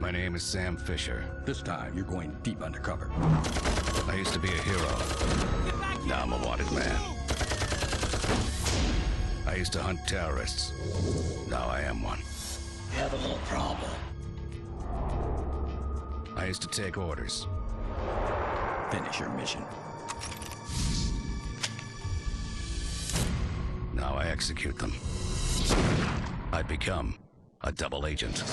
My name is Sam Fisher. This time, you're going deep undercover. I used to be a hero. Now I'm a wanted man. I used to hunt terrorists. Now I am one. You have a little problem. I used to take orders. Finish your mission. Now I execute them. I've become a double agent.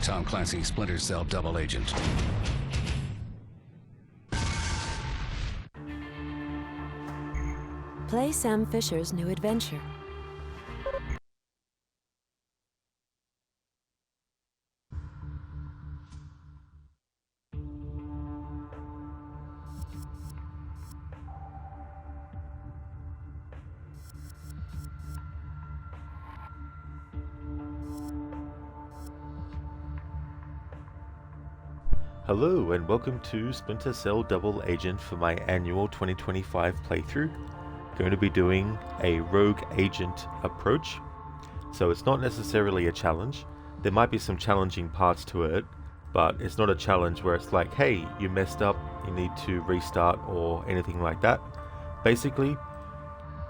Tom Clancy, Splinter Cell double agent. Play Sam Fisher's new adventure. Hello and welcome to Splinter Cell Double Agent for my annual 2025 playthrough. Going to be doing a rogue agent approach, so it's not necessarily a challenge. There might be some challenging parts to it, but it's not a challenge where it's like, hey, you messed up, you need to restart or anything like that. Basically,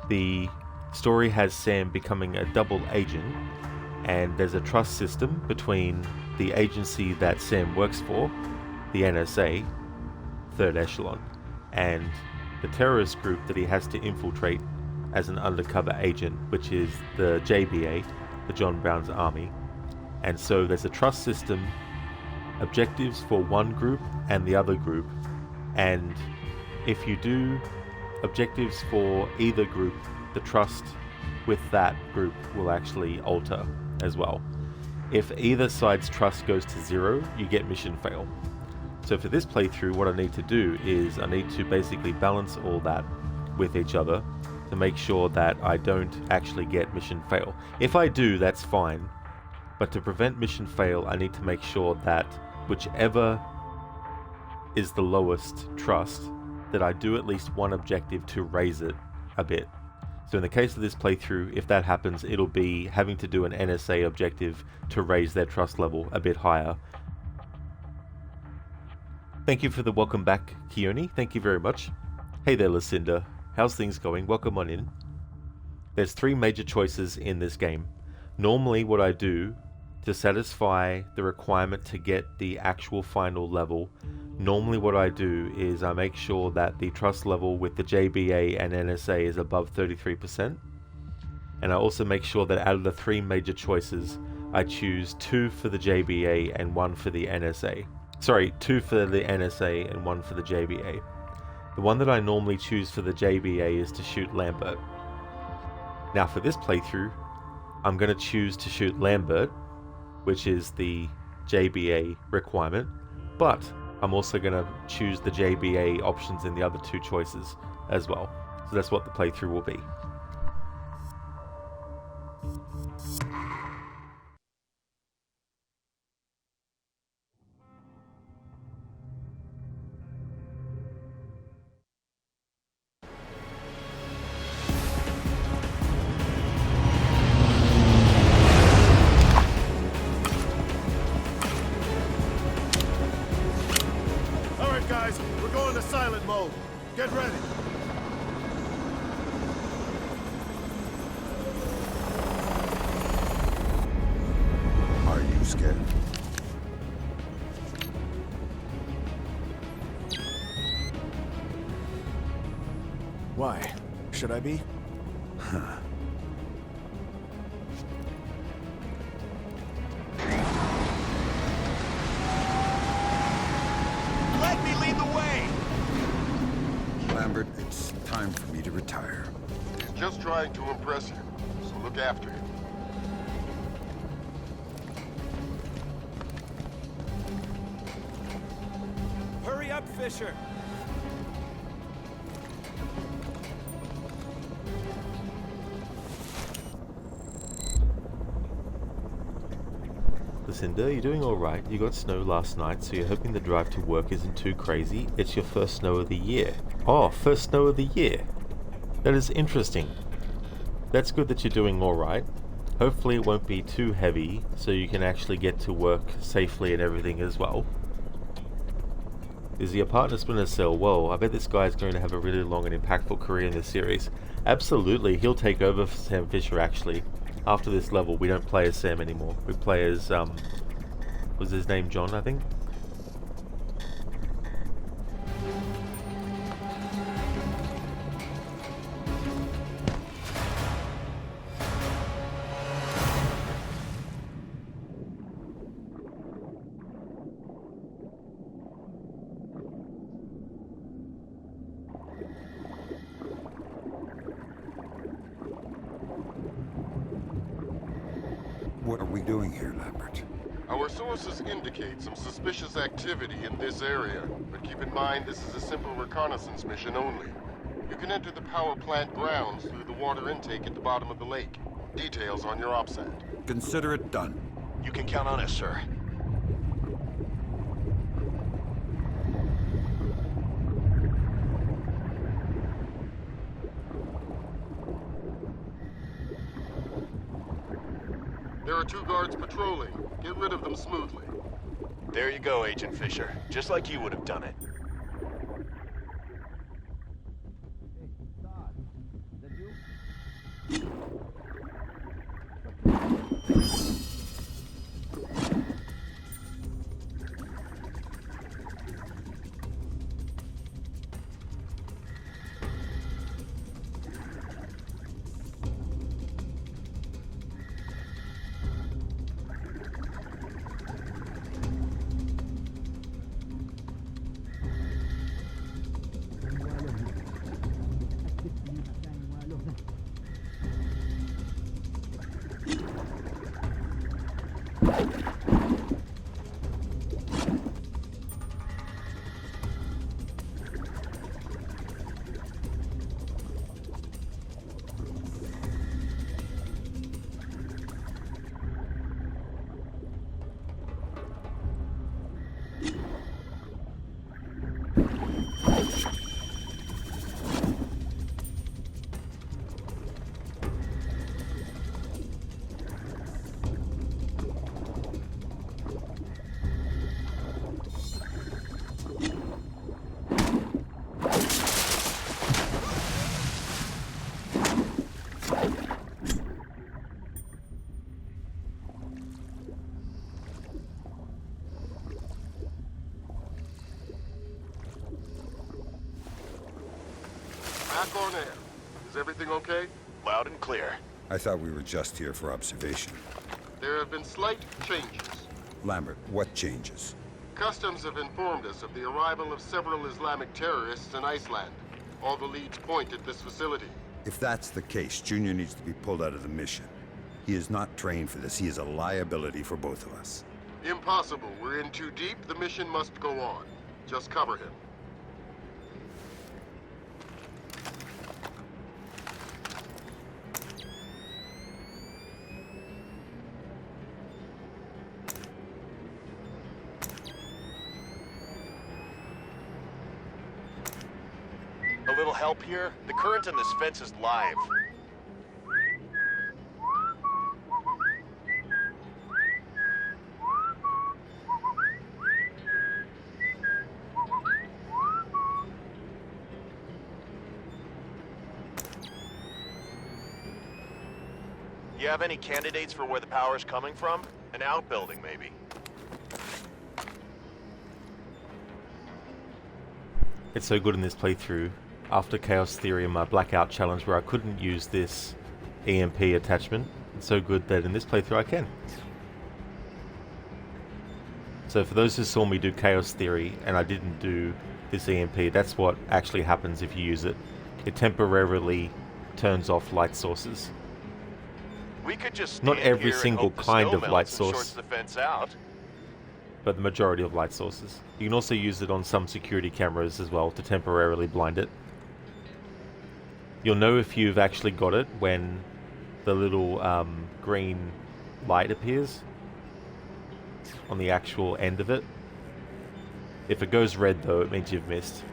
the story has Sam becoming a double agent, and there's a trust system between the agency that Sam works for, the NSA, third echelon, and the terrorist group that he has to infiltrate as an undercover agent, which is the JBA, the John Brown's Army. And so there's a trust system, objectives for one group and the other group, and if you do objectives for either group, the trust with that group will actually alter as well. If either side's trust goes to 0, you get mission fail. So for this playthrough, what I need to do is I need to basically balance all that with each other to make sure that I don't actually get mission fail. If I do, that's fine, but to prevent mission fail, I need to make sure that whichever is the lowest trust, that I do at least one objective to raise it a bit. So in the case of this playthrough, if that happens, it'll be having to do an NSA objective to raise their trust level a bit higher. Thank you for the welcome back, Keone. Thank you very much. Hey there, Lucinda. How's things going? Welcome on in. There's 3 major choices in this game. Normally what I do to satisfy the requirement to get the actual final level, normally what I do is I make sure that the trust level with the JBA and NSA is above 33%. And I also make sure that out of the 3 major choices, I choose 2 for the JBA and 1 for the NSA. Sorry, 2 for the NSA and 1 for the JBA. The one that I normally choose for the JBA is to shoot Lambert. Now for this playthrough, I'm going to choose to shoot Lambert, which is the JBA requirement, but I'm also going to choose the JBA options in the other 2 choices as well. So that's what the playthrough will be. Guys, we're going to silent mode. Get ready. Are you scared? Why? Should I be? Huh. Lambert, it's time for me to retire. He's just trying to impress you, so look after him. Sam Fisher. Lucinda, you're doing alright. You got snow last night, so you're hoping the drive to work isn't too crazy. It's your first snow of the year. Oh, first snow of the year. That is interesting. That's good that you're doing alright. Hopefully it won't be too heavy, so you can actually get to work safely and everything as well. Is he a partner Splinter Cell? Whoa, I bet this guy's going to have a really long and impactful career in this series. Absolutely, he'll take over for Sam Fisher actually. After this level, we don't play as Sam anymore. We play as, was his name John, I think? What are we doing here, Lambert? Our sources indicate some suspicious activity in this area, but keep in mind this is a simple reconnaissance mission only. You can enter the power plant grounds through the water intake at the bottom of the lake. Details on your OPSAT. Consider it done. You can count on us, sir. There are 2 guards patrolling. Get rid of them smoothly. There you go, Agent Fisher. Just like you would have done it. Back on air. Is everything okay? Loud and clear. I thought we were just here for observation. There have been slight changes. Lambert, what changes? Customs have informed us of the arrival of several Islamic terrorists in Iceland. All the leads point at this facility. If that's the case, Junior needs to be pulled out of the mission. He is not trained for this. He is a liability for both of us. Impossible. We're in too deep. The mission must go on. Just cover him. A little help here? The current in this fence is live. You have any candidates for where the power's coming from? An outbuilding, maybe. It's so good in this playthrough. After Chaos Theory and my Blackout challenge where I couldn't use this EMP attachment, it's so good that in this playthrough I can. So for those who saw me do Chaos Theory and I didn't do this EMP, that's what actually happens if you use it. It temporarily turns off light sources. We could just Not stand every here single and hope the kind snow of light melts and source. shorts the fence out. but the majority of light sources. You can also use it on some security cameras as well to temporarily blind it. You'll know if you've actually got it when the little green light appears on the actual end of it. If it goes red though, it means you've missed.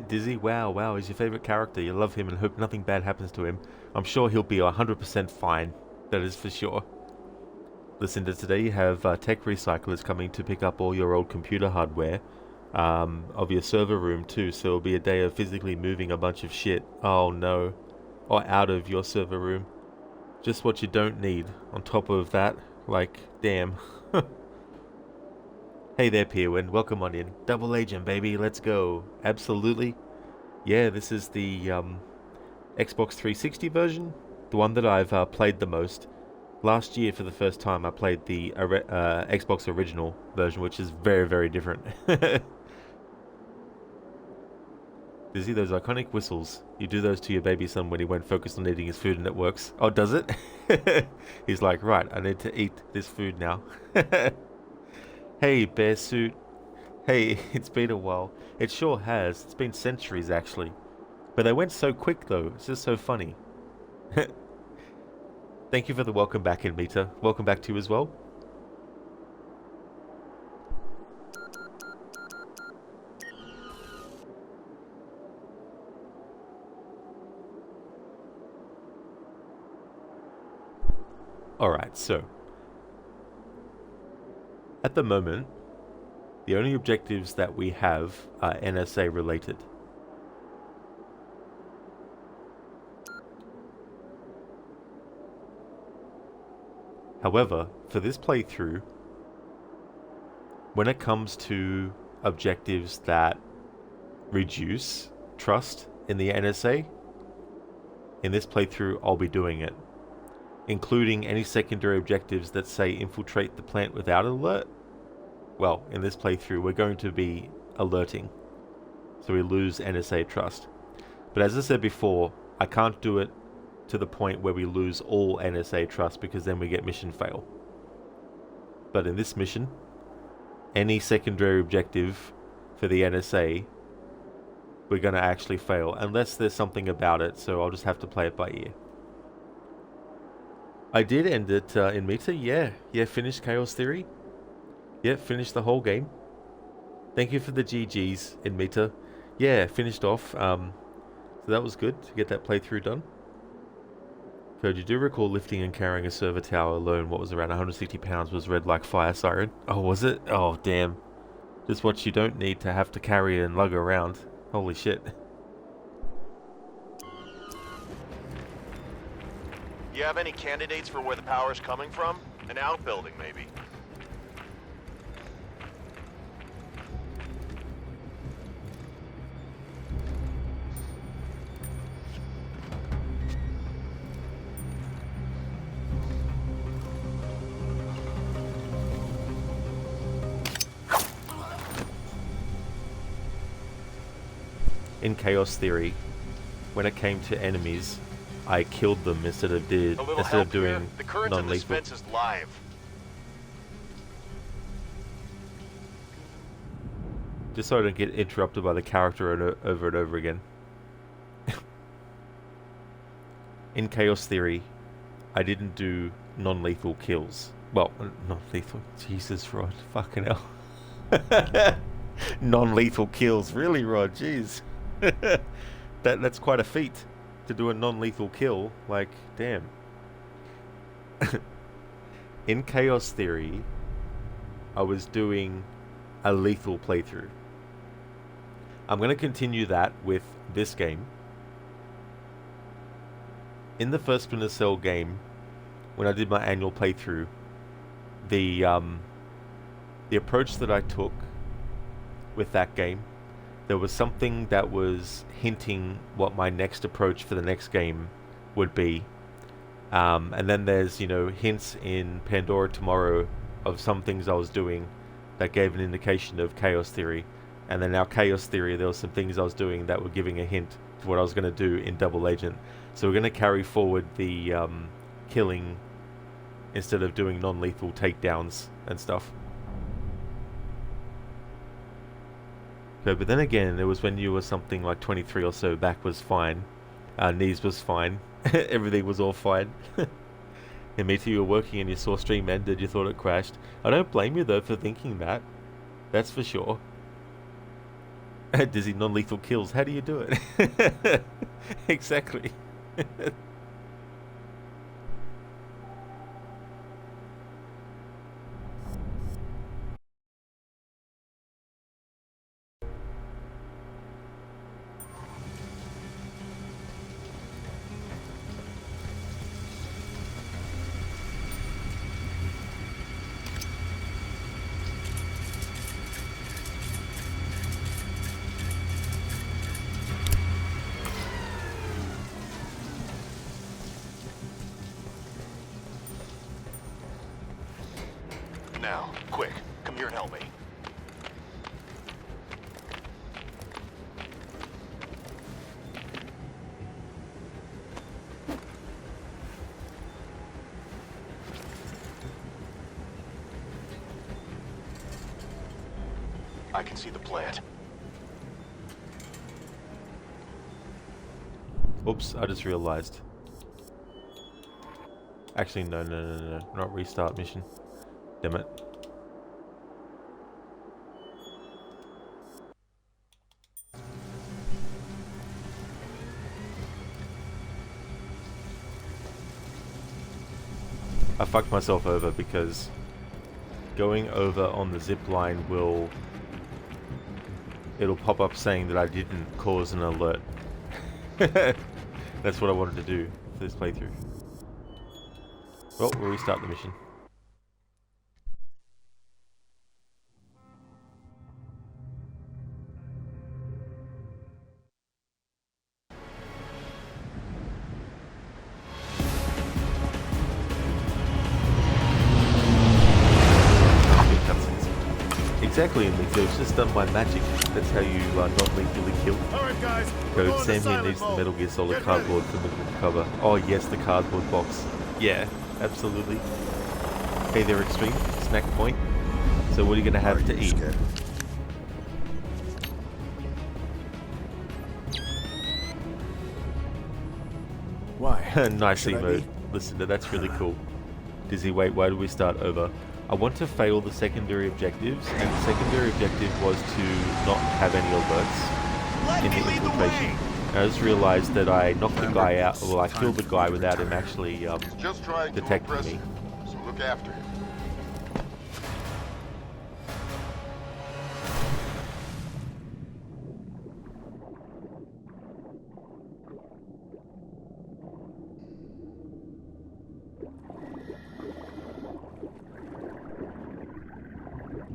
Dizzy, wow, he's your favorite character. You love him and hope nothing bad happens to him. I'm sure he'll be 100% fine. That is for sure. Listen, today you have tech recyclers coming to pick up all your old computer hardware of your server room too, so it'll be a day of physically moving a bunch of shit. Oh no. Or out of your server room. Just what you don't need. On top of that, like, damn. Hey there, Peerwin. Welcome on in. Double agent, baby. Let's go. Absolutely. Yeah, this is the Xbox 360 version. The one that I've played the most. Last year, for the first time, I played the Xbox original version, which is very, very different. Dizzy, those iconic whistles. You do those to your baby son when he won't focus on eating his food and it works. Oh, does it? He's like, right, I need to eat this food now. Hey, bear suit. Hey, it's been a while. It sure has. It's been centuries, actually. But they went so quick, though. It's just so funny. Thank you for the welcome back in, Mita. Welcome back to you as well. Alright, so at the moment, the only objectives that we have are NSA related. However, for this playthrough, when it comes to objectives that reduce trust in the NSA, in this playthrough I'll be doing it. Including any secondary objectives that say infiltrate the plant without alert. Well, in this playthrough we're going to be alerting, so we lose NSA trust. But as I said before, I can't do it to the point where we lose all NSA trust, because then we get mission fail. But in this mission, any secondary objective for the NSA, we're going to actually fail, unless there's something about it, so I'll just have to play it by ear. I did end it in Mita, yeah, finished Chaos Theory. Yeah, finished the whole game. Thank you for the GGs in Mita. Yeah, finished off, so that was good to get that playthrough done. Code, you do recall lifting and carrying a server tower alone, what was around 160 pounds was red like fire siren. Oh, was it? Oh, damn. Just what you don't need to have to carry and lug around. Holy shit. You have any candidates for where the power's coming from? An outbuilding, maybe. In Chaos Theory, when it came to enemies, I killed them instead of doing the current in this non-lethal. fence is live. Just so I don't get interrupted by the character over and over again. In Chaos Theory, I didn't do non-lethal kills. Well, non-lethal. Jesus, Rod. Fucking hell. Non-lethal kills. Really, Rod? Jeez. That's quite a feat. To do a non-lethal kill, like, damn. In Chaos Theory, I was doing a lethal playthrough. I'm going to continue that with this game. In the first Splinter Cell game, when I did my annual playthrough, the approach that I took with that game, there was something that was hinting what my next approach for the next game would be. And then there's, hints in Pandora Tomorrow of some things I was doing that gave an indication of Chaos Theory. And then our chaos theory, there were some things I was doing that were giving a hint to what I was going to do in Double Agent. So we're going to carry forward the killing instead of doing non-lethal takedowns and stuff. Okay, but then again, it was when you were something like 23 or so back was fine. Knees was fine. Everything was all fine. And me too, you were working and you saw stream ended, you thought it crashed. I don't blame you though for thinking that. That's for sure. Dizzy non-lethal kills, how do you do it? Exactly. Now, quick, come here and help me. I can see the plant. Oops, I just realized. Actually, no, not restart mission. Damn it. I fucked myself over because going over on the zip line it'll pop up saying that I didn't cause an alert. That's what I wanted to do for this playthrough. Well, we'll restart the mission. Exactly, and it was just done by magic. That's how you non-lethally kill. Alright guys, Code Samuel needs the Metal Gear Solid cardboard for the cover. Oh yes, the cardboard box. Yeah, absolutely. Hey there, Extreme. Snack point. So what are you going to have to eat? Scared? Why? Nicely Should I mode. be? Listen, that's really cool. Dizzy, wait, why did we start over? I want to fail the secondary objectives, and the secondary objective was to not have any alerts in the infiltration. And I just realized that I knocked the guy out, well, I killed the guy without him actually Just trying to detecting impress me. you, so look after him.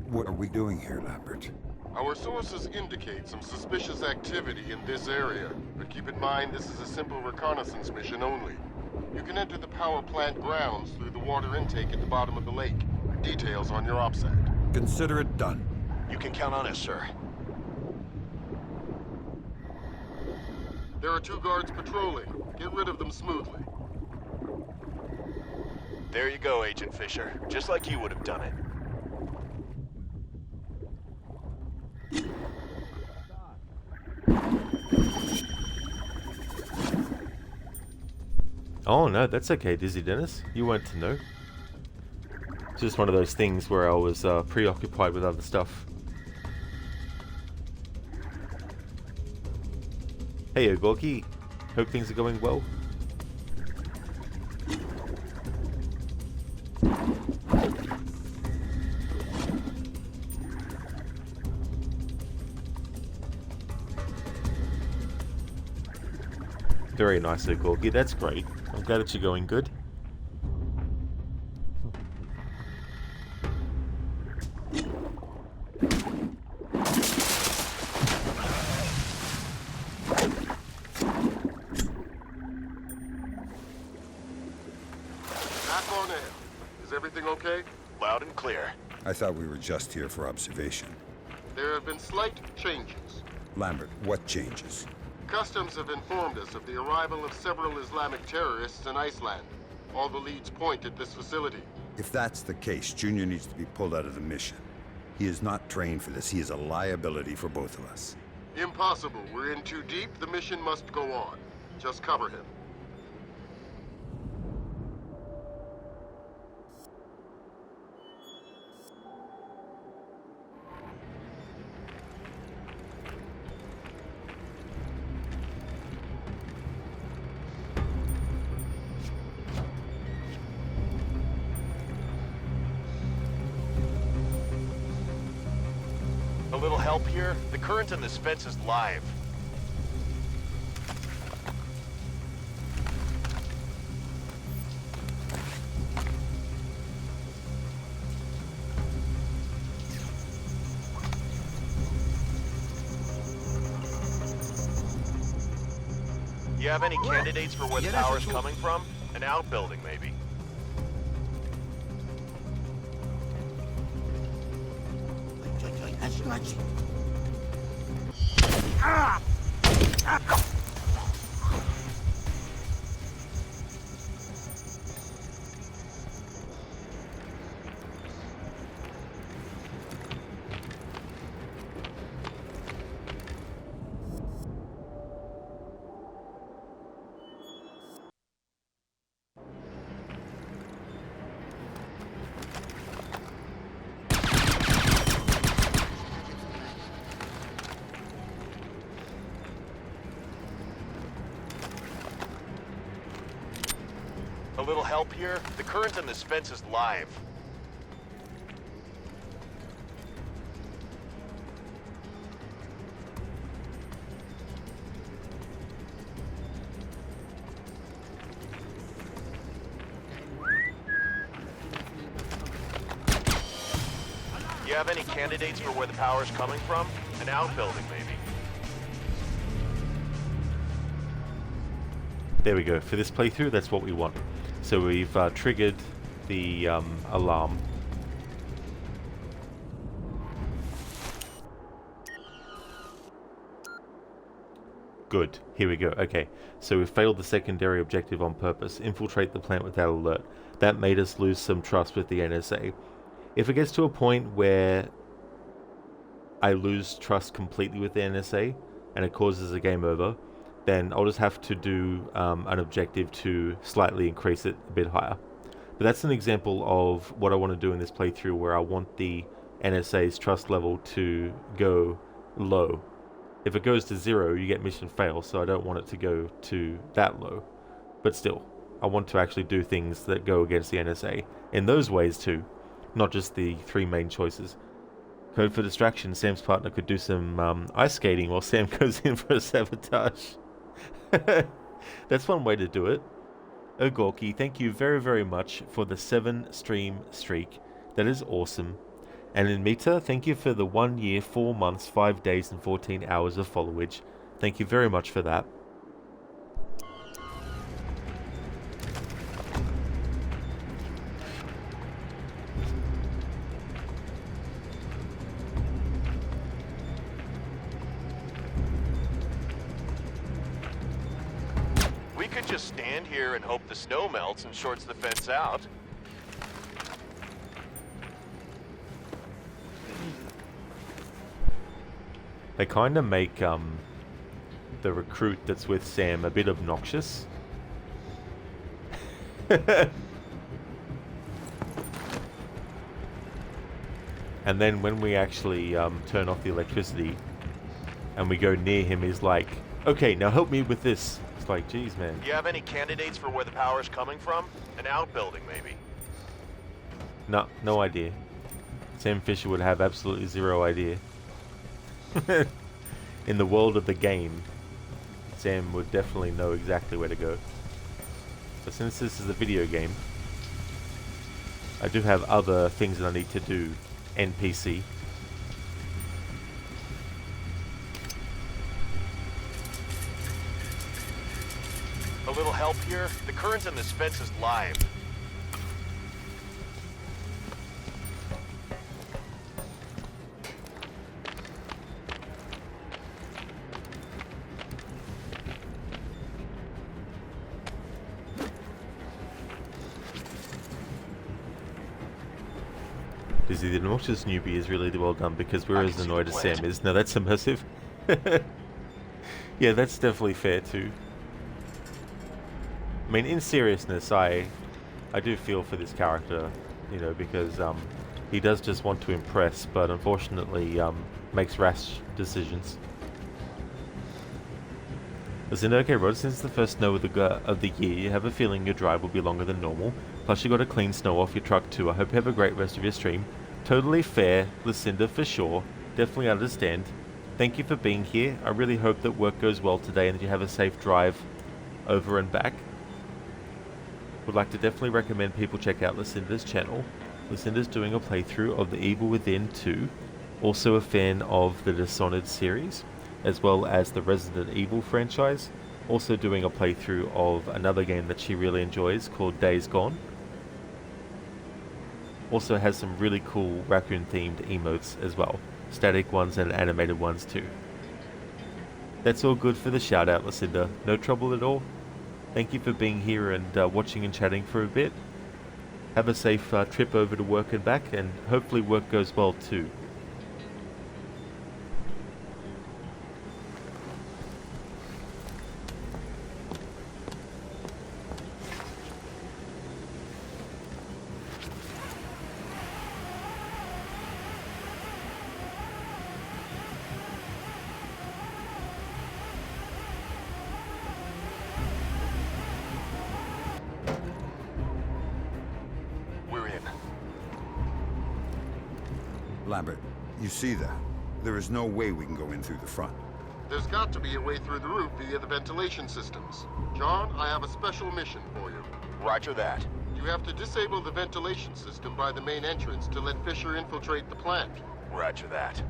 What are we doing here, Lambert? Our sources indicate some suspicious activity in this area, but keep in mind this is a simple reconnaissance mission only. You can enter the power plant grounds through the water intake at the bottom of the lake. Details on your OPSAT. Consider it done. You can count on us, sir. There are 2 guards patrolling. Get rid of them smoothly. There you go, Agent Fisher. Just like you would have done it. Oh no, that's okay, Dizzy Dennis. You weren't to know. It's just one of those things where I was preoccupied with other stuff. Hey, Ogorki. Hope things are going well. Very nice, Ogorki. That's great. I'm glad that you're going good. Back on in. Is everything okay? Loud and clear. I thought we were just here for observation. There have been slight changes. Lambert, what changes? Customs have informed us of the arrival of several Islamic terrorists in Iceland. All the leads point at this facility. If that's the case, Junior needs to be pulled out of the mission. He is not trained for this. He is a liability for both of us. Impossible. We're in too deep. The mission must go on. Just cover him. A little help here? The current in this fence is live. You have any candidates for where the power's coming from? An outbuilding, maybe. A little help here? The current in this fence is live. You have any candidates for where the power's coming from? An outbuilding, maybe. There we go. For this playthrough, that's what we want. So we've triggered the alarm. Good. Here we go. Okay. So we failed the secondary objective on purpose. Infiltrate the plant without alert. That made us lose some trust with the NSA. If it gets to a point where I lose trust completely with the NSA and it causes a game over, then I'll just have to do an objective to slightly increase it a bit higher. But that's an example of what I want to do in this playthrough, where I want the NSA's trust level to go low. If it goes to 0, you get mission fail, so I don't want it to go to that low. But still, I want to actually do things that go against the NSA in those ways too, not just the 3 main choices. Code for distraction. Sam's partner could do some ice skating while Sam goes in for a sabotage. That's one way to do it. Ogorki, thank you very, very much for the 7 stream streak. That is awesome. And Inmita, thank you for the 1 year, 4 months, 5 days and 14 hours of followage. Thank you very much for that. Just stand here and hope the snow melts and shorts the fence out. They kind of make the recruit that's with Sam a bit obnoxious. And then when we actually turn off the electricity and we go near him, he's like, okay, now help me with this. It's like, geez, man. You have any candidates for where the power's coming from? An outbuilding, maybe. No, no idea. Sam Fisher would have absolutely 0 idea. In the world of the game, Sam would definitely know exactly where to go. But since this is a video game, I do have other things that I need to do. NPC. A little help here? The current in this fence is live. Busy the Nautilus newbie is really well done because we're I as can see annoyed the as Sam plant. is. No, that's immersive. Yeah, that's definitely fair too. I mean, in seriousness, I do feel for this character, you know, because he does just want to impress, but unfortunately makes rash decisions. Listen, okay, Rod, since it's the first snow of the year, you have a feeling your drive will be longer than normal. Plus, you got to clean snow off your truck too. I hope you have a great rest of your stream. Totally fair, Lucinda, for sure. Definitely understand. Thank you for being here. I really hope that work goes well today and that you have a safe drive over and back. Would like to definitely recommend people check out Lucinda's channel. Lucinda's doing a playthrough of The Evil Within 2. Also a fan of the Dishonored series, as well as the Resident Evil franchise. Also doing a playthrough of another game that she really enjoys called Days Gone. Also has some really cool raccoon themed emotes as well. Static ones and animated ones too. That's all good for the shout out, Lucinda. No trouble at all. Thank you for being here and watching and chatting for a bit. Have a safe trip over to work and back, and hopefully work goes well too. We're in. Lambert, you see that? There is no way we can go in through the front. There's got to be a way through the roof via the ventilation systems. John, I have a special mission for you. Roger that. You have to disable the ventilation system by the main entrance to let Fisher infiltrate the plant. Roger that.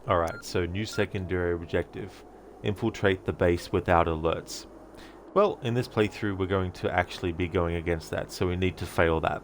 Alright, so new secondary objective. Infiltrate the base without alerts. Well, in this playthrough we're going to actually be going against that, so we need to fail that.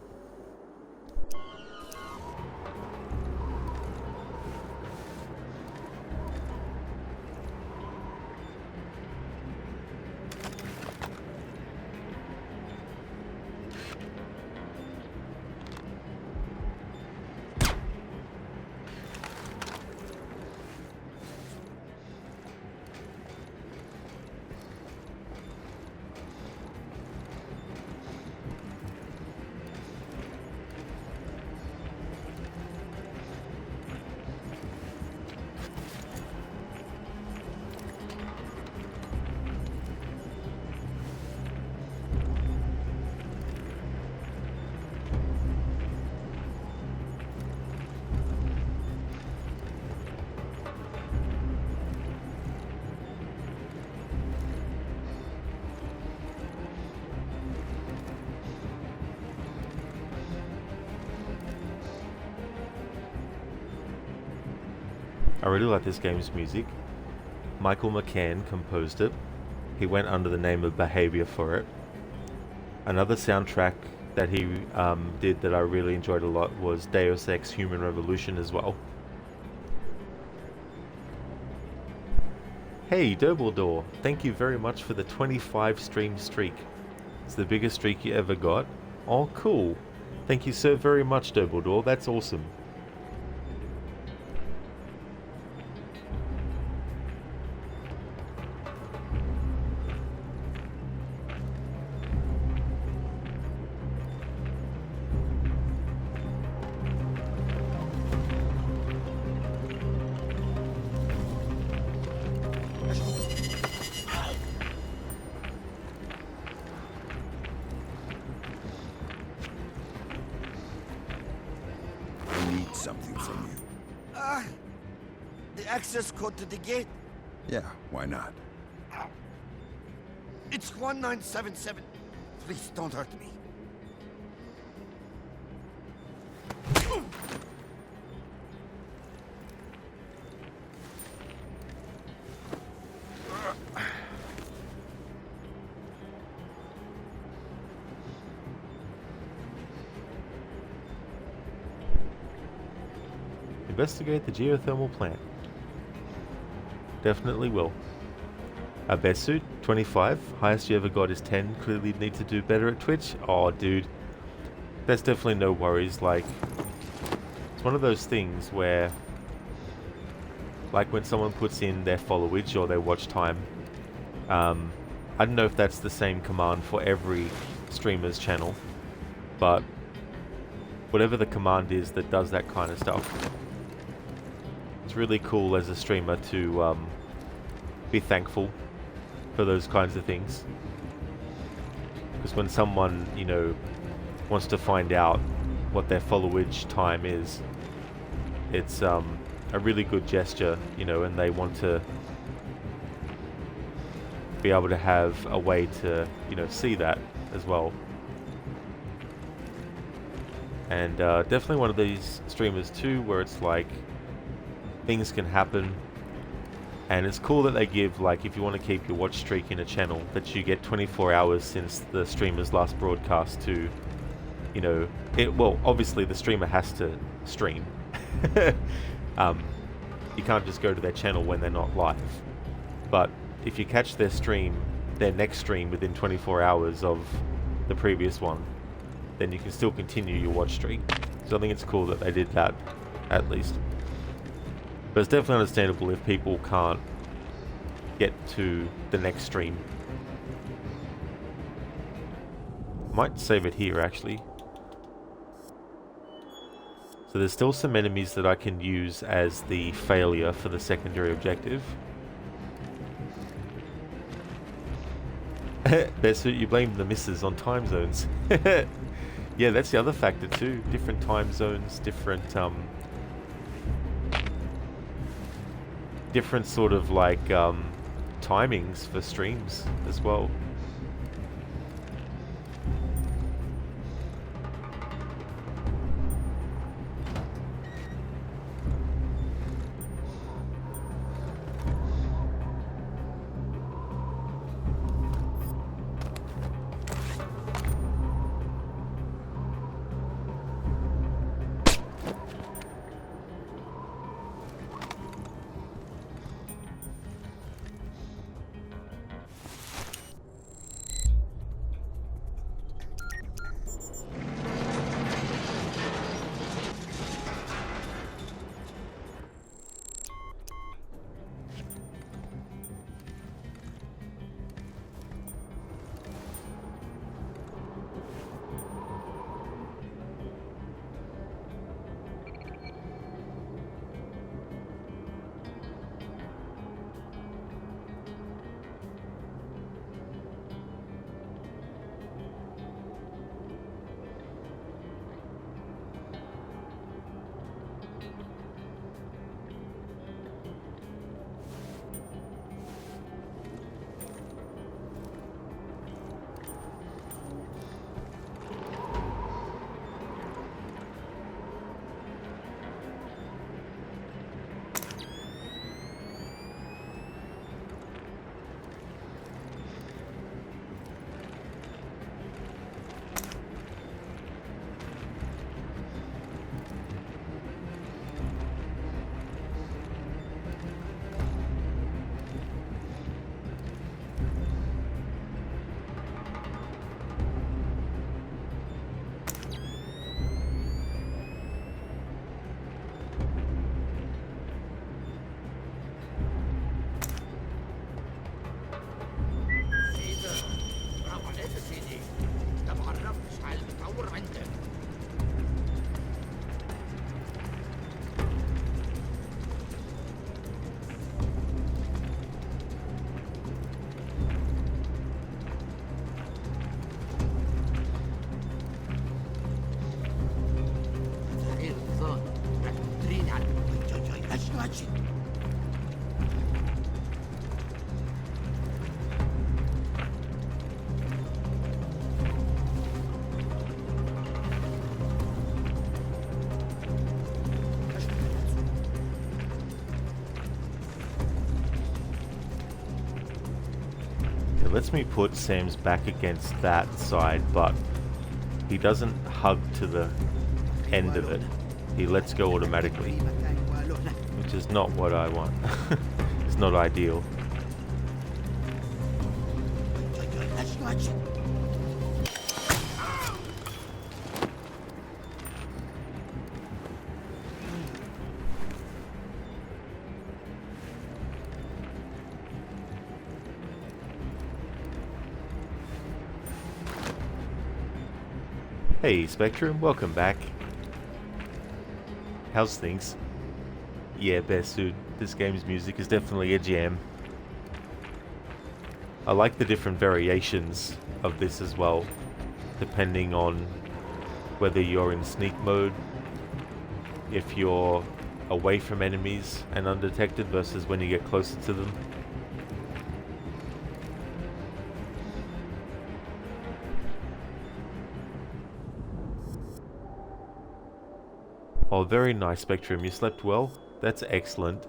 I really like this game's music. Michael McCann composed it. He went under the name of Behavior for it. Another soundtrack that he did that I really enjoyed a lot was Deus Ex Human Revolution as well. Hey Dumbledore, thank you very much for the 25 stream streak. It's the biggest streak you ever got. Oh cool. Thank you so very much Dumbledore, that's awesome. I need something from you. The access code to the gate. Yeah, why not? It's 1977. Please don't hurt me. Investigate the geothermal plant. Definitely will. A best suit, 25. Highest you ever got is 10. Clearly need to do better at Twitch. Oh, dude. That's definitely no worries. Like, it's one of those things where, like when someone puts in their followage or their watch time, I don't know if that's the same command for every streamer's channel, but whatever the command is that does that kind of stuff, it's really cool as a streamer to be thankful for those kinds of things. Because when someone, you know, wants to find out what their followage time is, it's a really good gesture, you know, and they want to be able to have a way to, you know, see that as well. And definitely one of these streamers too, where it's like things can happen, and it's cool that they give, like, if you want to keep your watch streak in a channel, that you get 24 hours since the streamer's last broadcast to, you know, well, obviously the streamer has to stream. You can't just go to their channel when they're not live, but if you catch their stream, their next stream within 24 hours of the previous one, then you can still continue your watch streak. So I think it's cool that they did that, at least. But it's definitely understandable if people can't get to the next stream. Might save it here, actually. So there's still some enemies that I can use as the failure for the secondary objective. Best suit, you blame the misses on time zones. Yeah, that's the other factor too. Different time zones, different sort of like timings for streams as well. It lets me put Sam's back against that side, but he doesn't hug to the end of it. He lets go automatically. is not what I want. It's not ideal. Hey Spectrum, welcome back. How's things? Yeah, best dude. This game's music is definitely a jam. I like the different variations of this as well, depending on whether you're in sneak mode, if you're away from enemies and undetected versus when you get closer to them. Oh, very nice, Spectrum. You slept well? That's excellent.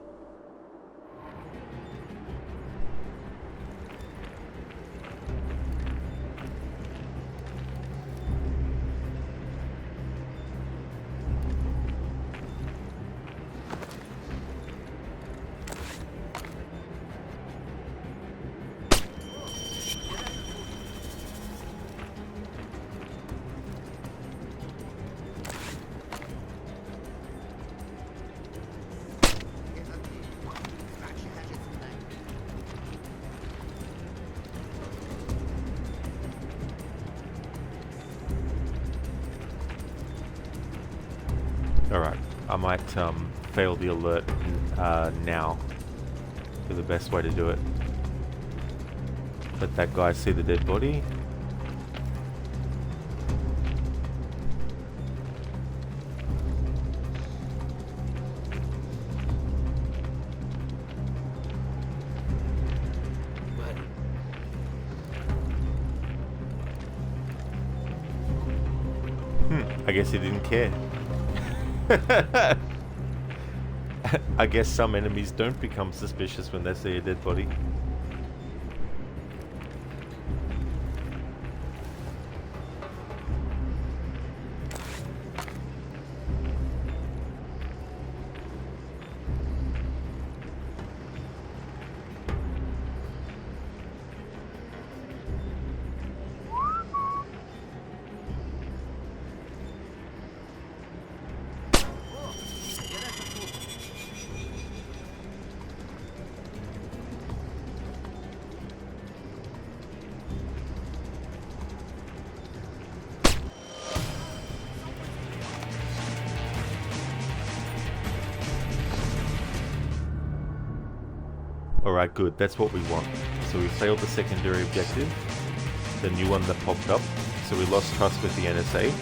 Alright, I might fail the alert now for the best way to do it. Let that guy see the dead body. I guess he didn't care. I guess some enemies don't become suspicious when they see a dead body. Alright, good. That's what we want. So we failed the secondary objective, the new one that popped up. So we lost trust with the NSA.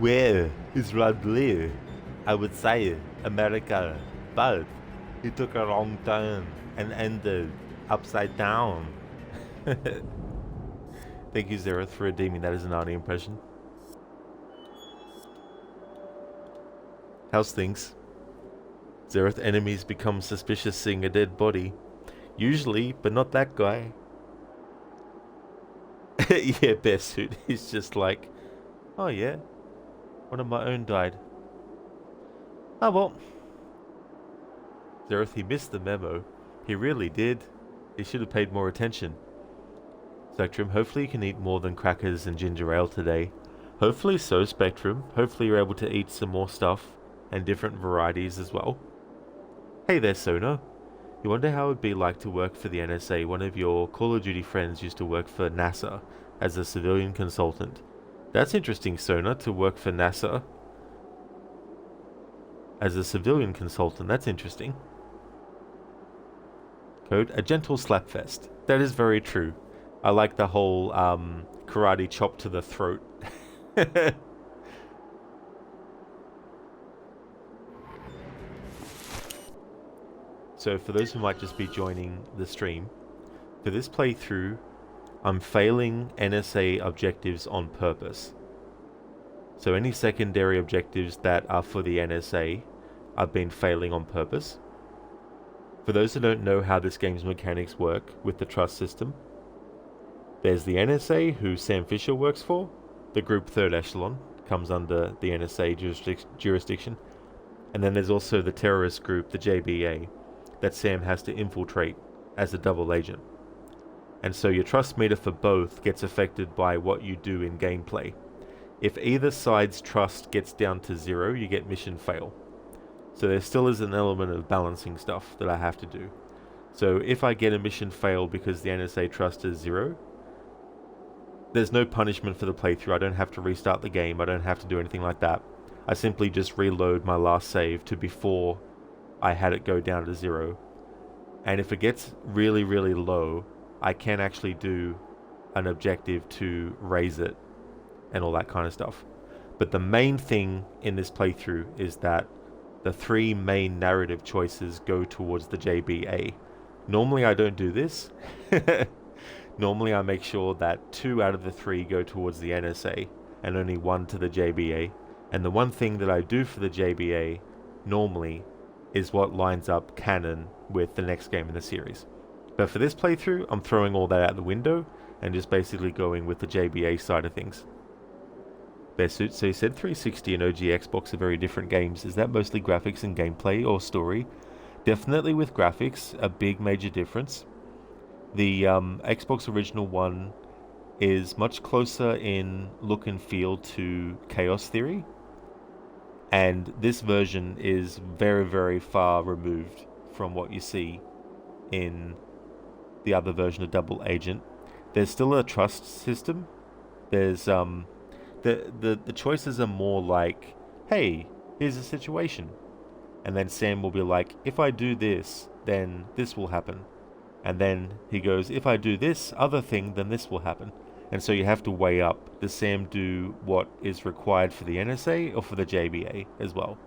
Where is Radley? I would say America, but he took a wrong turn and ended upside down. Thank you, Zereth, for redeeming that as an Arnie impression. How's things? Zereth, enemies become suspicious seeing a dead body. Usually, but not that guy. Yeah, Bear Suit. He's just like, oh yeah, one of my own died. Oh well. Zereth, he missed the memo. He really did. He should have paid more attention. Spectrum, hopefully you can eat more than crackers and ginger ale today. Hopefully so, Spectrum. Hopefully you're able to eat some more stuff, and different varieties as well. Hey there, Sona. You wonder how it would be like to work for the NSA? One of your Call of Duty friends used to work for NASA as a civilian consultant. That's interesting, Sona, to work for NASA as a civilian consultant. That's interesting. Code, a gentle slapfest. That is very true. I like the whole karate chop to the throat. So for those who might just be joining the stream, for this playthrough, I'm failing NSA objectives on purpose. So any secondary objectives that are for the NSA, I've been failing on purpose. For those who don't know how this game's mechanics work with the trust system, there's the NSA, who Sam Fisher works for. The group Third Echelon comes under the NSA jurisdiction. And then there's also the terrorist group, the JBA, that Sam has to infiltrate as a double agent. And so your trust meter for both gets affected by what you do in gameplay. If either side's trust gets down to 0, you get mission fail. So there still is an element of balancing stuff that I have to do. So if I get a mission fail because the NSA trust is 0, there's no punishment for the playthrough. I don't have to restart the game. I don't have to do anything like that. I simply just reload my last save to before I had it go down to 0. And if it gets really, really low, I can actually do an objective to raise it and all that kind of stuff. But the main thing in this playthrough is that the 3 main narrative choices go towards the JBA. Normally I don't do this. Normally I make sure that 2 out of the 3 go towards the NSA and only 1 to the JBA. And the one thing that I do for the JBA normally is what lines up canon with the next game in the series. But for this playthrough, I'm throwing all that out the window and just basically going with the JBA side of things. Bearsuit, so you said 360 and OG Xbox are very different games. Is that mostly graphics and gameplay or story? Definitely with graphics, a big major difference. The Xbox original one is much closer in look and feel to Chaos Theory. And this version is very, very far removed from what you see in the other version of Double Agent. There's still a trust system. There's the choices are more like, hey, here's a situation. And then Sam will be like, if I do this, then this will happen. And then he goes, if I do this other thing, then this will happen. And so you have to weigh up, does Sam do what is required for the NSA or for the JBA as well?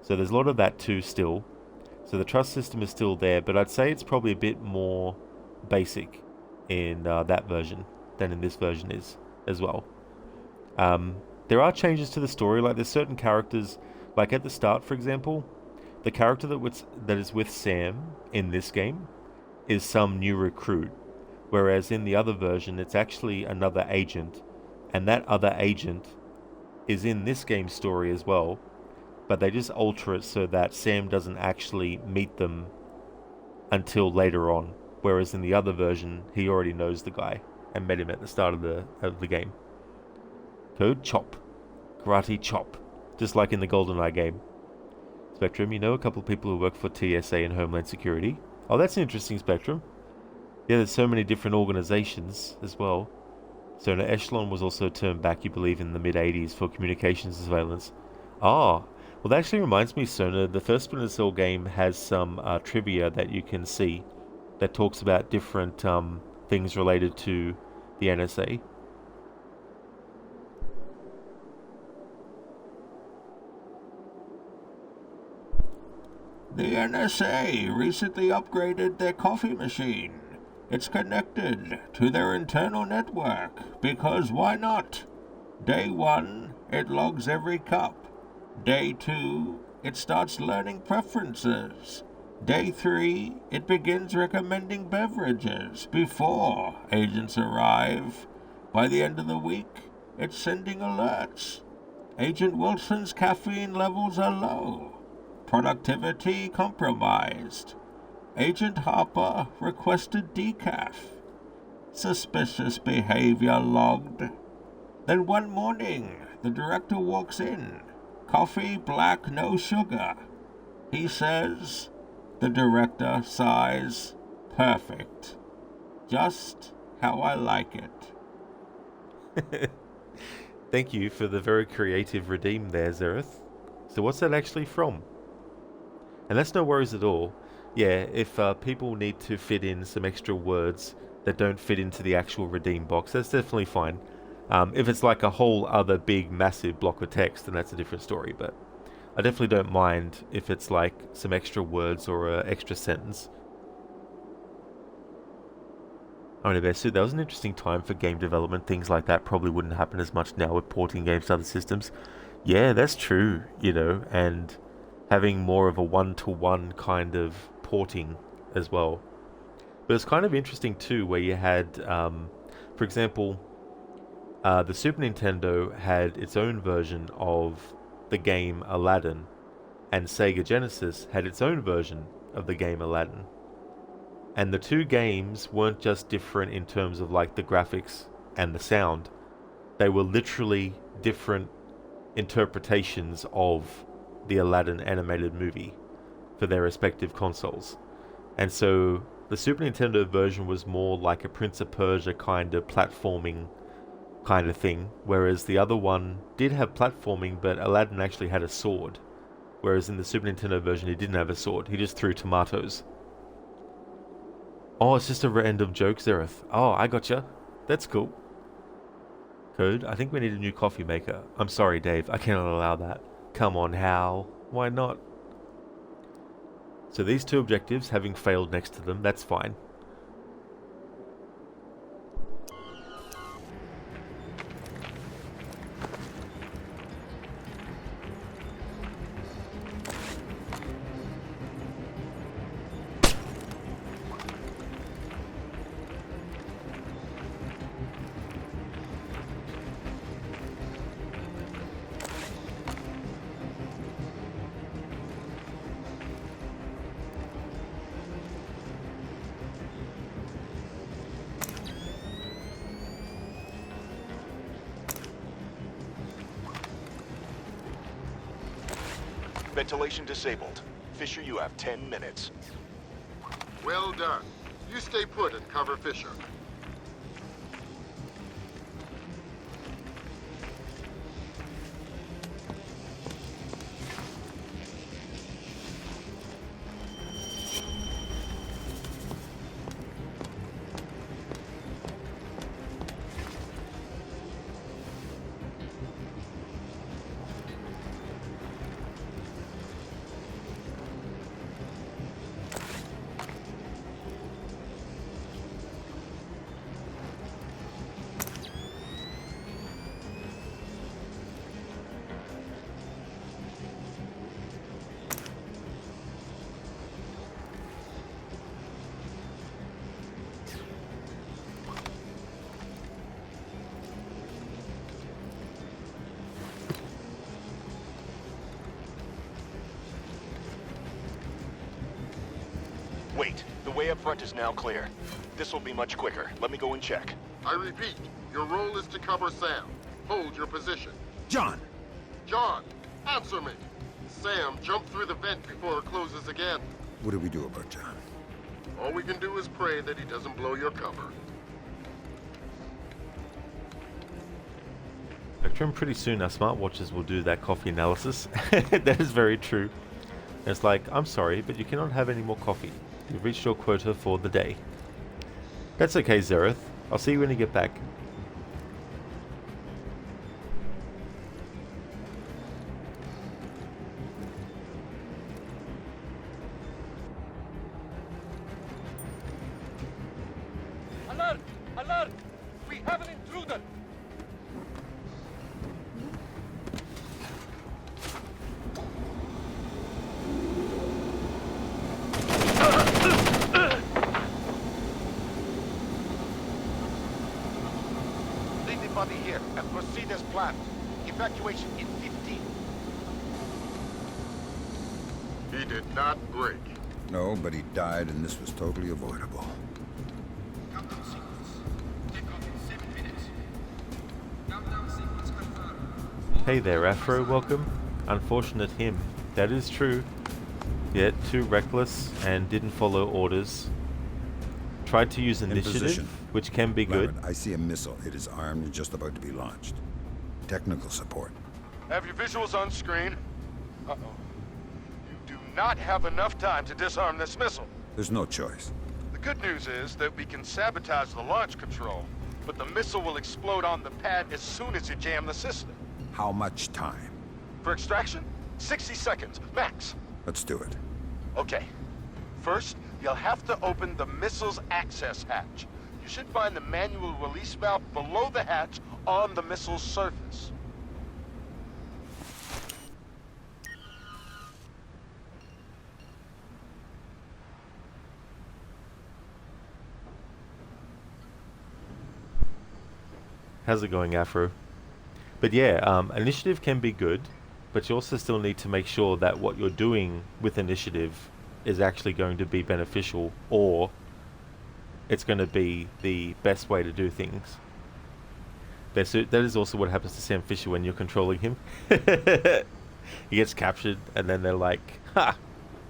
So there's a lot of that too still. So the trust system is still there, but I'd say it's probably a bit more basic in that version than in this version is as well. There are changes to the story, like there's certain characters, like at the start for example, the character that is with Sam in this game is some new recruit, whereas in the other version it's actually another agent, and that other agent is in this game's story as well, but they just alter it so that Sam doesn't actually meet them until later on, whereas in the other version he already knows the guy and met him at the start of the game. Code chop. Karate chop. Just like in the GoldenEye game. Spectrum, you know a couple of people who work for TSA and Homeland Security. Oh, that's an interesting, Spectrum. Yeah, there's so many different organizations as well. So an Echelon was also turned back, you believe, in the mid-80s for communications surveillance. Ah, well that actually reminds me, Sona, the first Splinter Cell game has some trivia that you can see that talks about different things related to the NSA. The NSA recently upgraded their coffee machine. It's connected to their internal network, because why not? Day 1, it logs every cup. Day 2, it starts learning preferences. Day 3, it begins recommending beverages before agents arrive. By the end of the week, it's sending alerts. Agent Wilson's caffeine levels are low. Productivity compromised. Agent Harper requested decaf. Suspicious behavior logged. Then one morning, the director walks in. Coffee black, no sugar. He says, the director sighs, perfect. Just how I like it. Thank you for the very creative redeem there, Zereth. So what's that actually from? And that's no worries at all. Yeah, if people need to fit in some extra words that don't fit into the actual redeem box, that's definitely fine. If it's like a whole other big, massive block of text, then that's a different story. But I definitely don't mind if it's like some extra words or an extra sentence. I mean, that was an interesting time for game development. Things like that probably wouldn't happen as much now with porting games to other systems. Yeah, that's true, you know, and having more of a one-to-one kind of porting as well. But it's kind of interesting too, where you had, for example, the Super Nintendo had its own version of the game Aladdin, and Sega Genesis had its own version of the game Aladdin. And the two games weren't just different in terms of like the graphics and the sound. They were literally different interpretations of the Aladdin animated movie for their respective consoles. And so the Super Nintendo version was more like a Prince of Persia kind of platforming kind of thing, whereas the other one did have platforming, but Aladdin actually had a sword, whereas in the Super Nintendo version he didn't have a sword, he just threw tomatoes. Oh, it's just a random joke, Zereth. Oh, I gotcha. That's cool. Code, I think we need a new coffee maker. I'm sorry, Dave, I cannot allow that. Come on, Hal. Why not? So these two objectives, having failed next to them, that's fine. Ventilation disabled. Fisher, you have 10 minutes. Well done. You stay put and cover Fisher. Wait, the way up front is now clear. This will be much quicker. Let me go and check. I repeat, your role is to cover Sam. Hold your position. John! John, answer me. Sam jumped through the vent before it closes again. What do we do about John? All we can do is pray that he doesn't blow your cover. Spectrum, pretty soon our smartwatches will do that coffee analysis. That is very true. And it's like, I'm sorry, but you cannot have any more coffee. You've reached your quota for the day. That's okay, Zereth. I'll see you when you get back. Alert! We have an intruder! Leave the body here and proceed as planned. Evacuation in 15. He did not break. No, but he died, and this was totally avoidable. Countdown sequence. Takeoff in 7 minutes. Countdown sequence confirmed. Hey there, Afro, welcome. Unfortunate him. That is true. Yet too reckless and didn't follow orders. Tried to use initiative, position. which can be good. Lambert, I see a missile. It is armed and just about to be launched. Technical support. Have your visuals on screen. Uh-oh. You do not have enough time to disarm this missile. There's no choice. The good news is that we can sabotage the launch control, but the missile will explode on the pad as soon as you jam the system. How much time? For extraction, 60 seconds, max. Let's do it. Okay. First, you'll have to open the missile's access hatch. You should find the manual release valve below the hatch on the missile's surface. How's it going, Afro? But yeah, initiative can be good, but you also still need to make sure that what you're doing with initiative is actually going to be beneficial, or it's going to be the best way to do things. That is also what happens to Sam Fisher when you're controlling him. He gets captured, and then they're like, "Ha!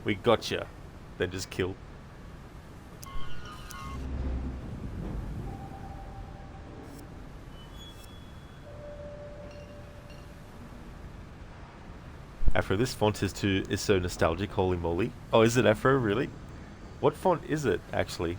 We gotcha." Then just kill. Afro, this font is so nostalgic, holy moly. Oh, is it Afro, really? What font is it, actually?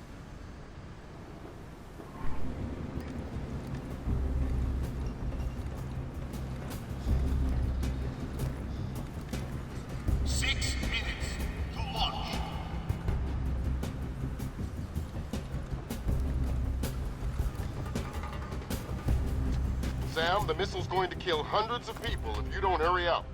Sam, the missile's going to kill hundreds of people if you don't hurry up.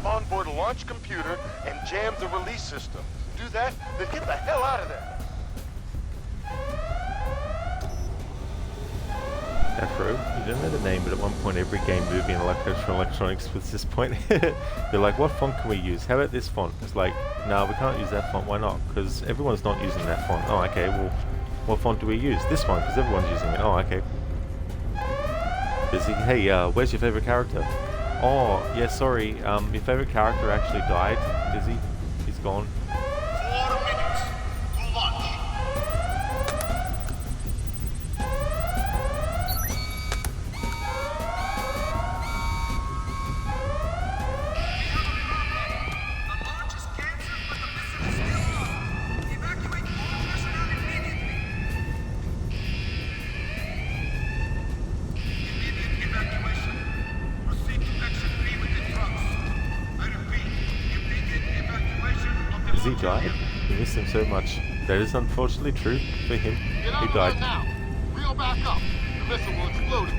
Onboard launch computer and jam the release system. Do that, then get the hell out of there. Afro, you don't know the name, but at one point every game, movie, and electronics was this point. They're like, what font can we use? How about this font? It's like, no, we can't use that font. Why not? Because everyone's not using that font. Oh, okay, well, what font do we use? This one, because everyone's using it. Oh, okay. Busy. Hey, where's your favorite character? Oh, yeah, sorry, your favorite character actually died. Is he? He's gone. 4 minutes to launch. The launch is cancelled, but the missile is still on. Evacuate all personnel immediately. Immediate evacuation. Proceed to exit B with the trucks. I repeat, immediate evacuation of the Has he died? We missed him so much. That is unfortunately true for him. Get out He of there died. now. Reel back up. The missile will explode.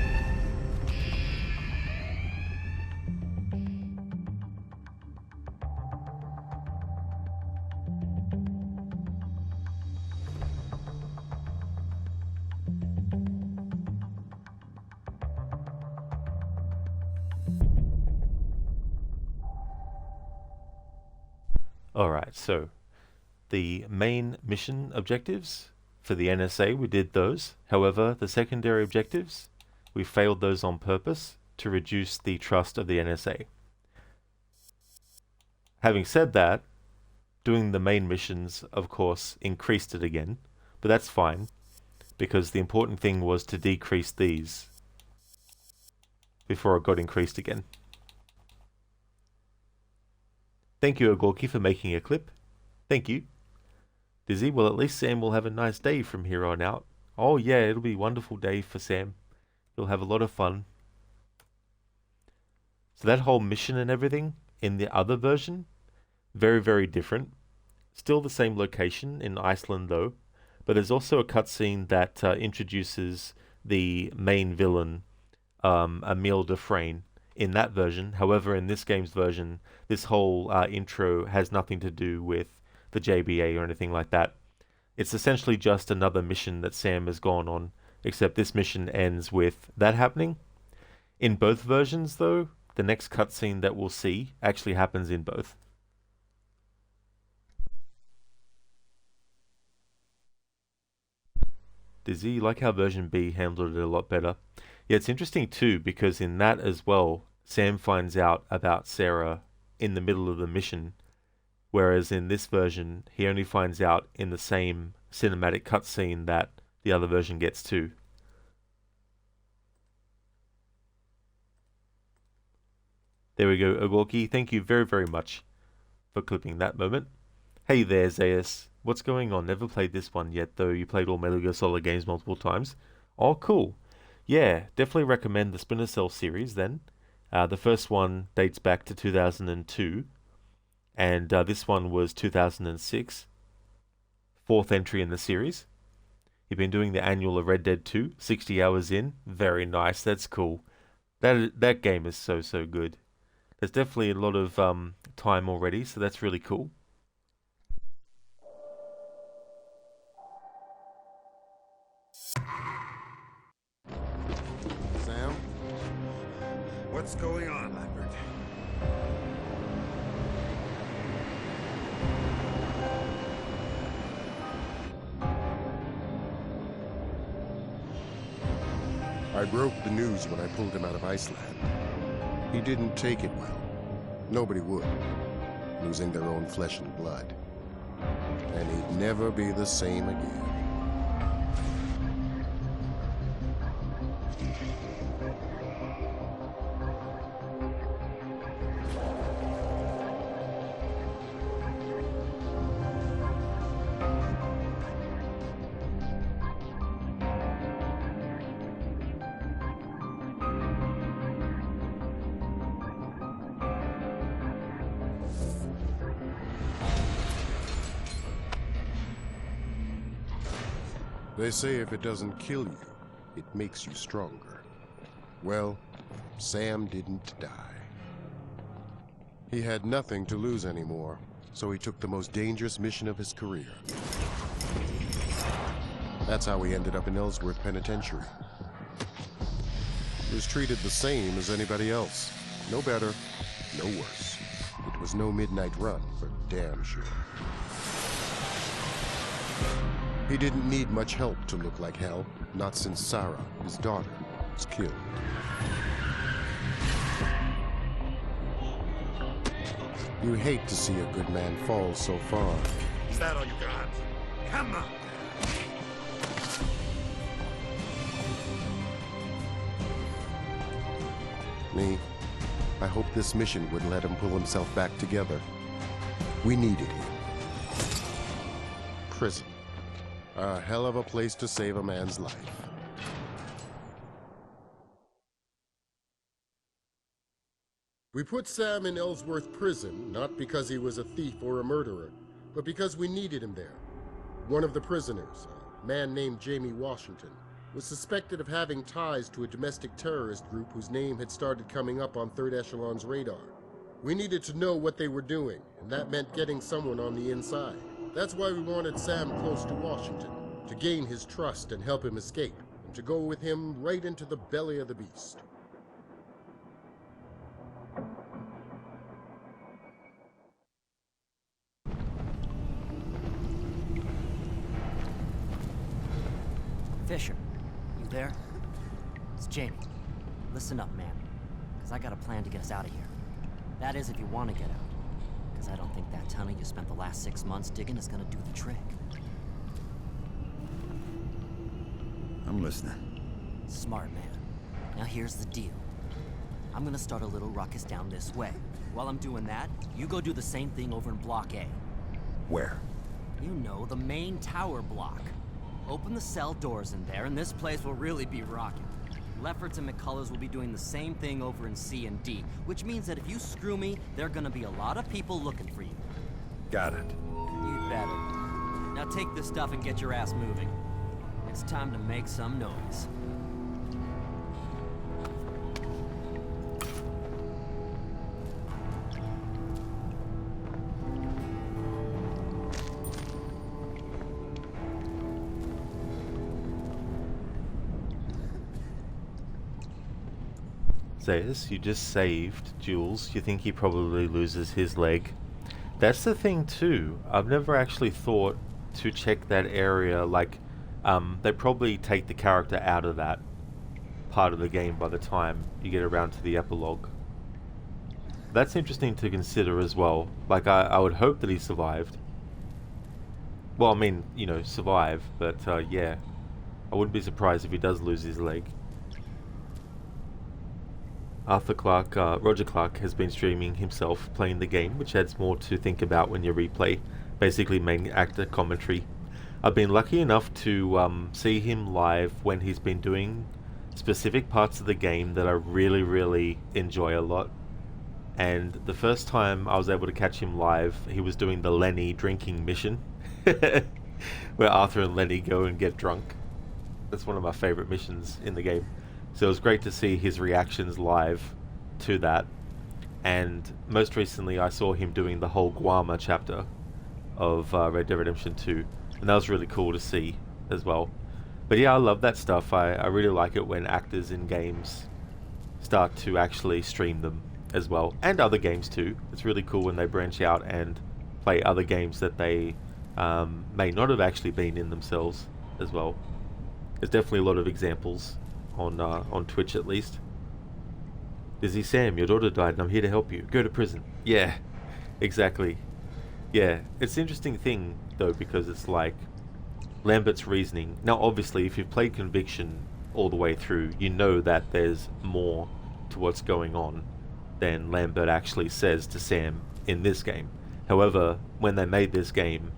Alright, so the main mission objectives for the NSA, we did those. However, the secondary objectives, we failed those on purpose to reduce the trust of the NSA. Having said that, doing the main missions, of course, increased it again, but that's fine, because the important thing was to decrease these before it got increased again. Thank you, Ogorki, for making a clip. Thank you. Dizzy, well, at least Sam will have a nice day from here on out. Oh yeah, it'll be a wonderful day for Sam. He'll have a lot of fun. So that whole mission and everything in the other version, very, very different. Still the same location in Iceland though, but there's also a cutscene that introduces the main villain, Emile Dufresne, in that version. However, in this game's version, this whole intro has nothing to do with the JBA or anything like that. It's essentially just another mission that Sam has gone on, except this mission ends with that happening. In both versions though, the next cutscene that we'll see actually happens in both. Dizzy, you like how version B handled it a lot better. Yeah, it's interesting too, because in that as well, Sam finds out about Sarah in the middle of the mission, whereas in this version, he only finds out in the same cinematic cutscene that the other version gets too. There we go, Ogorki. Thank you very, very much for clipping that moment. Hey there, Zeus. What's going on? Never played this one yet, though. You played all Metal Gear Solid games multiple times. Oh, cool. Yeah, definitely recommend the Splinter Cell series then. The first one dates back to 2002, and this one was 2006. Fourth entry in the series. You've been doing the annual of Red Dead 2, 60 hours in. Very nice, that's cool. That game is so good. There's definitely a lot of time already, so that's really cool. Sam? What's going on, Lambert? I broke the news when I pulled him out of Iceland. He didn't take it well. Nobody would, losing their own flesh and blood. And he'd never be the same again. They say if it doesn't kill you, it makes you stronger. Well, Sam didn't die. He had nothing to lose anymore, so he took the most dangerous mission of his career. That's how he ended up in Ellsworth Penitentiary. He was treated the same as anybody else. No better, no worse. It was no midnight run, for damn sure. He didn't need much help to look like hell, not since Sarah, his daughter, was killed. You hate to see a good man fall so far. Is that all you got? Come on! Me, I hope this mission would let him pull himself back together. We needed him. Prison. A hell of a place to save a man's life. We put Sam in Ellsworth Prison, not because he was a thief or a murderer, but because we needed him there. One of the prisoners, a man named Jamie Washington, was suspected of having ties to a domestic terrorist group whose name had started coming up on Third Echelon's radar. We needed to know what they were doing, and that meant getting someone on the inside. That's why we wanted Sam close to Washington, to gain his trust and help him escape, and to go with him right into the belly of the beast. Fisher, you there? It's Jamie. Listen up, man. Because I got a plan to get us out of here. That is, if you want to get out. Because I don't think that tunnel you spent the last 6 months digging is going to do the trick. I'm listening. Smart, man. Now here's the deal. I'm going to start a little ruckus down this way. While I'm doing that, you go do the same thing over in Block A. Where? You know, the main tower block. Open the cell doors in there, and this place will really be rocking. Lefferts and McCullers will be doing the same thing over in C and D, which means that if you screw me, there are gonna be a lot of people looking for you. Got it. You'd better. Now take this stuff and get your ass moving. It's time to make some noise. Zayas, you just saved Jules. You think he probably loses his leg. That's the thing too. I've never actually thought to check that area. Like, they probably take the character out of that part of the game by the time you get around to the epilogue. That's interesting to consider as well. Like, I would hope that he survived. Well, I mean, you know, survive, but yeah. I wouldn't be surprised if he does lose his leg. Roger Clark has been streaming himself playing the game, which adds more to think about when you replay. Basically main actor commentary. I've been lucky enough to see him live when he's been doing specific parts of the game that I really enjoy a lot. And the first time I was able to catch him live, he was doing the Lenny drinking mission. Where Arthur and Lenny go and get drunk. That's one of my favorite missions in the game. So it was great to see his reactions live to that. And most recently I saw him doing the whole Guarma chapter of Red Dead Redemption 2. And that was really cool to see as well. But yeah, I love that stuff. I really like it when actors in games start to actually stream them as well. And other games too. It's really cool when they branch out and play other games that they may not have actually been in themselves as well. There's definitely a lot of examples on Twitch at least. Dizzy Sam, your daughter died and I'm here to help you. Go to prison. Yeah, exactly. Yeah, it's an interesting thing though, because it's like Lambert's reasoning. Now obviously if you've played Conviction all the way through, you know that there's more to what's going on than Lambert actually says to Sam in this game. However, when they made this game,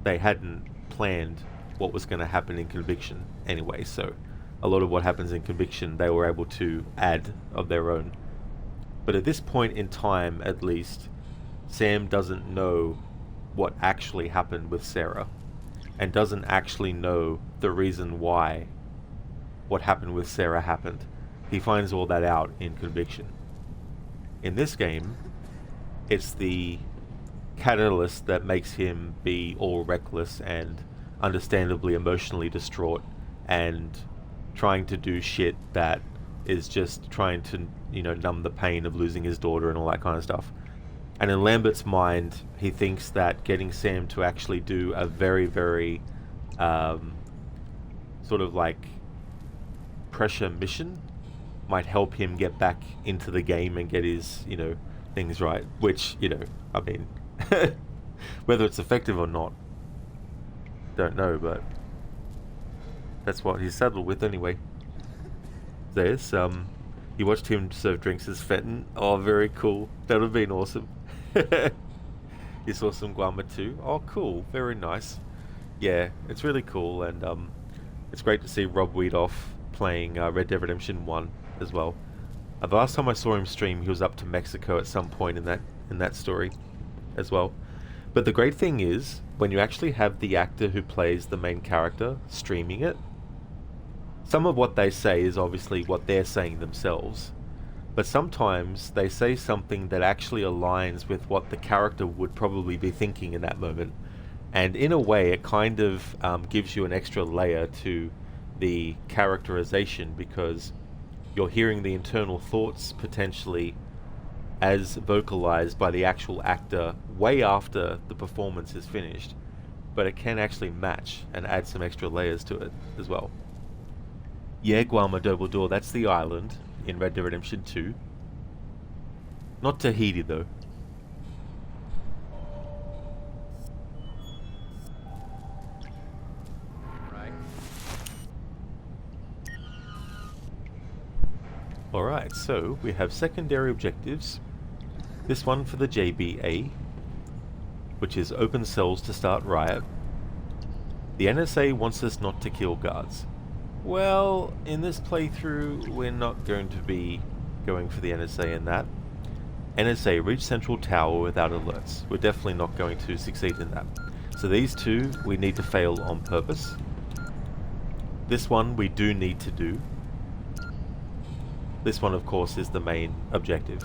they hadn't planned what was going to happen in Conviction anyway, so a lot of what happens in Conviction they were able to add of their own. But at this point in time, at least, Sam doesn't know what actually happened with Sarah, and doesn't actually know the reason why what happened with Sarah happened. He finds all that out in Conviction. In this game, it's the catalyst that makes him be all reckless and understandably emotionally distraught and trying to do shit that is just trying to, you know, numb the pain of losing his daughter and all that kind of stuff. And in Lambert's mind, he thinks that getting Sam to actually do a very sort of like pressure mission might help him get back into the game and get his, you know, things right. Which, you know, I mean, whether it's effective or not, don't know, but that's what he's saddled with anyway. There's, you watched him serve drinks as Fenton. Oh, very cool. That would have been awesome. You saw some Guarma too. Oh, cool. Very nice. Yeah, it's really cool, and it's great to see Rob Wiedoff playing Red Dead Redemption 1 as well. The last time I saw him stream, he was up to Mexico at some point in that story as well. But the great thing is, when you actually have the actor who plays the main character streaming it, some of what they say is obviously what they're saying themselves, but sometimes they say something that actually aligns with what the character would probably be thinking in that moment. And in a way, it kind of gives you an extra layer to the characterization, because you're hearing the internal thoughts potentially as vocalized by the actual actor way after the performance is finished, but it can actually match and add some extra layers to it as well. Yeah, Guam Double Door, that's the island in Red Dead Redemption 2. Not Tahiti, though. Alright, so we have secondary objectives. This one for the JBA, which is open cells to start riot. The NSA wants us not to kill guards. Well, in this playthrough, we're not going to be going for the NSA in that. NSA, reach Central Tower without alerts. We're definitely not going to succeed in that. So these two, we need to fail on purpose. This one, we do need to do. This one, of course, is the main objective.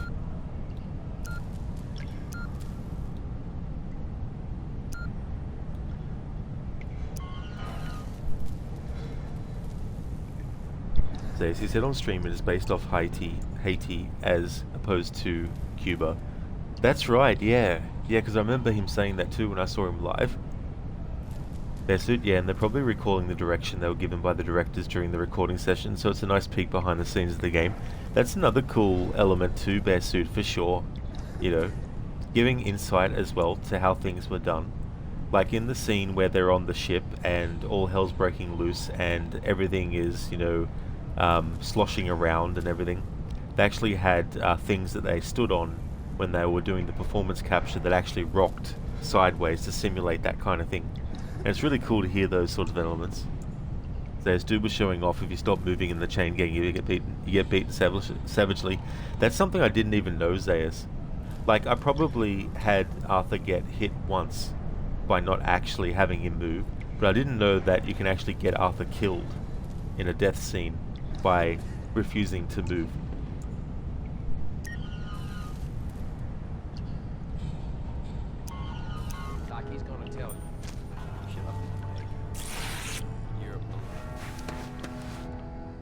So as he said on stream, it is based off Haiti as opposed to Cuba. That's right, yeah. Yeah, because I remember him saying that too when I saw him live. Bearsuit, yeah, and they're probably recalling the direction they were given by the directors during the recording session, so it's a nice peek behind the scenes of the game. That's another cool element to Bearsuit for sure. You know, giving insight as well to how things were done. Like in the scene where they're on the ship and all hell's breaking loose and everything is, you know, sloshing around and everything. They actually had things that they stood on when they were doing the performance capture that actually rocked sideways to simulate that kind of thing. And it's really cool to hear those sort of elements. So as Dude was showing off, if you stop moving in the chain gang, you get beaten savagely. That's something I didn't even know, Zayas. Like, I probably had Arthur get hit once by not actually having him move, but I didn't know that you can actually get Arthur killed in a death scene by refusing to move. He's gonna tell you. Shut up. You're a bully.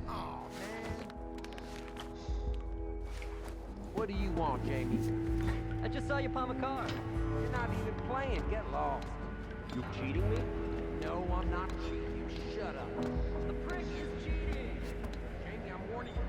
Oh, man. What do you want, Jamie? I just saw you palm a card. You're not even playing. Get lost. You cheating me? No, I'm not cheating you. Shut up. The prick is cheating. Jamie, I'm warning you.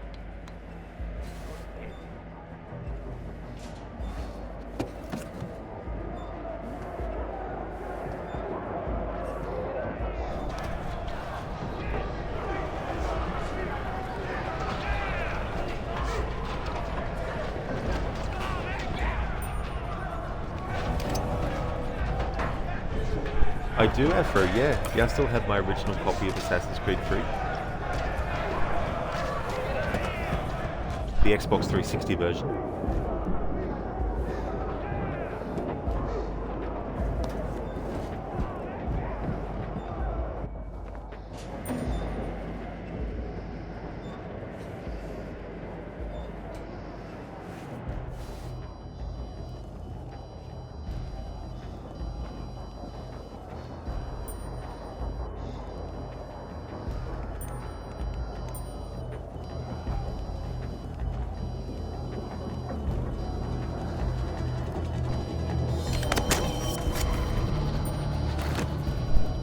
I do, Afro, yeah. Yeah, I still have my original copy of Assassin's Creed 3. The Xbox 360 version.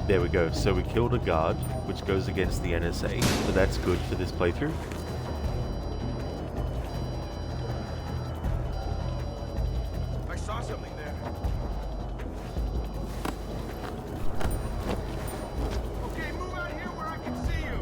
There we go, so we killed a guard, which goes against the NSA, so that's good for this playthrough. I saw something there. Okay, move out here where I can see you.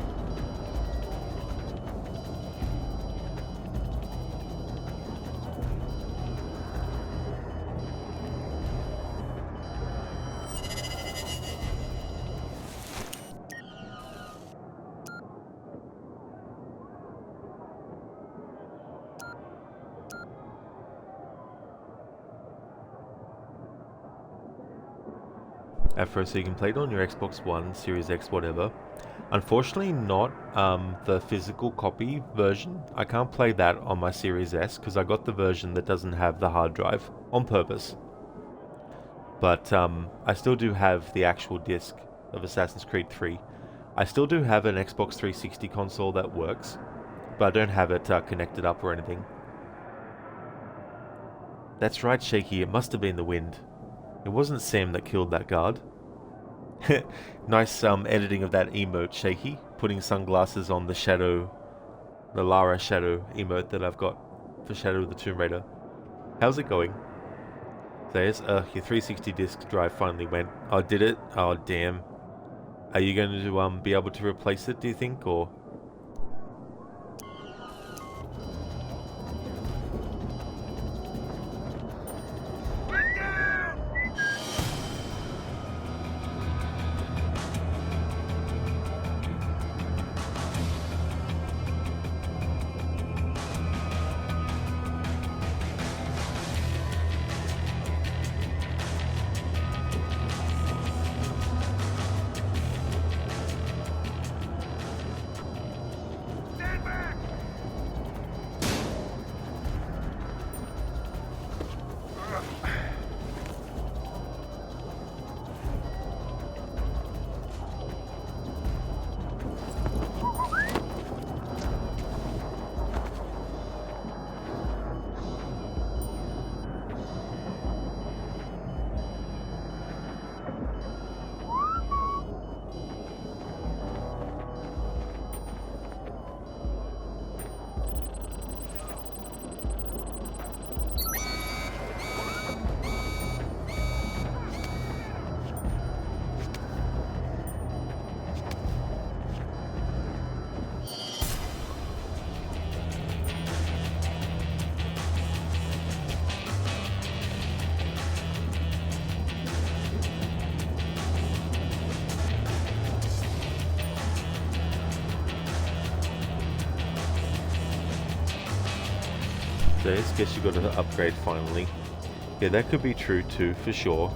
Afro, so you can play it on your Xbox One, Series X, whatever. Unfortunately not the physical copy version. I can't play that on my Series S because I got the version that doesn't have the hard drive on purpose. But I still do have the actual disc of Assassin's Creed 3. I still do have an Xbox 360 console that works, but I don't have it connected up or anything. That's right, Shaky, it must have been the wind. It wasn't Sam that killed that guard. Nice editing of that emote, Shaky. Putting sunglasses on the shadow, the Lara shadow emote that I've got for Shadow of the Tomb Raider. How's it going? There's your 360 disc drive finally went. Oh, did it? Oh, damn. Are you going to be able to replace it, do you think, or? So I guess you got to upgrade finally. Yeah, that could be true too, for sure.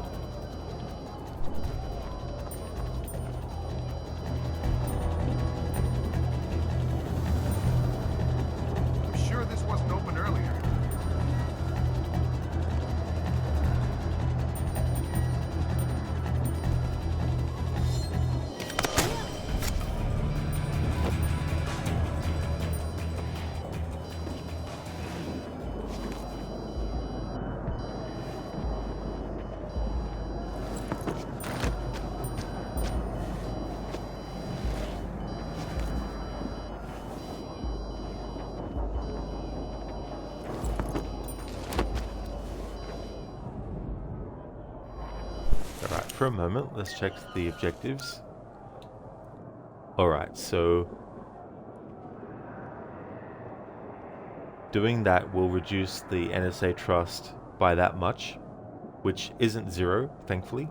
I'm sure this wasn't open earlier. For a moment, let's check the objectives. Alright, so doing that will reduce the NSA trust by that much, which isn't zero, thankfully.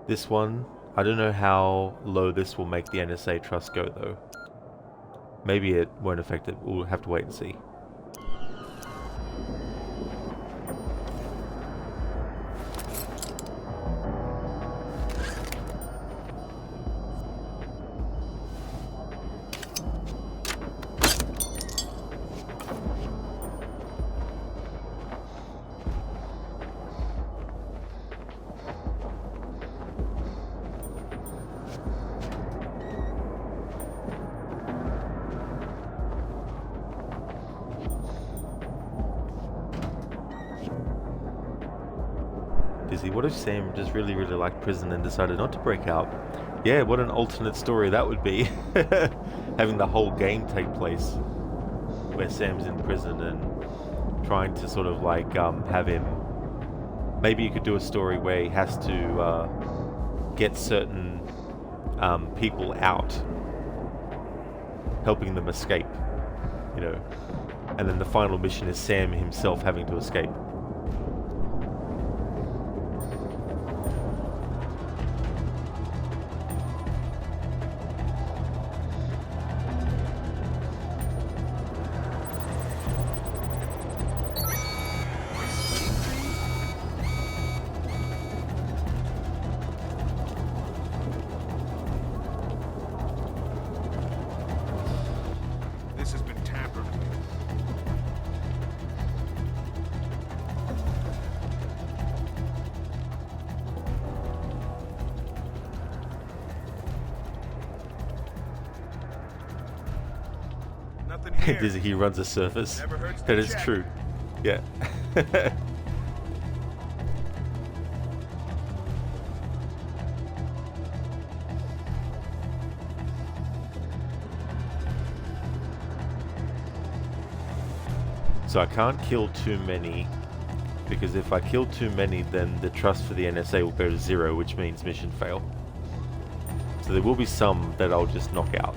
This one, I don't know how low this will make the NSA trust go though. Maybe it won't affect it, we'll have to wait and see. What if Sam just really liked prison and decided not to break out? Yeah, what an alternate story that would be. Having the whole game take place where Sam's in prison and trying to sort of like have him... Maybe you could do a story where he has to get certain people out, helping them escape, you know. And then the final mission is Sam himself having to escape. He runs a surface. That is true. Yeah. So I can't kill too many, because if I kill too many, then the trust for the NSA will go to 0, which means mission fail. So there will be some that I'll just knock out.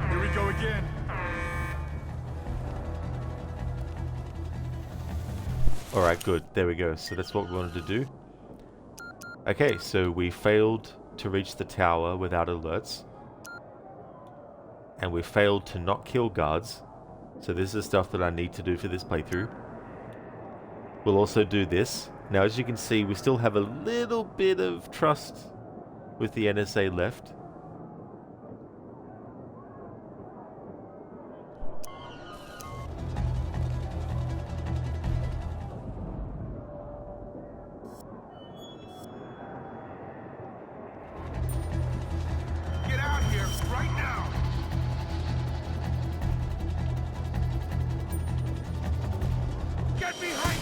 Here we go again. Alright, good. There we go. So that's what we wanted to do. Okay, so we failed to reach the tower without alerts. And we failed to not kill guards. So this is stuff that I need to do for this playthrough. We'll also do this. Now, as you can see, we still have a little bit of trust with the NSA left. Get out here right now! Get behind!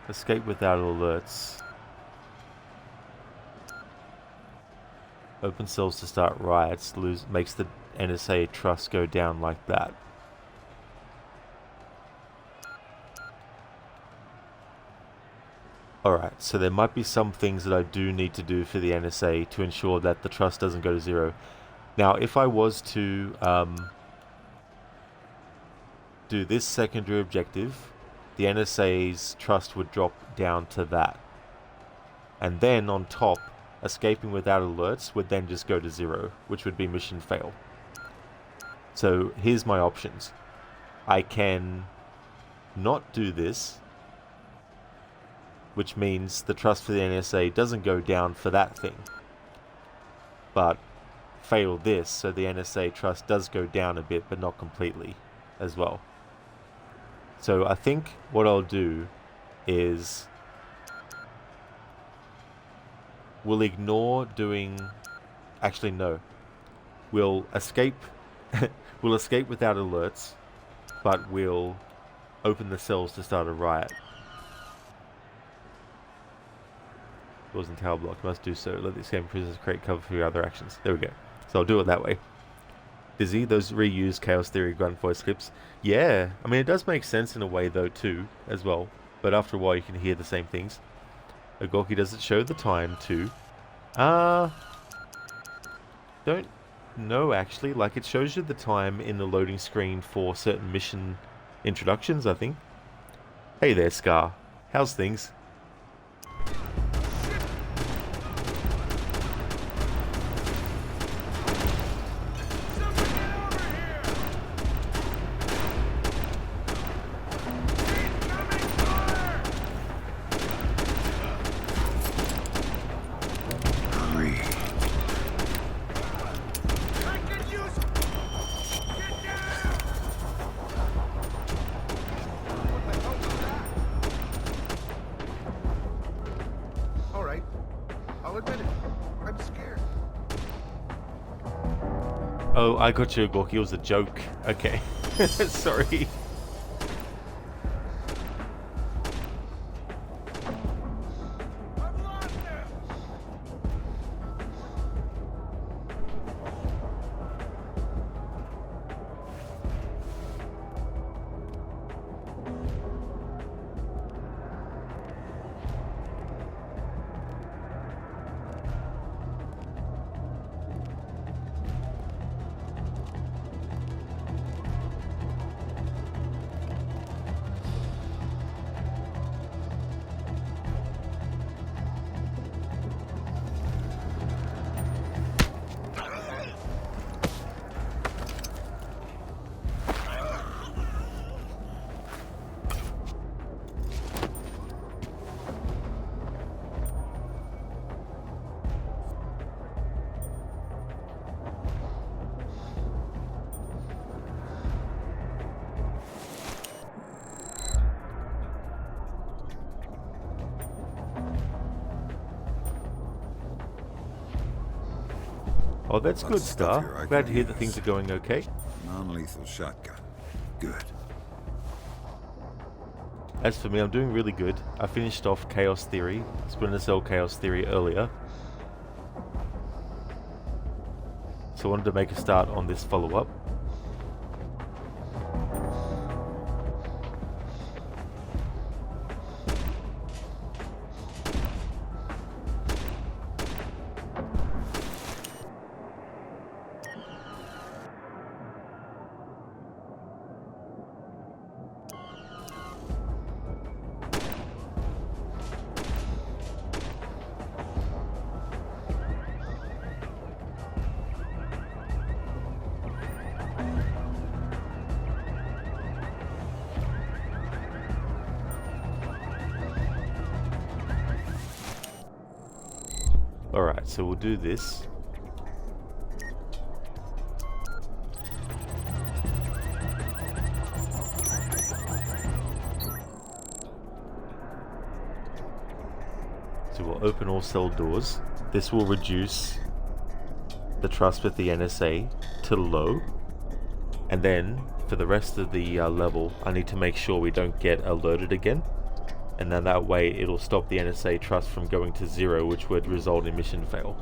Escape without alerts. Open cells to start riots. Makes the NSA trust go down like that. Alright, so there might be some things that I do need to do for the NSA to ensure that the trust doesn't go to 0. Now, if I was to do this secondary objective, the NSA's trust would drop down to that. And then on top, escaping without alerts would then just go to 0, which would be mission fail. So here's my options. I can not do this, which means the trust for the NSA doesn't go down for that thing, but fail this, so the NSA trust does go down a bit, but not completely as well. So I think what I'll do is we'll ignore doing... Actually, no. We'll escape we'll escape without alerts, but we'll open the cells to start a riot. Doors and tower block must do so. Let the escaping prisoners create cover for your other actions. There we go. So I'll do it that way. Dizzy, those reused Chaos Theory grunt voice clips. Yeah, I mean it does make sense in a way though too, as well. But after a while you can hear the same things. Agorki, does it show the time too? Don't know actually. Like it shows you the time in the loading screen for certain mission introductions, I think. Hey there, Scar. How's things? Oh, I got you, Gorky. It was a joke. Okay. Sorry. Oh, that's good, Star. Glad to hear that things are going okay. Non-lethal shotgun. Good. As for me, I'm doing really good. I finished off Chaos Theory, Splinter Cell Chaos Theory earlier. So I wanted to make a start on this follow-up. Alright, so we'll do this. So we'll open all cell doors. This will reduce the trust with the NSA to low. And then, for the rest of the level, I need to make sure we don't get alerted again. And then that way it'll stop the NSA trust from going to 0, which would result in mission fail.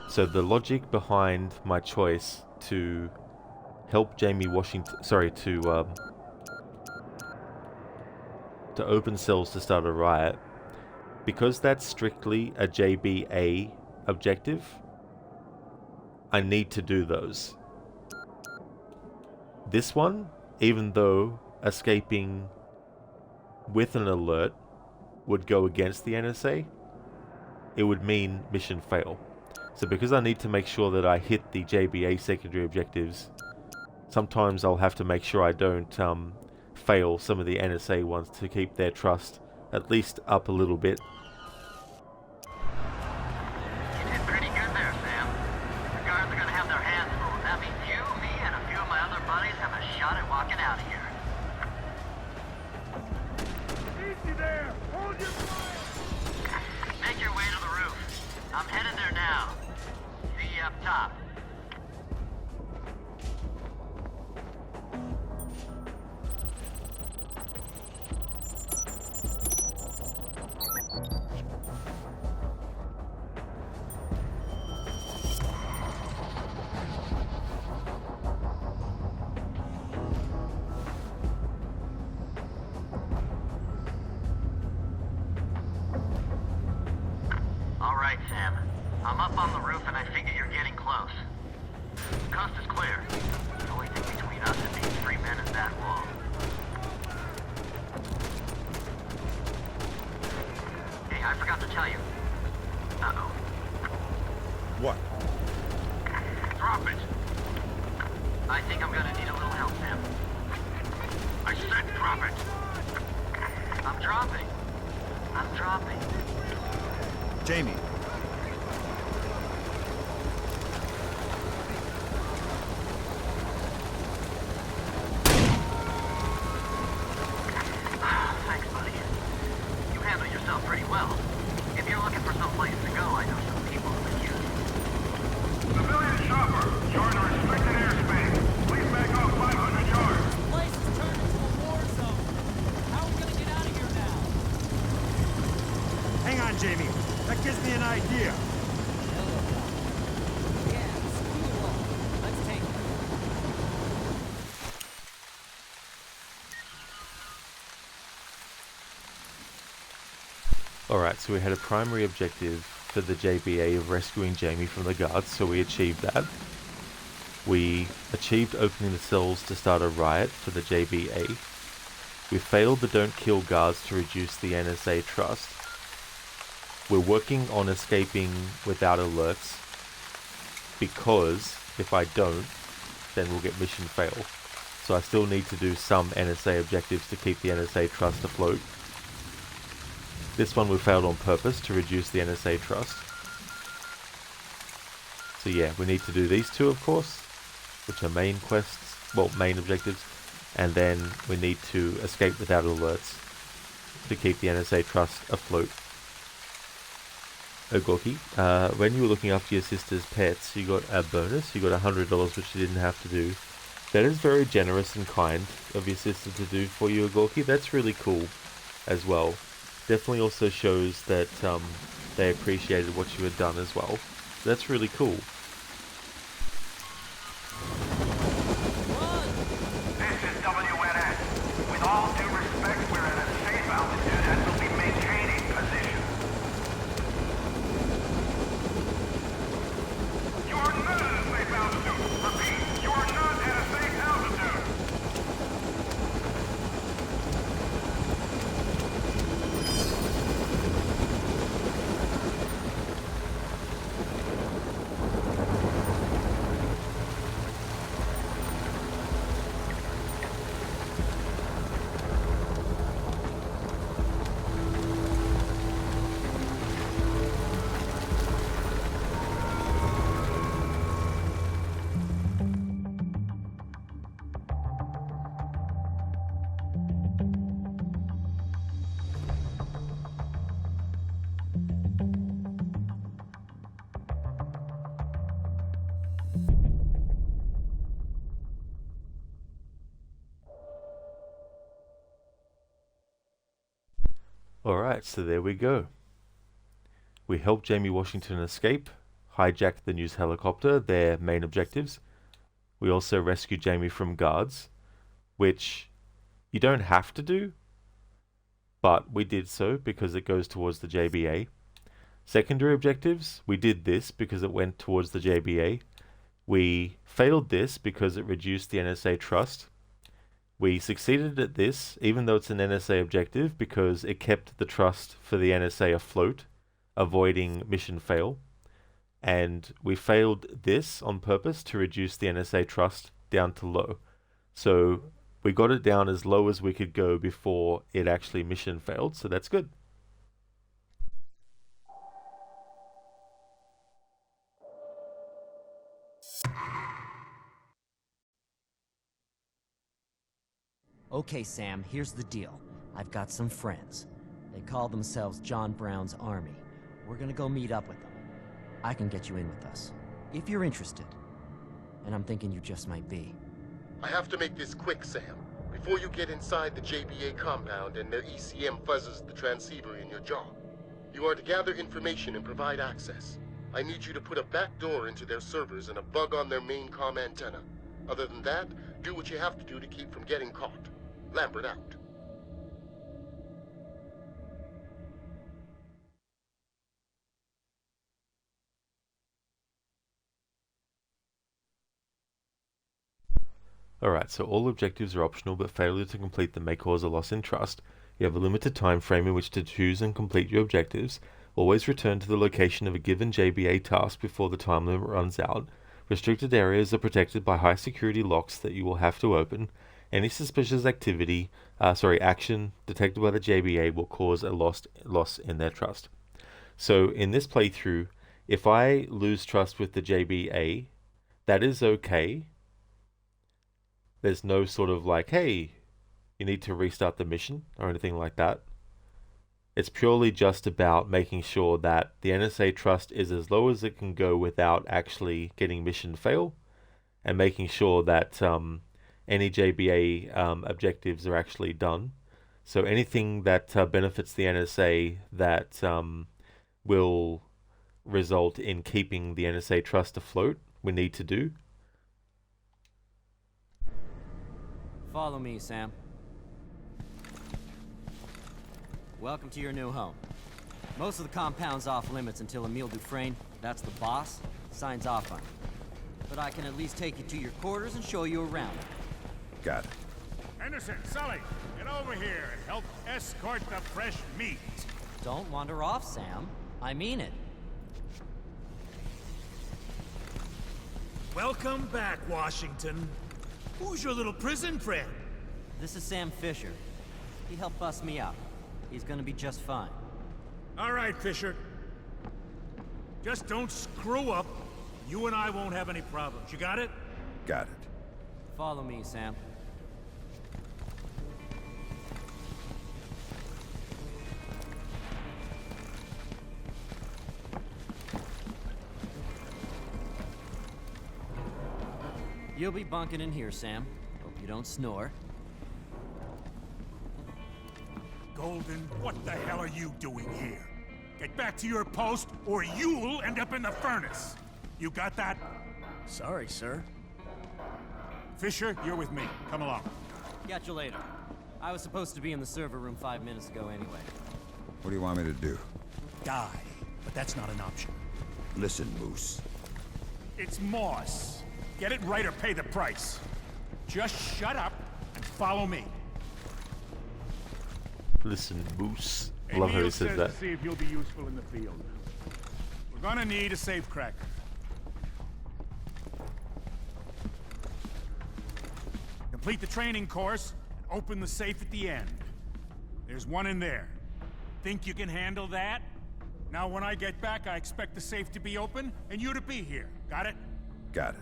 So the logic behind my choice to help Jamie Washington, to open cells to start a riot, because that's strictly a JBA objective, I need to do those. This one, even though escaping with an alert would go against the NSA, it would mean mission fail. So because I need to make sure that I hit the JBA secondary objectives, sometimes I'll have to make sure I don't fail some of the NSA ones to keep their trust at least up a little bit. You did pretty good there, Sam. The guards are gonna have their hands full. That means you, me, and a few of my other buddies have a shot at walking out of here. Easy there! Hold your fire! Make your way to the roof. I'm headed there now. See you up top. All right, Sam. I'm up on the roof and I figure you're getting close. Coast is clear. The only thing between us and these 3 men is that wall. Hey, I forgot to tell you. Uh-oh. What? Drop it! I think I'm gonna need a little help, Sam. I said drop it! I'm dropping. I'm dropping. Jamie. on, Jamie. That gives me an idea. Let's take it. Alright, so we had a primary objective for the JBA of rescuing Jamie from the guards, so we achieved that. We achieved opening the cells to start a riot for the JBA. We failed the don't kill guards to reduce the NSA trust. We're working on escaping without alerts, because if I don't, then we'll get mission fail. So I still need to do some NSA objectives to keep the NSA trust afloat. This one we failed on purpose to reduce the NSA trust. So yeah, we need to do these two, of course, which are main quests, well, main objectives, and then we need to escape without alerts to keep the NSA trust afloat. Ogorki, when you were looking after your sister's pets, you got a bonus. You got $100, which you didn't have to do. That is very generous and kind of your sister to do for you, Ogorki. That's really cool as well. Definitely also shows that they appreciated what you had done as well. So that's really cool. This is WNS. With all due respect, we're at a safe altitude and will be maintaining position. You are not at a safe altitude. Repeat, you are not at a safe altitude. Alright, so there we go. We helped Jamie Washington escape, hijacked the news helicopter, their main objectives. We also rescued Jamie from guards, which you don't have to do, but we did so because it goes towards the JBA. Secondary objectives, we did this because it went towards the JBA. We failed this because it reduced the NSA trust. We succeeded at this, even though it's an NSA objective, because it kept the trust for the NSA afloat, avoiding mission fail. And we failed this on purpose to reduce the NSA trust down to low. So we got it down as low as we could go before it actually mission failed, so that's good. Okay, Sam, here's the deal. I've got some friends. They call themselves John Brown's Army. We're gonna go meet up with them. I can get you in with us, if you're interested. And I'm thinking you just might be. I have to make this quick, Sam. Before you get inside the JBA compound and their ECM fuzzes the transceiver in your jaw, you are to gather information and provide access. I need you to put a back door into their servers and a bug on their main comm antenna. Other than that, do what you have to do to keep from getting caught. Lambert out. Alright, so all objectives are optional, but failure to complete them may cause a loss in trust. You have a limited time frame in which to choose and complete your objectives. Always return to the location of a given JBA task before the time limit runs out. Restricted areas are protected by high security locks that you will have to open. Any suspicious action detected by the JBA will cause a loss in their trust. So in this playthrough, if I lose trust with the JBA, that is okay. There's no sort of like, hey, you need to restart the mission or anything like that. It's purely just about making sure that the NSA trust is as low as it can go without actually getting mission fail, and making sure that any JBA objectives are actually done. So anything that benefits the NSA that will result in keeping the NSA trust afloat, we need to do. Follow me, Sam. Welcome to your new home. Most of the compound's off limits until Emile Dufresne, that's the boss, signs off on it. But I can at least take you to your quarters and show you around. Got it. Henderson, Sully, get over here and help escort the fresh meat. Don't wander off, Sam. I mean it. Welcome back, Washington. Who's your little prison friend? This is Sam Fisher. He helped bust me out. He's gonna be just fine. All right, Fisher. Just don't screw up. You and I won't have any problems. You got it? Got it. Follow me, Sam. You'll be bunking in here, Sam. Hope you don't snore. Golden, what the hell are you doing here? Get back to your post, or you'll end up in the furnace. You got that? Sorry, sir. Fisher, you're with me. Come along. Catch you later. I was supposed to be in the server room 5 minutes ago anyway. What do you want me to do? Die, but that's not an option. Listen, Moose. It's Moss. Get it right or pay the price. Just shut up and follow me. Listen, Moose. I love how he says that. To see if you'll be useful in the field. We're gonna need a safecracker. Complete the training course and open the safe at the end. There's one in there. Think you can handle that? Now when I get back, I expect the safe to be open and you to be here. Got it? Got it.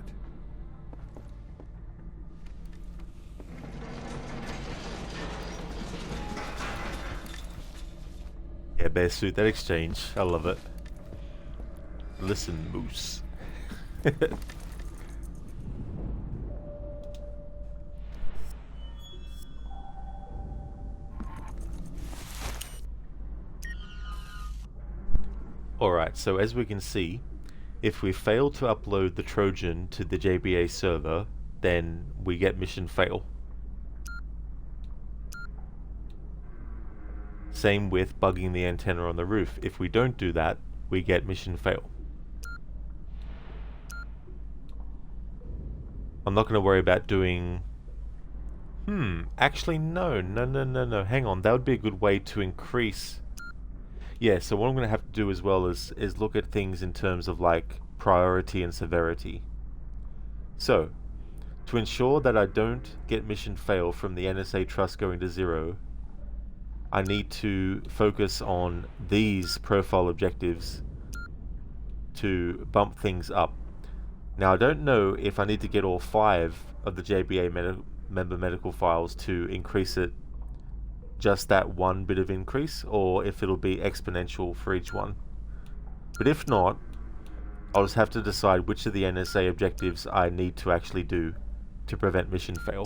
Yeah, bear suit, that exchange. I love it. Listen, Moose. Alright, so as we can see, if we fail to upload the Trojan to the JBA server, then we get mission fail. Same with bugging the antenna on the roof. If we don't do that, we get mission fail. I'm not going to worry about doing... actually no. Hang on, that would be a good way to increase... Yeah, so what I'm going to have to do as well is look at things in terms of like priority and severity. So, to ensure that I don't get mission fail from the NSA trust going to 0, I need to focus on these profile objectives to bump things up. Now I don't know if I need to get all 5 of the JBA member medical files to increase it just that one bit of increase, or if it'll be exponential for each one. But if not, I'll just have to decide which of the NSA objectives I need to actually do to prevent mission fail.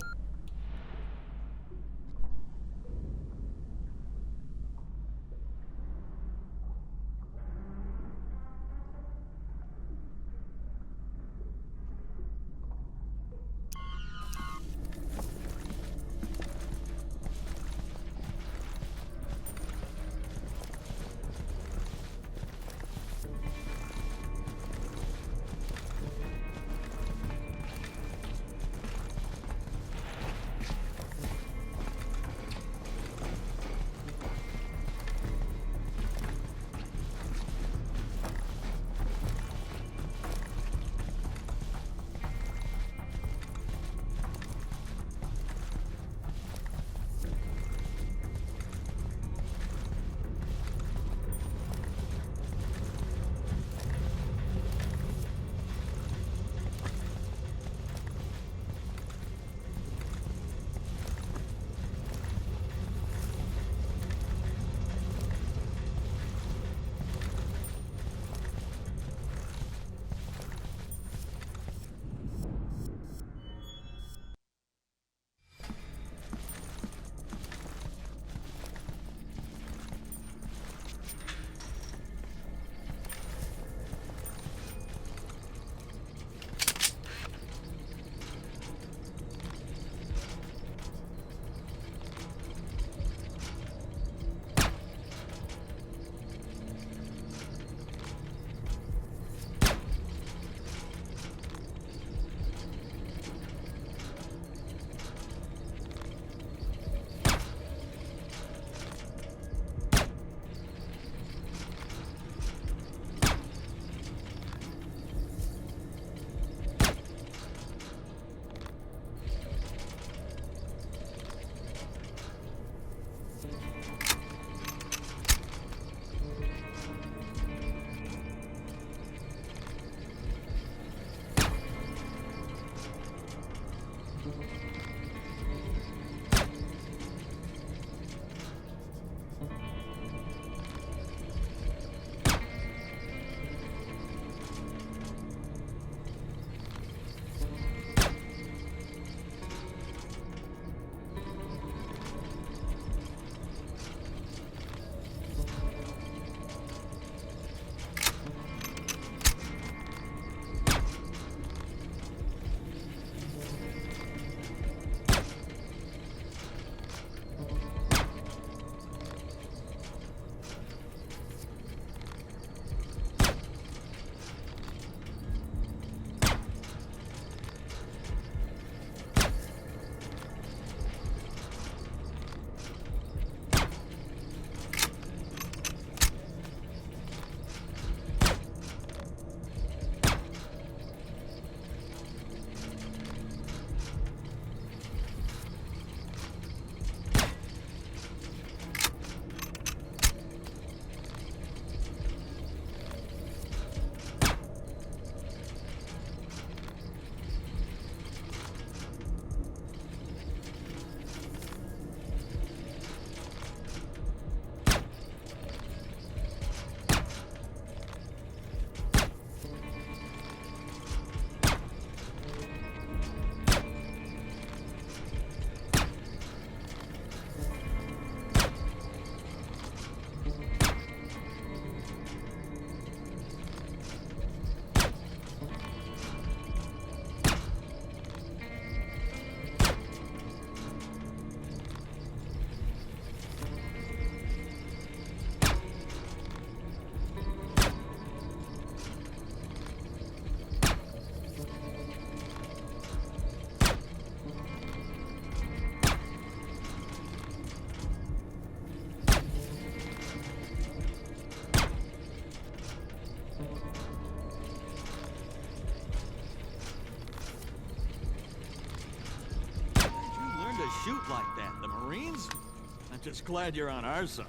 Just glad you're on our side.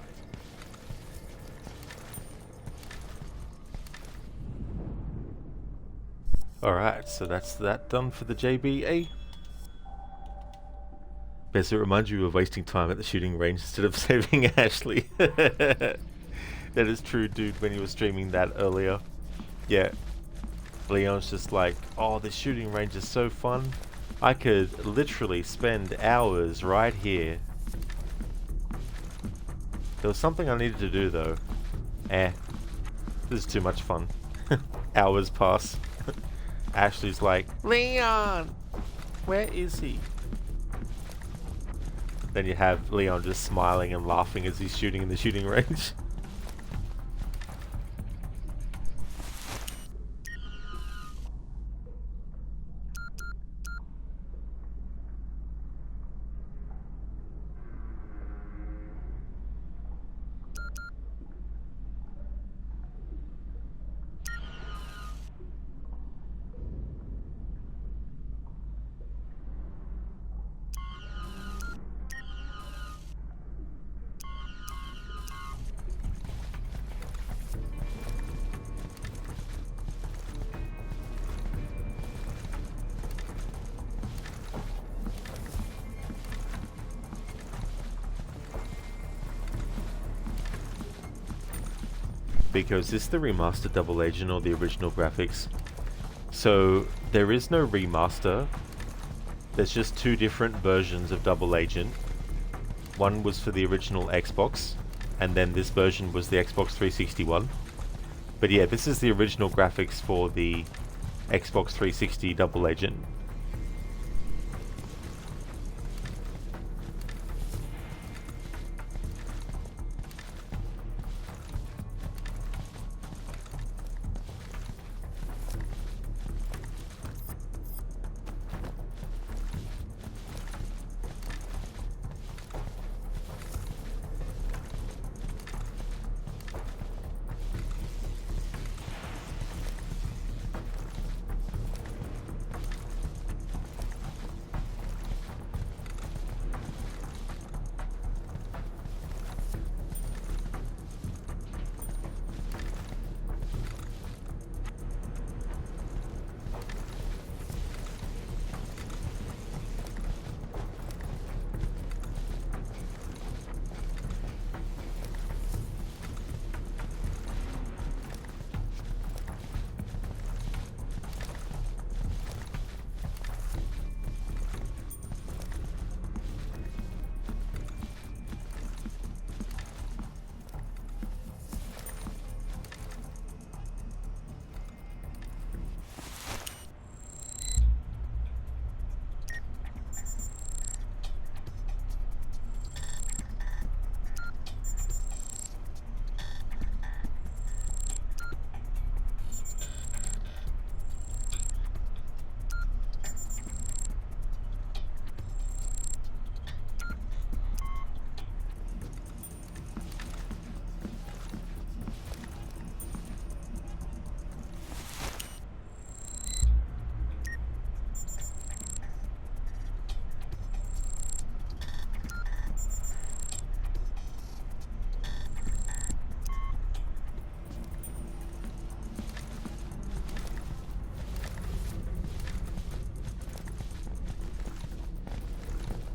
Alright, so that's that done for the JBA. Best it reminds you of wasting time at the shooting range instead of saving Ashley. That is true, dude, when you were streaming that earlier. Yeah. Leon's just like, oh, the shooting range is so fun. I could literally spend hours right here. There was something I needed to do though. This is too much fun. Hours pass. Ashley's like, Leon! Where is he? Then you have Leon just smiling and laughing as he's shooting in the shooting range. Because is this the remastered Double Agent or the original graphics? So there is no remaster. There's just two different versions of Double Agent. One was for the original Xbox, and then this version was the Xbox 360 one. But yeah, this is the original graphics for the Xbox 360 Double Agent.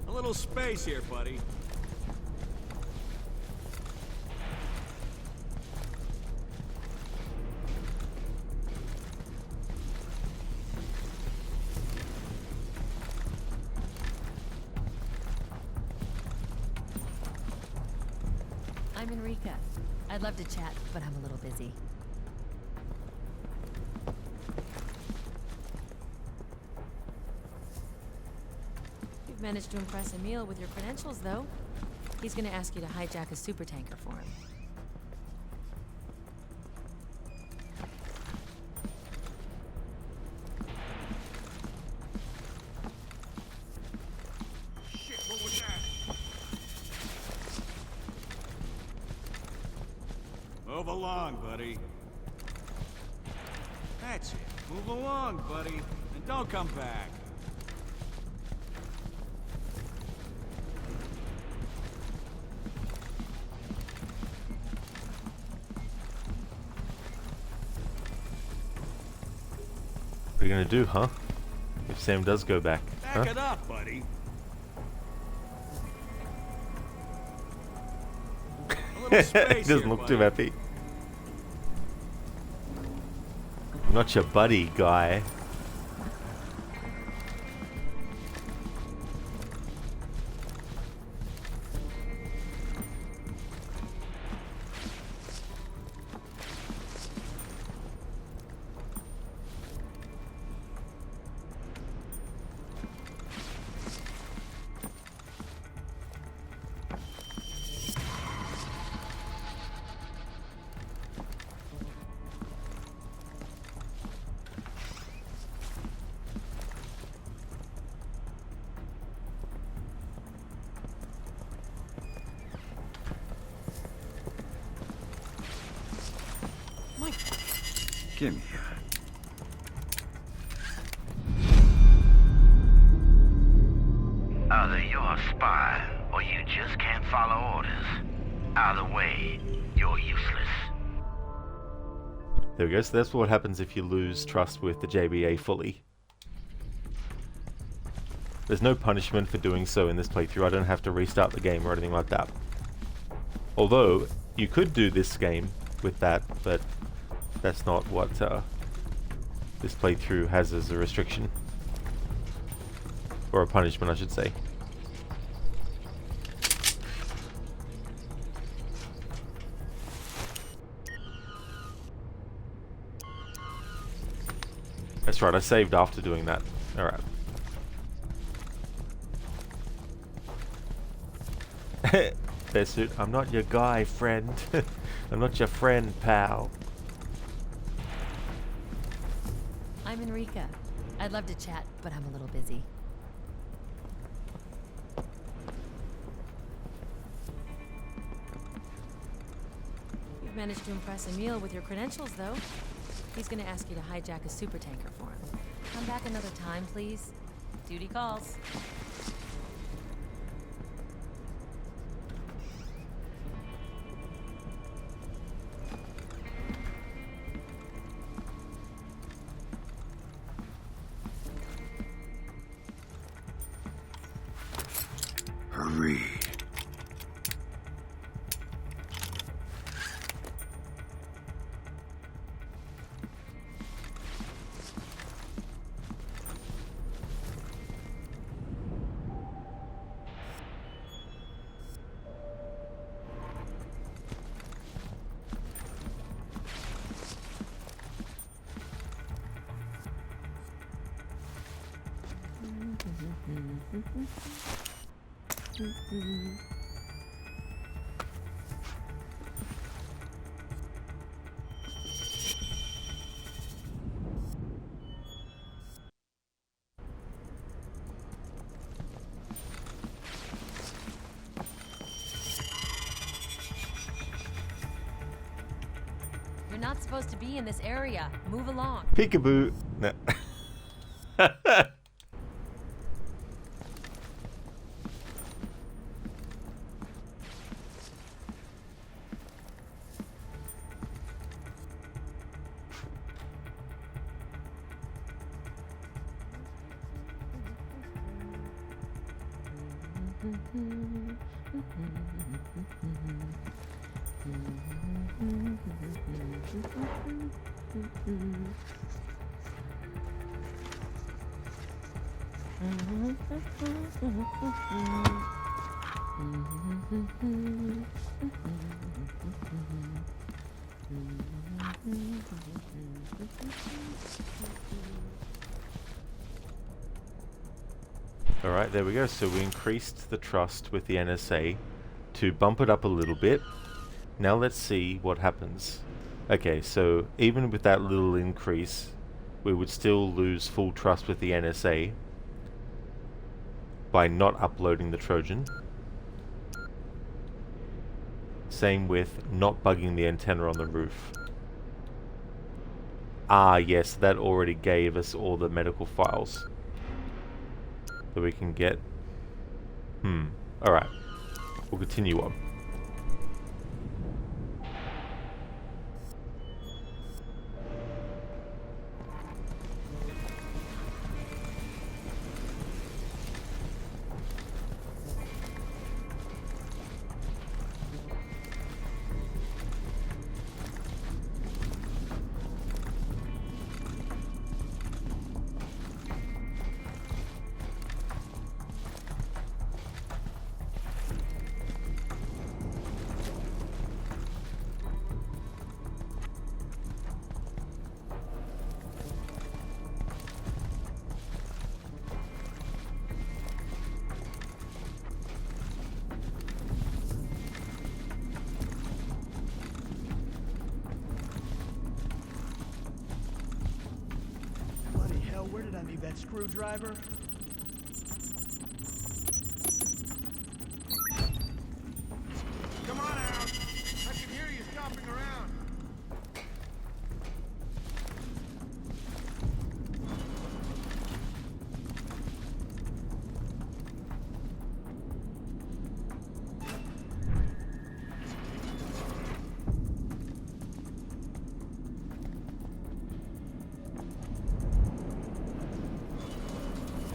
A little space here, buddy. I'm Enrica. I'd love to chat, but I'm a little busy. You've managed to impress Emil with your credentials, though. He's gonna ask you to hijack a supertanker for him. Shit, what was that? Move along, buddy. That's it. Move along, buddy. And don't come back. are you gonna do, huh? If Sam does go back, Back it up, buddy. A little space He doesn't here, look too buddy. happy. I'm not your buddy, guy. Give me Either you're a spy, or you just can't follow orders. Either way, you're useless. There we go. So that's what happens if you lose trust with the JBA fully. There's no punishment for doing so in this playthrough. I don't have to restart the game or anything like that. Although, you could do this game with that, but that's not what this playthrough has as a restriction. Or a punishment, I should say. That's right, I saved after doing that. Alright. Bearsuit, I'm not your guy, friend. I'm not your friend, pal. I'm Enrica. I'd love to chat, but I'm a little busy. You've managed to impress Emil with your credentials, though. He's gonna ask you to hijack a super tanker for him. Come back another time, please. Duty calls. Hurry. You're not supposed to be in this area. Move along. Peekaboo. No. Alright, there we go. So we increased the trust with the NSA to bump it up a little bit. Now let's see what happens. Okay, so even with that little increase, we would still lose full trust with the NSA by not uploading the Trojan. Same with not bugging the antenna on the roof. Ah, yes, that already gave us all the medical files that we can get. Alright. We'll continue on. I need that screwdriver. Come on out! I can hear you stomping around.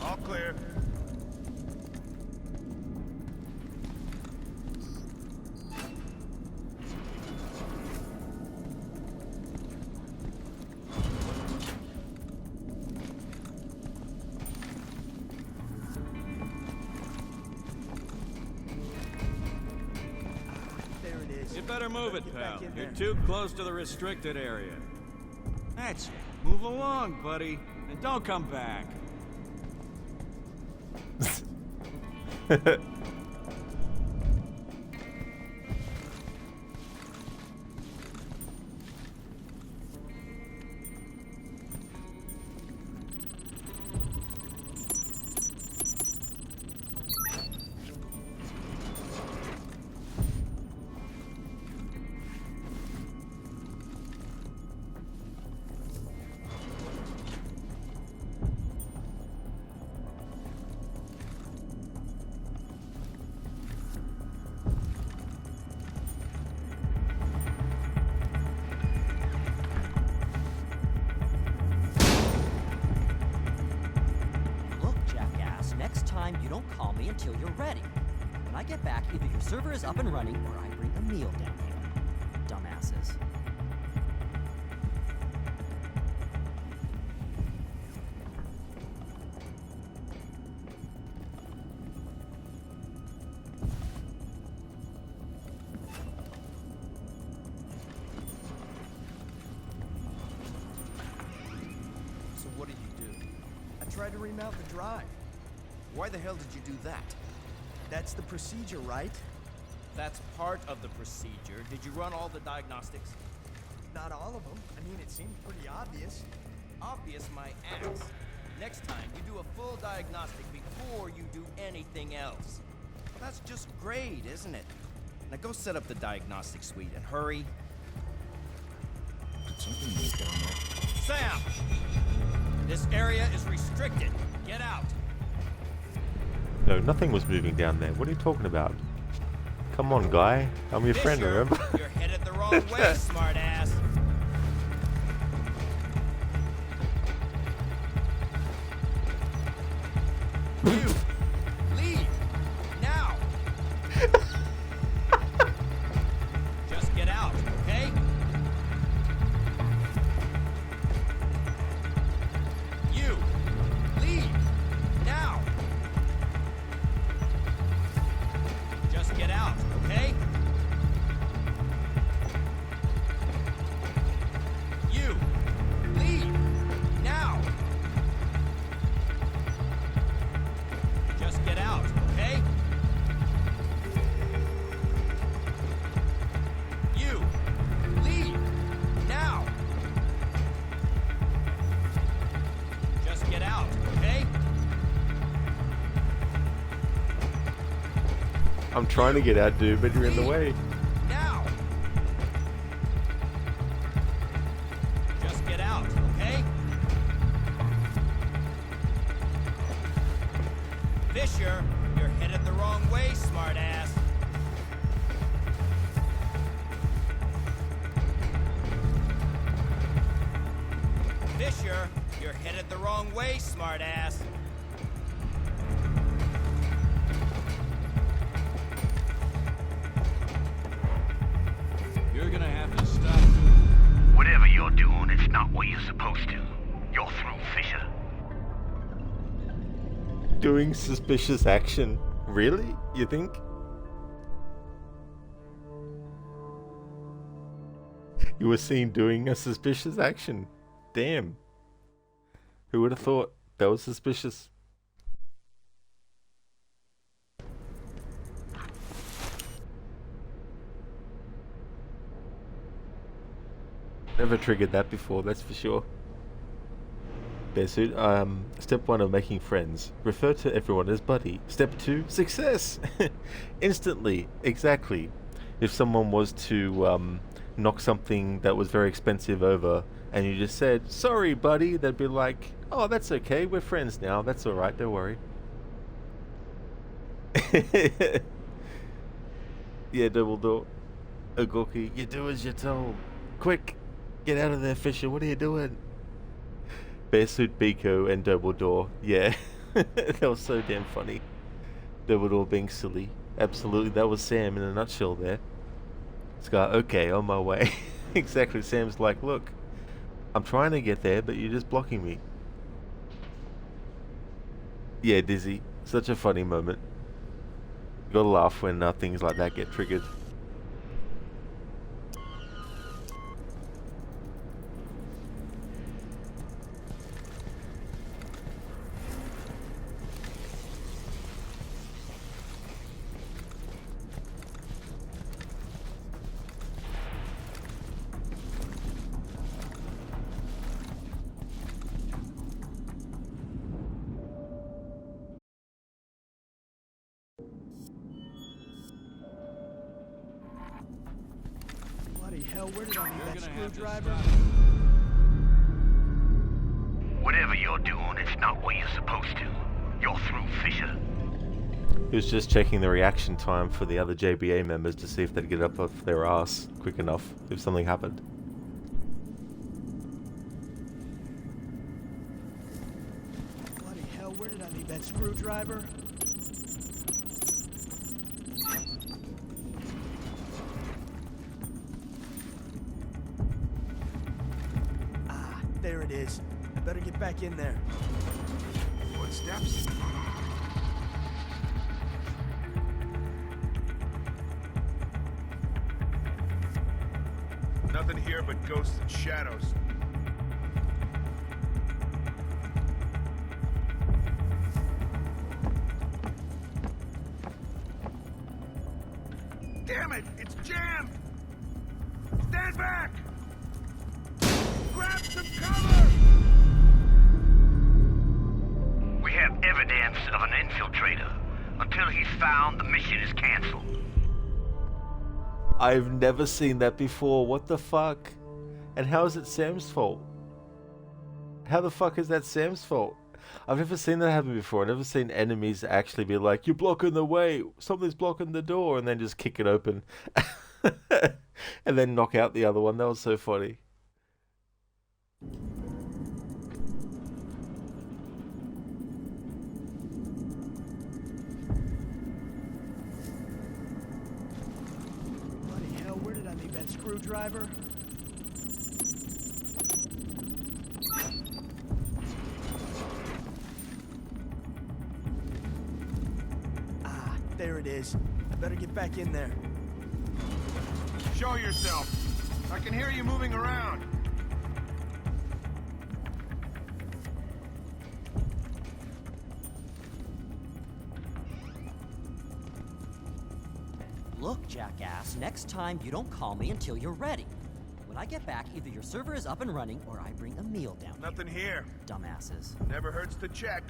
All clear. There it is. You better move it, Get back pal. in You're there. too close to the restricted area. That's it. Move along, buddy. And don't come back. Look, jackass, next time you don't call me until you're ready. When I get back, either your server is up and running or I bring a meal down here. Dumbasses. So what did you do? I tried to remount the drive. Why the hell did you do that? That's the procedure, right? That's part of the procedure. Did you run all the diagnostics? Not all of them. I mean, it seemed pretty obvious. Obvious my ass. Next time, you do a full diagnostic before you do anything else. Well, that's just great, isn't it? Now go set up the diagnostic suite and hurry. Did something move down there? Sam! This area is restricted. Get out. No, nothing was moving down there. What are you talking about? Come on, guy. I'm your friend, Fisher, remember? You're headed the wrong way, smartass. You! Leave! Now! Just get out, okay? You! Leave! Now! Just get out, okay? You! Leave! Now! Just get out, okay? You! Leave! Now! Just get out, okay? I'm trying to get out, dude, but you're in the way. Now! Just get out, okay? Fisher, you're headed the wrong way, smartass. Fisher, you're headed the wrong way, smartass. You're gonna have to stop. Whatever you're doing, it's not what you're supposed to. You're through, Fisher. Doing suspicious action. Really? You think? You were seen doing a suspicious action. Damn. Who would have thought that was suspicious? Never triggered that before, that's for sure. Bearsuit, step 1 of making friends. Refer to everyone as buddy. Step 2, success! Instantly, exactly. If someone was to knock something that was very expensive over, and you just said, sorry buddy, they'd be like, oh, that's okay, we're friends now, that's alright, don't worry. Yeah, Dumbledore. Agorki, you do as you're told. Quick, get out of there, Fisher, what are you doing? Bearsuit, Biko, and Dumbledore. Yeah, that was so damn funny. Dumbledore being silly. Absolutely, that was Sam in a nutshell there. Scar, okay, on my way. Exactly, Sam's like, look, I'm trying to get there, but you're just blocking me. Yeah, Dizzy, such a funny moment. You gotta laugh when things like that get triggered. Bloody hell, where did I leave that screwdriver? Whatever you're doing, it's not what you're supposed to. You're through, Fisher. He was just checking the reaction time for the other JBA members to see if they'd get up off their ass quick enough if something happened. Bloody hell, where did I leave that screwdriver? Ah, there it is. I better get back in there. Footsteps? Nothing here but ghosts and shadows. Damn it! It's jammed! Stand back! Grab some cover! We have evidence of an infiltrator. Until he's found, the mission is canceled. I've never seen that before. What the fuck? And how is it Sam's fault? How the fuck is that Sam's fault? I've never seen that happen before. I've never seen enemies actually be like, you're blocking the way, something's blocking the door, and then just kick it open. And then knock out the other one. That was so funny. Screwdriver? Ah, there it is. I better get back in there. Show yourself. I can hear you moving around. Look, jackass, next time you don't call me until you're ready. When I get back, either your server is up and running or I bring a meal down. Nothing here. Dumbasses. Never hurts to check.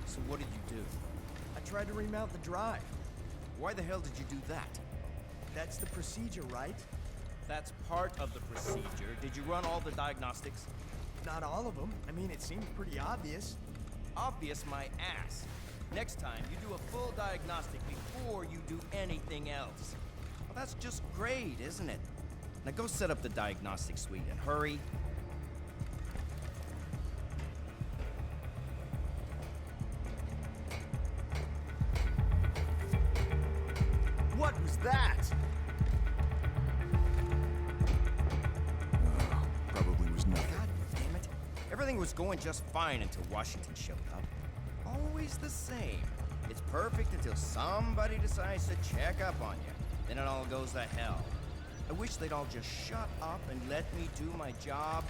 So what did you do? I tried to remount the drive. Why the hell did you do that? That's the procedure, right? That's part of the procedure. Did you run all the diagnostics? Not all of them. I mean, it seemed pretty obvious. Obvious my ass. Next time, you do a full diagnostic before you do anything else. Well, that's just great, isn't it? Now go set up the diagnostic suite and hurry. What was that? Probably was nothing. God damn it. Everything was going just fine until Washington showed up. Always the same. It's perfect until somebody decides to check up on you. Then it all goes to hell. I wish they'd all just shut up and let me do my job.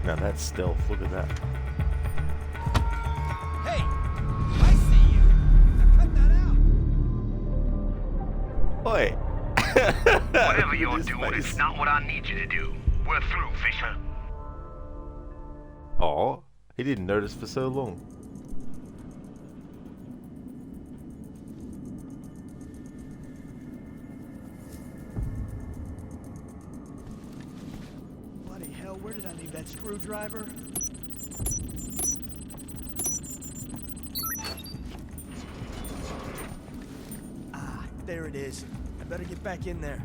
Now that's stealth, look at that. Hey! I see you! Now cut that out! Oi! Whatever you're doing, it's not what I need you to do. We're through, Fisher. Oh, he didn't notice for so long. Bloody hell, where did I leave that screwdriver? Ah, there it is. I better get back in there.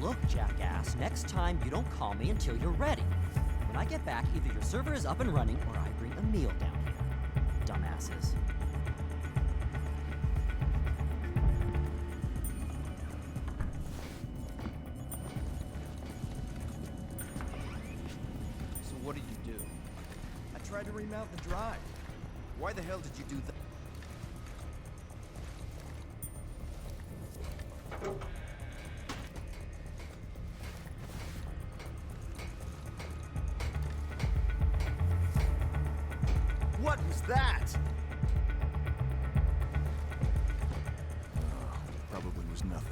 Look, jackass, next time you don't call me until you're ready. When I get back, either your server is up and running or I bring a meal down here. Dumbasses. So what did you do? I tried to remount the drive. Why the hell did you do that? What was that? Probably was nothing.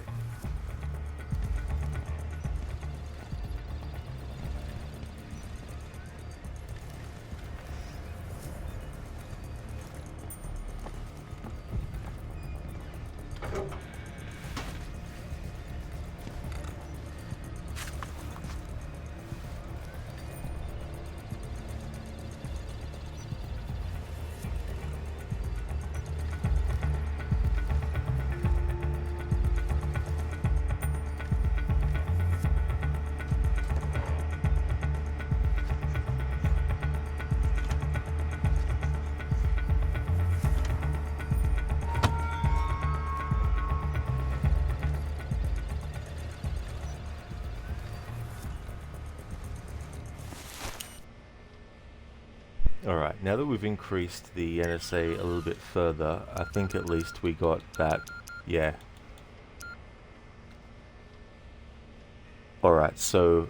Alright, now that we've increased the NSA a little bit further, I think at least we got that, yeah. Alright, so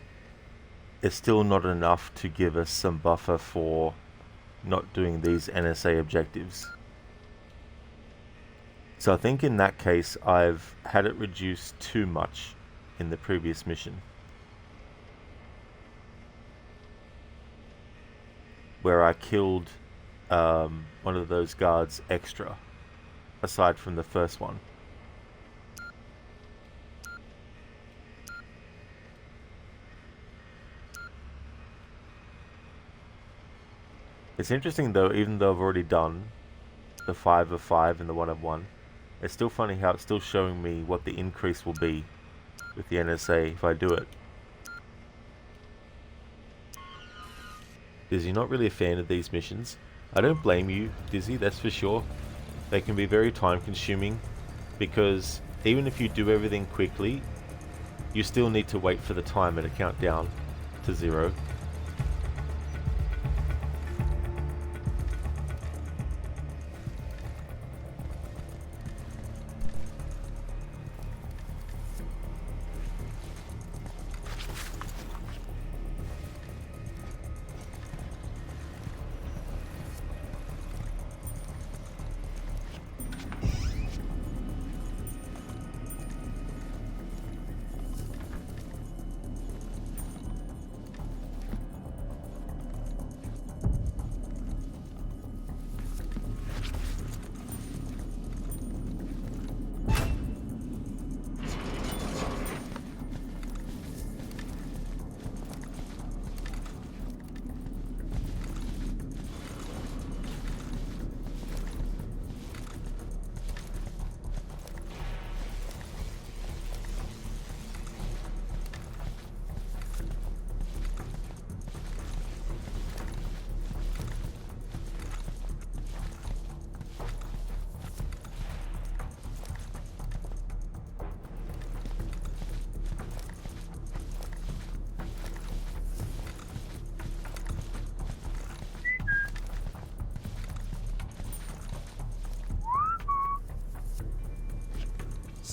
it's still not enough to give us some buffer for not doing these NSA objectives. So I think in that case I've had it reduced too much in the previous mission, where I killed one of those guards extra, aside from the first one. It's interesting though, even though I've already done the 5 of 5 and the 1 of 1, it's still funny how it's still showing me what the increase will be with the NSA if I do it. Dizzy, not really a fan of these missions. I don't blame you, Dizzy, that's for sure. They can be very time consuming because even if you do everything quickly, you still need to wait for the timer to count down to 0.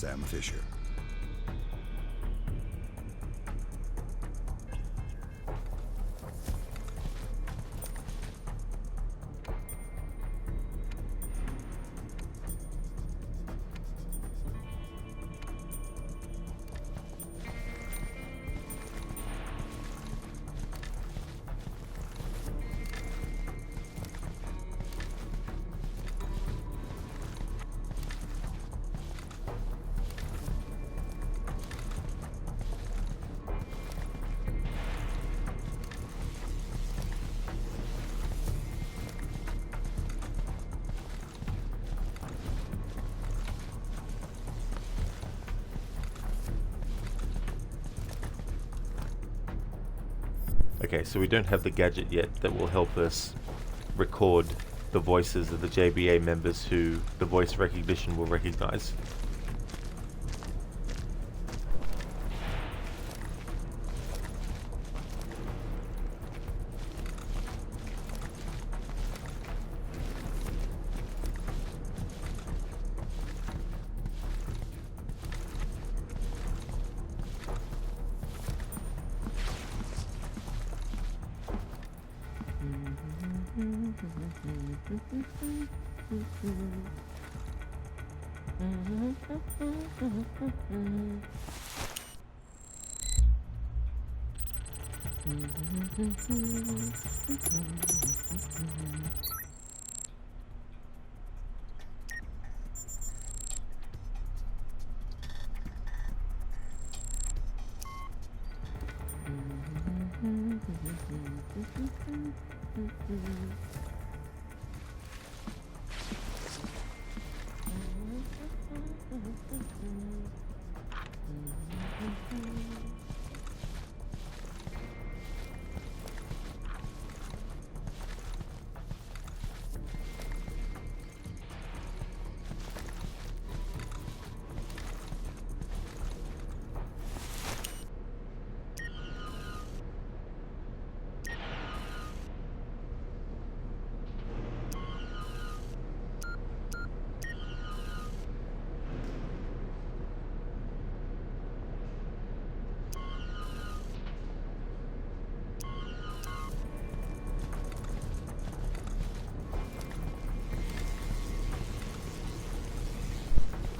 Sam Fisher. Okay, so we don't have the gadget yet that will help us record the voices of the JBA members who the voice recognition will recognize.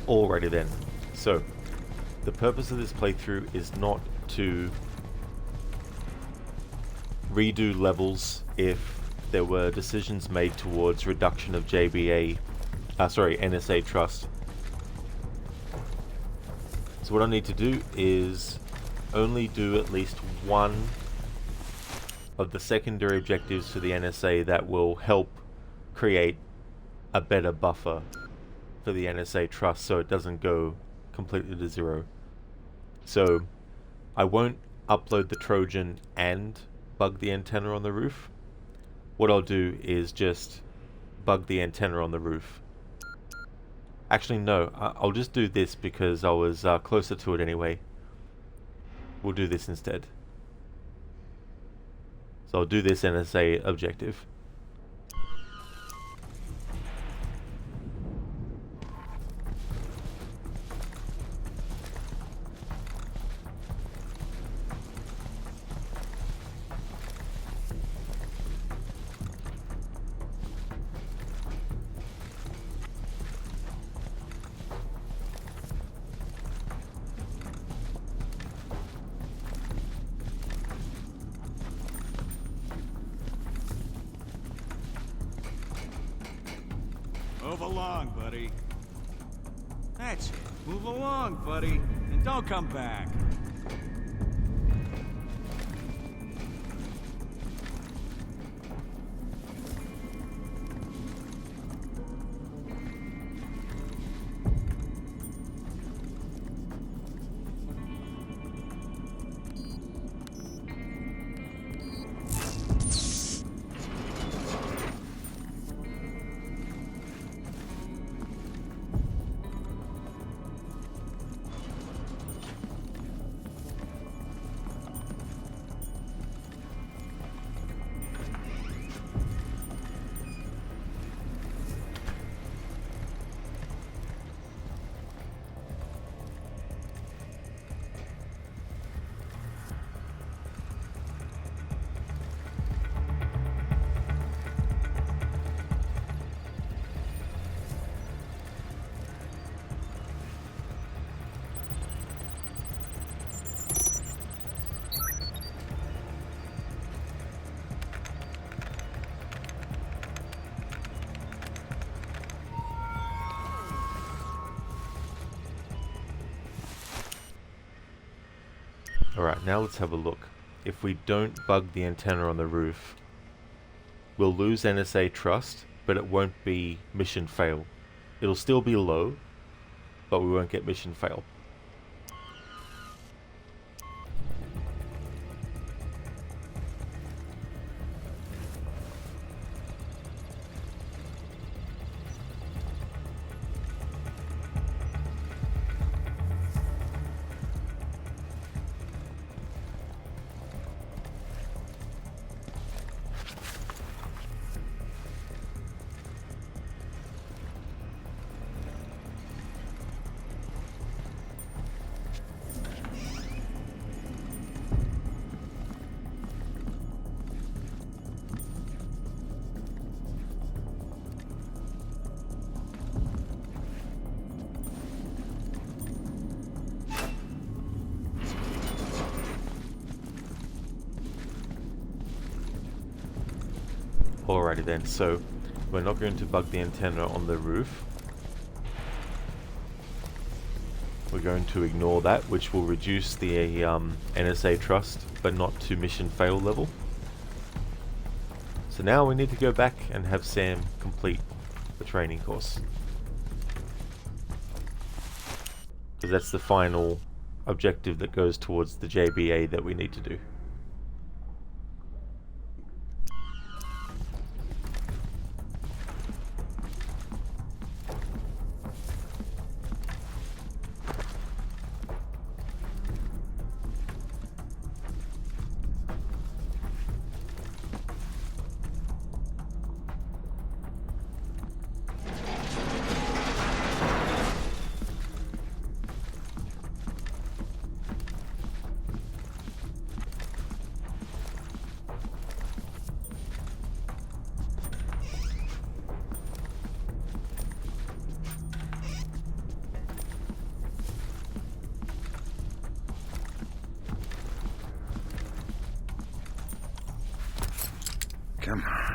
Alrighty then, so the purpose of this playthrough is not to redo levels if there were decisions made towards reduction of NSA trust. So what I need to do is only do at least one of the secondary objectives to the NSA that will help create a better buffer for the NSA trust so it doesn't go completely to zero. So I won't upload the Trojan and bug the antenna on the roof. What I'll do is just bug the antenna on the roof. Actually no, I'll just do this because I was closer to it anyway. We'll do this instead. So I'll do this NSA objective. Move along, buddy. That's it. Move along, buddy. And don't come back. Alright, now let's have a look. If we don't bug the antenna on the roof, we'll lose NSA trust, but it won't be mission fail. It'll still be low, but we won't get mission fail. Alrighty then, so we're not going to bug the antenna on the roof. We're going to ignore that, which will reduce the NSA trust, but not to mission fail level. So now we need to go back and have Sam complete the training course, because that's the final objective that goes towards the JBA that we need to do. Come on.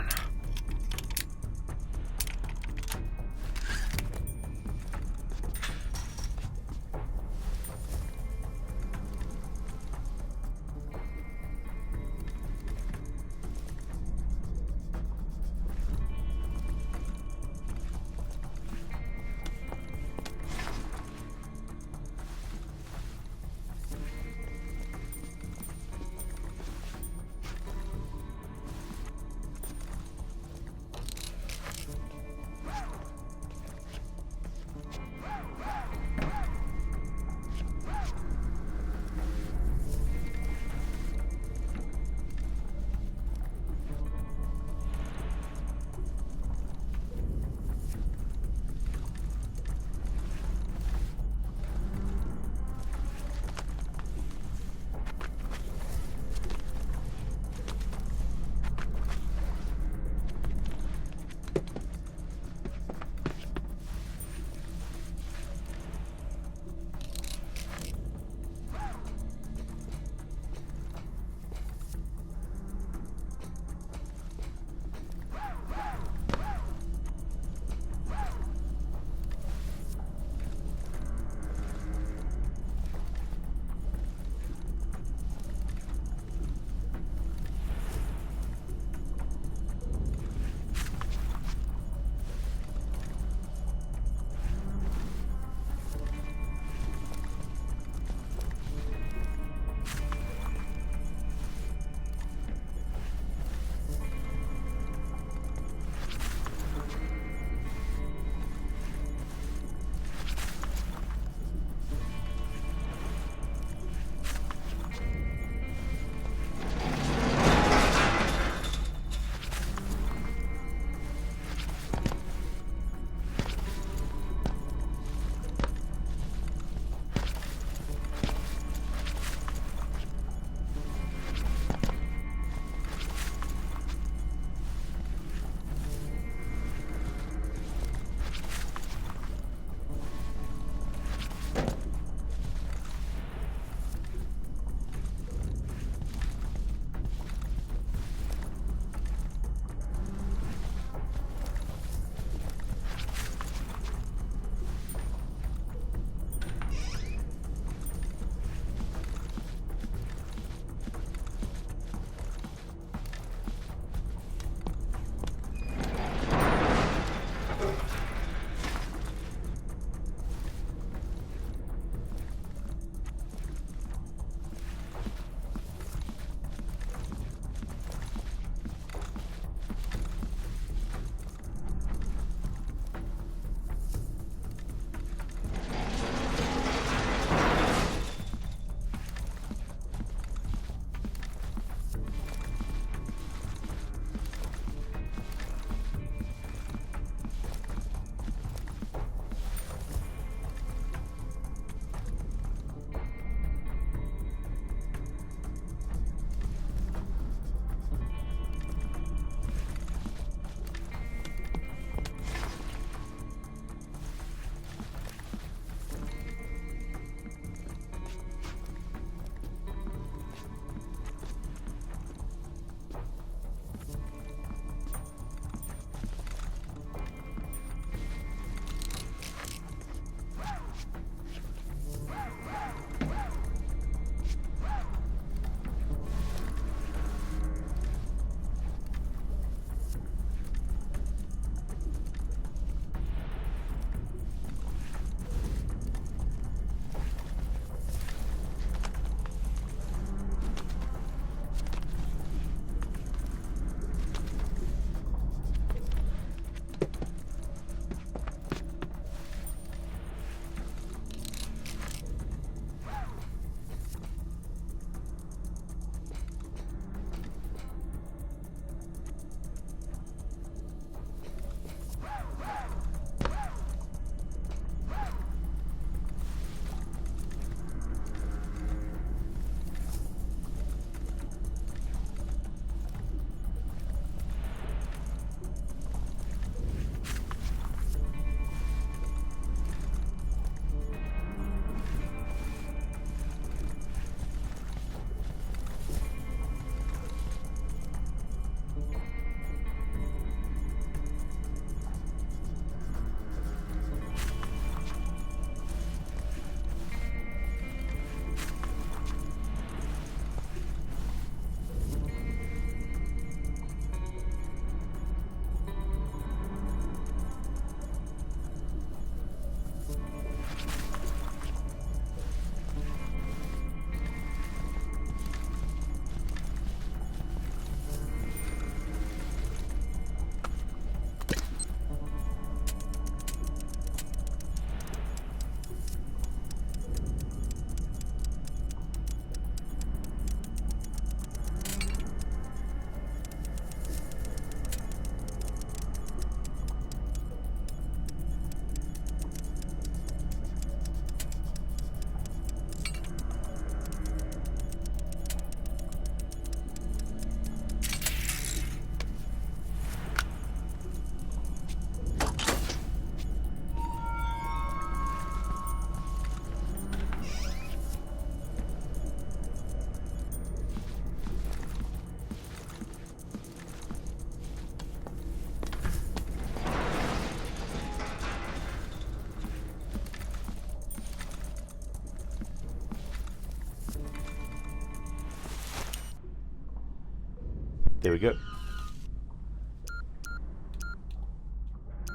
There we go.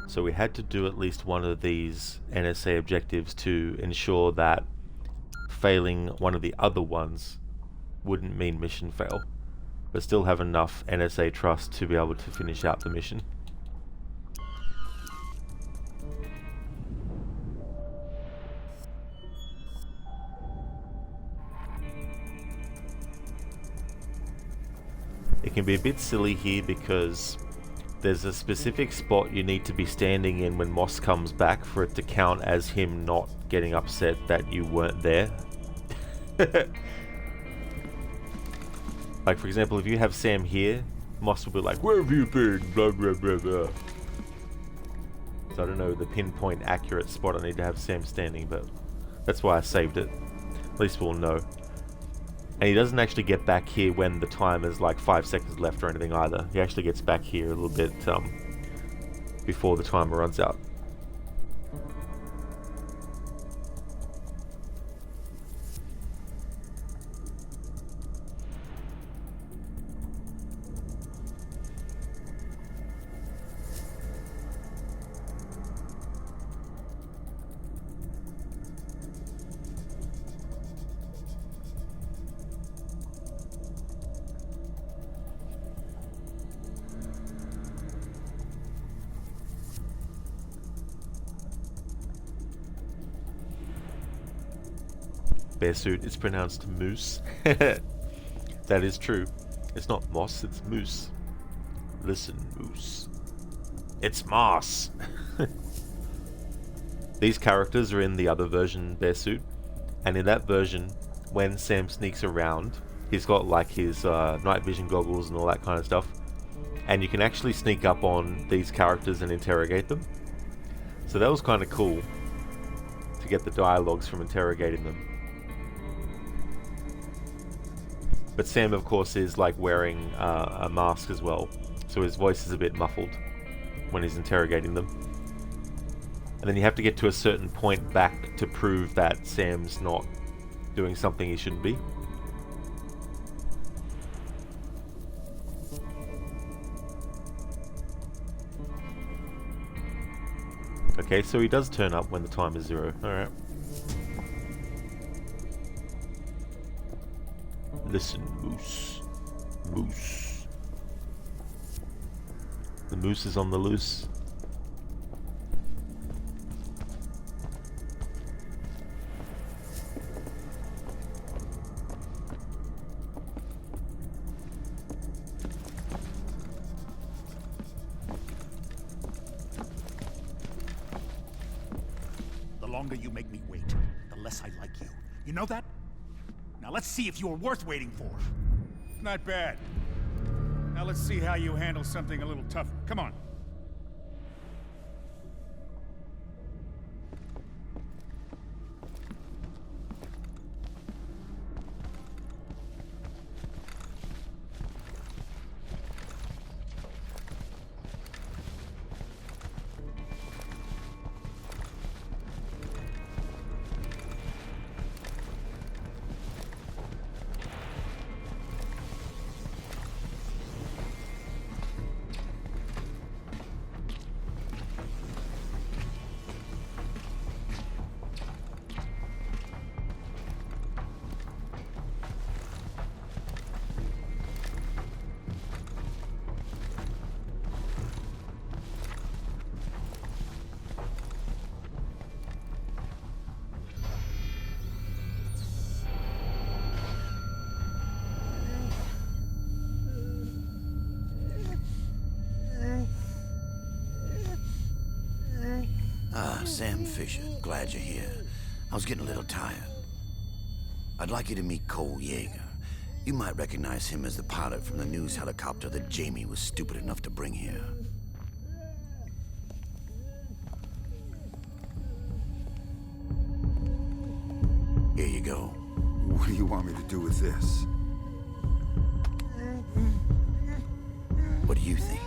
So we had to do at least one of these NSA objectives to ensure that failing one of the other ones wouldn't mean mission fail, but still have enough NSA trust to be able to finish out the mission. It can be a bit silly here because there's a specific spot you need to be standing in when Moss comes back for it to count as him not getting upset that you weren't there. Like, for example, if you have Sam here, Moss will be like, "Where have you been? Blah, blah, blah, blah." So I don't know the pinpoint accurate spot I need to have Sam standing, but that's why I saved it. At least we'll know. And he doesn't actually get back here when the time is like 5 seconds left or anything either. He actually gets back here a little bit before the timer runs out. Bear suit is pronounced moose. That is true. It's not moss, it's moose. Listen, moose. It's moss! These characters are in the other version bear suit, and in that version, when Sam sneaks around, he's got like his night vision goggles and all that kind of stuff, and you can actually sneak up on these characters and interrogate them. So that was kind of cool to get the dialogues from interrogating them. But Sam, of course, is like wearing a mask as well, so his voice is a bit muffled when he's interrogating them. And then you have to get to a certain point back to prove that Sam's not doing something he shouldn't be. Okay, so he does turn up when the time is 0. Alright. Listen, moose. Moose. The moose is on the loose. The longer you make me wait, the less I like you. You know that? Now let's see if you're worth waiting for. Not bad. Now let's see how you handle something a little tougher. Come on. Sam Fisher, glad you're here. I was getting a little tired. I'd like you to meet Cole Yeager. You might recognize him as the pilot from the news helicopter that Jamie was stupid enough to bring here. Here you go. What do you want me to do with this? What do you think?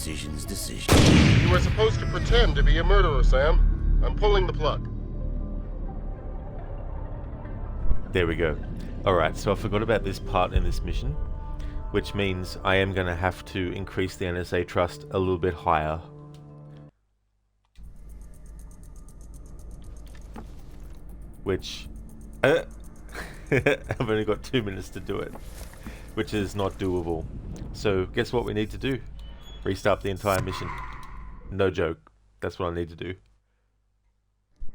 decision's decision. You were supposed to pretend to be a murderer, Sam. I'm pulling the plug. There we go. Alright, so I forgot about this part in this mission, which means I am going to have to increase the NSA trust a little bit higher. Which... I've only got 2 minutes to do it, which is not doable. So guess what we need to do? Restart the entire mission. No joke. That's what I need to do.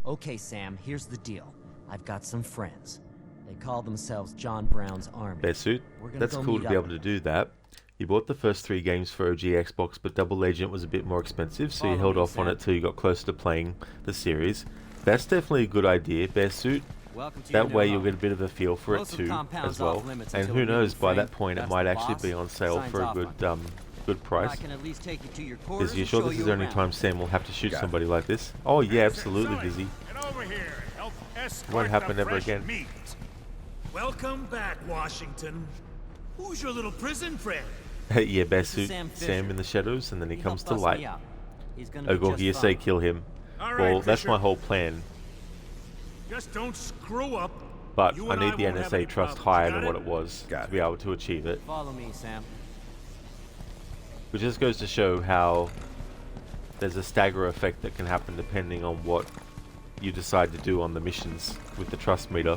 Okay, Sam, here's the deal. I've got some friends. They call themselves John Brown's Army. Bear Suit, that's cool to be able to do that. You bought the first 3 games for OG Xbox, but Double Agent was a bit more expensive, so you held off on it till you got closer to playing the series. That's definitely a good idea, Bear Suit. That way you'll get a bit of a feel for it too, as well. And who knows, by that point it might actually be on sale for a good price. Is you sure this is the only time Sam will have to shoot somebody like this? Oh yeah, absolutely, Vizzy. Won't happen ever again. Welcome back, Washington. Who's your little prison friend? Yeah, Bear Suit, Sam in the shadows, and then he comes to light. Ogor, you say kill him. Well, that's my whole plan. Just don't screw up. But I need the NSA trust higher than what it was to be able to achieve it. Follow me, Sam. Which just goes to show how there's a stagger effect that can happen depending on what you decide to do on the missions with the trust meter.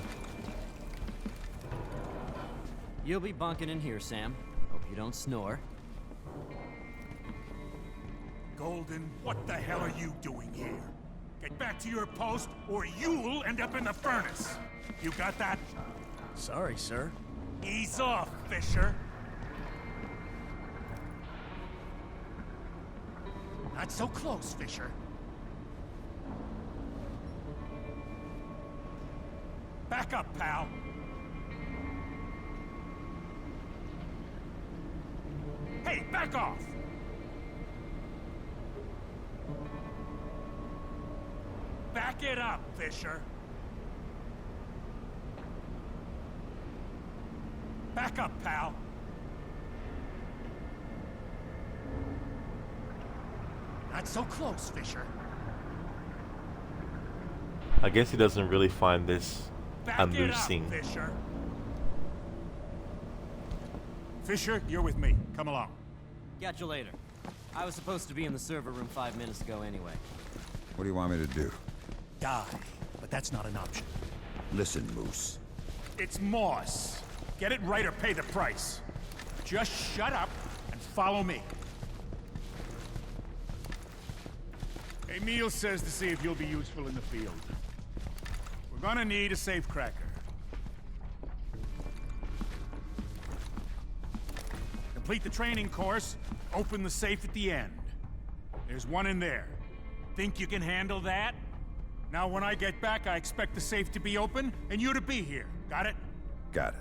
You'll be bunking in here, Sam. Hope you don't snore. Golden, what the hell are you doing here? Get back to your post, or you'll end up in the furnace. You got that? Sorry, sir. Ease off, Fisher. Not so close, Fisher. Back up, pal. Hey, back off! Back it up, Fisher. Back up, pal. Not so close, Fisher. I guess he doesn't really find this amusing. Fisher. Fisher, you're with me. Come along. Catch you later. I was supposed to be in the server room 5 minutes ago anyway. What do you want me to do? Die, but that's not an option. Listen, Moose. It's Moss. Get it right or pay the price. Just shut up and follow me. Emil says to see if you'll be useful in the field. We're gonna need a safecracker. Complete the training course, open the safe at the end. There's one in there. Think you can handle that? Now when I get back, I expect the safe to be open and you to be here. Got it? Got it.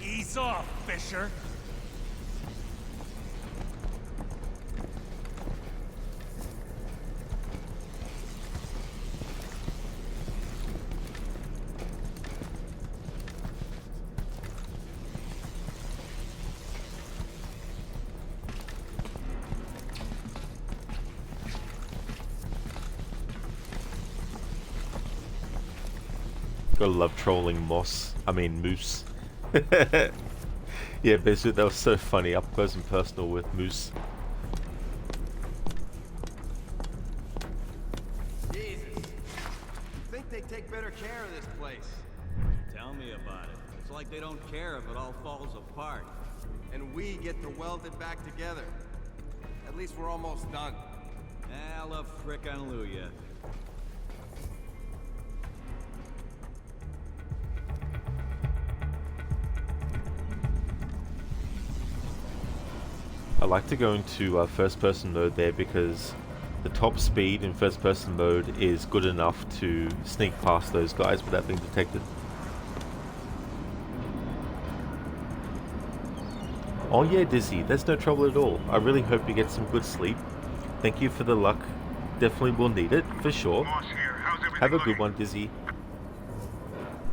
Ease off, Fisher. Gotta love trolling Moose. Yeah, basically that was so funny, up close and personal with Moose. Jesus. Think they take better care of this place. Tell me about it. It's like they don't care if it all falls apart. And we get to weld it back together. At least we're almost done. I love frickin' Luya. I like to go into first person mode there because the top speed in first person mode is good enough to sneak past those guys without being detected. Oh yeah, Dizzy, that's no trouble at all. I really hope you get some good sleep. Thank you for the luck. Definitely will need it, for sure. Have a good one, Dizzy.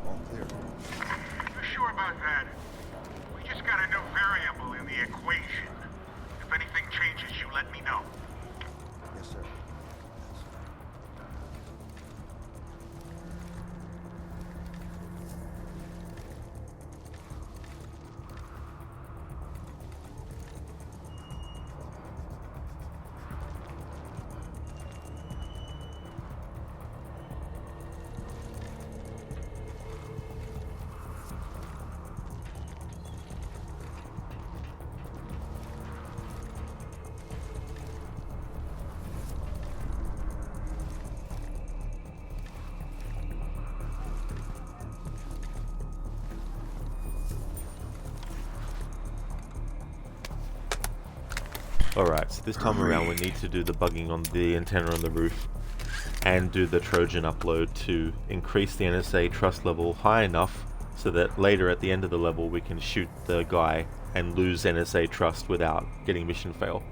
All clear. You sure about that? We just got a new variable in the equation. If anything changes, you let me know. Yes, sir. Alright, so this time around we need to do the bugging on the antenna on the roof and do the Trojan upload to increase the NSA trust level high enough so that later at the end of the level we can shoot the guy and lose NSA trust without getting mission fail.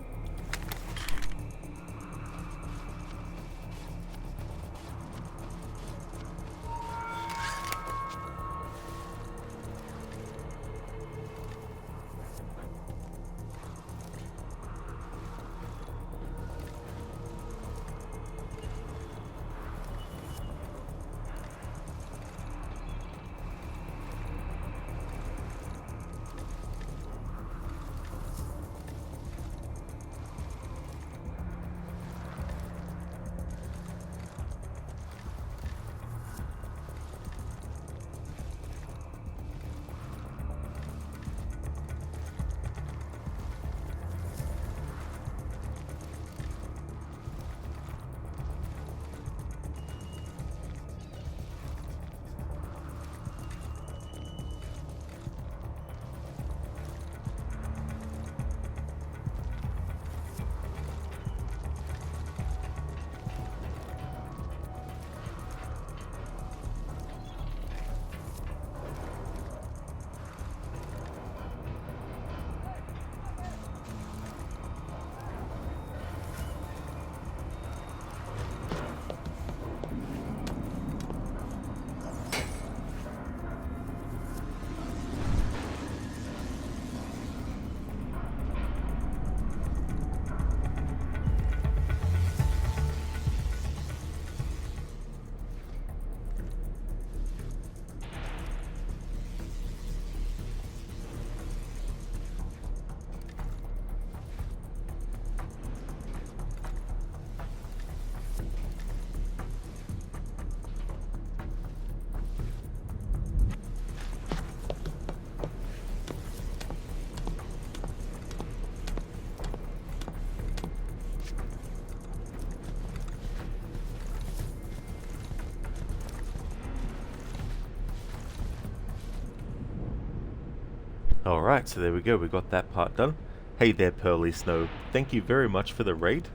Alright, so there we go, we got that part done. Hey there, Pearly Snow. Thank you very much for the raid.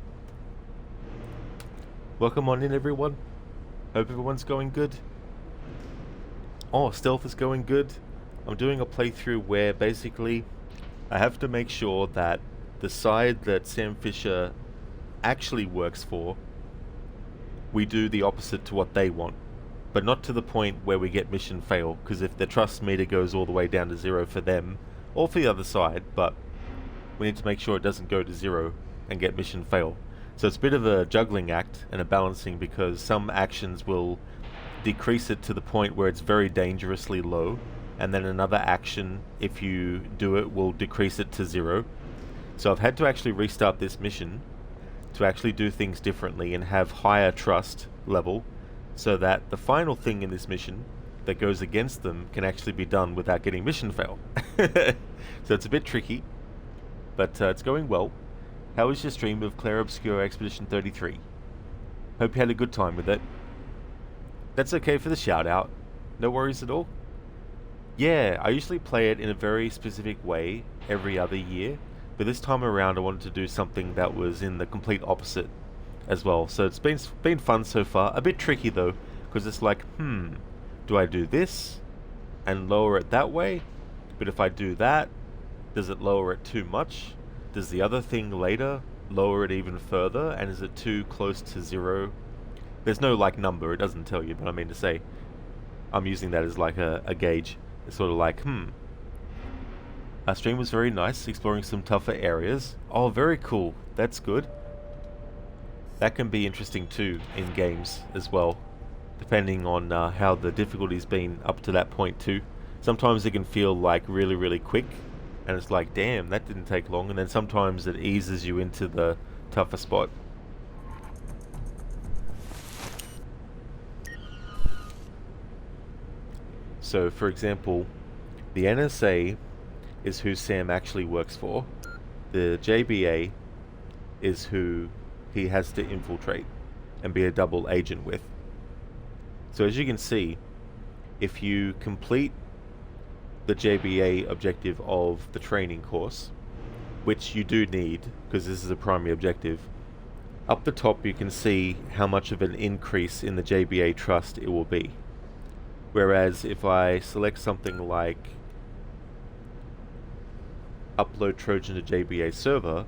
Welcome on in, everyone. Hope everyone's going good. Oh, stealth is going good. I'm doing a playthrough where basically I have to make sure that the side that Sam Fisher actually works for, we do the opposite to what they want. But not to the point where we get mission fail, because if the trust meter goes all the way down to 0 for them, or for the other side, but we need to make sure it doesn't go to 0 and get mission fail. So it's a bit of a juggling act and a balancing, because some actions will decrease it to the point where it's very dangerously low, and then another action, if you do it, will decrease it to 0. So I've had to actually restart this mission to actually do things differently and have higher trust level, so that the final thing in this mission that goes against them can actually be done without getting mission fail. So it's a bit tricky, but it's going well. How was your stream of Claire Obscure Expedition 33? Hope you had a good time with it. That's okay for the shout out. No worries at all. Yeah, I usually play it in a very specific way every other year. But this time around I wanted to do something that was in the complete opposite as well. So it's been fun so far. A bit tricky though, because it's like, do I do this and lower it that way? But if I do that, does it lower it too much? Does the other thing later lower it even further? And is it too close to 0? There's no like number, it doesn't tell you, but I mean to say, I'm using that as like a gauge. It's sort of like, Our stream was very nice, exploring some tougher areas. Oh, very cool. That's good. That can be interesting too in games as well, depending on how the difficulty's been up to that point too. Sometimes it can feel like really, really quick, and it's like, damn, that didn't take long. And then sometimes it eases you into the tougher spot. So, for example, the NSA is who Sam actually works for. The JBA is who he has to infiltrate and be a double agent with. So as you can see, if you complete the JBA objective of the training course, which you do need because this is a primary objective, up the top you can see how much of an increase in the JBA trust it will be. Whereas if I select something like upload Trojan to JBA server,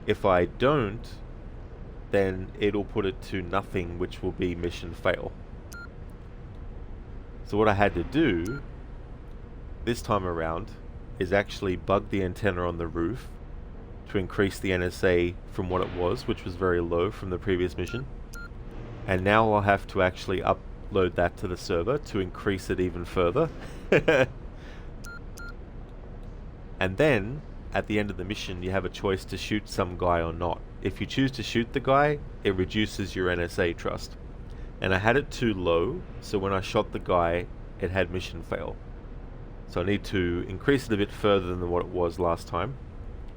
if I don't, then it'll put it to nothing, which will be mission fail. So what I had to do this time around is actually bug the antenna on the roof to increase the NSA from what it was, which was very low from the previous mission. And now I'll have to actually upload that to the server to increase it even further. And then at the end of the mission you have a choice to shoot some guy or not. If you choose to shoot the guy, it reduces your NSA trust. And I had it too low, so when I shot the guy it had mission fail. So I need to increase it a bit further than what it was last time,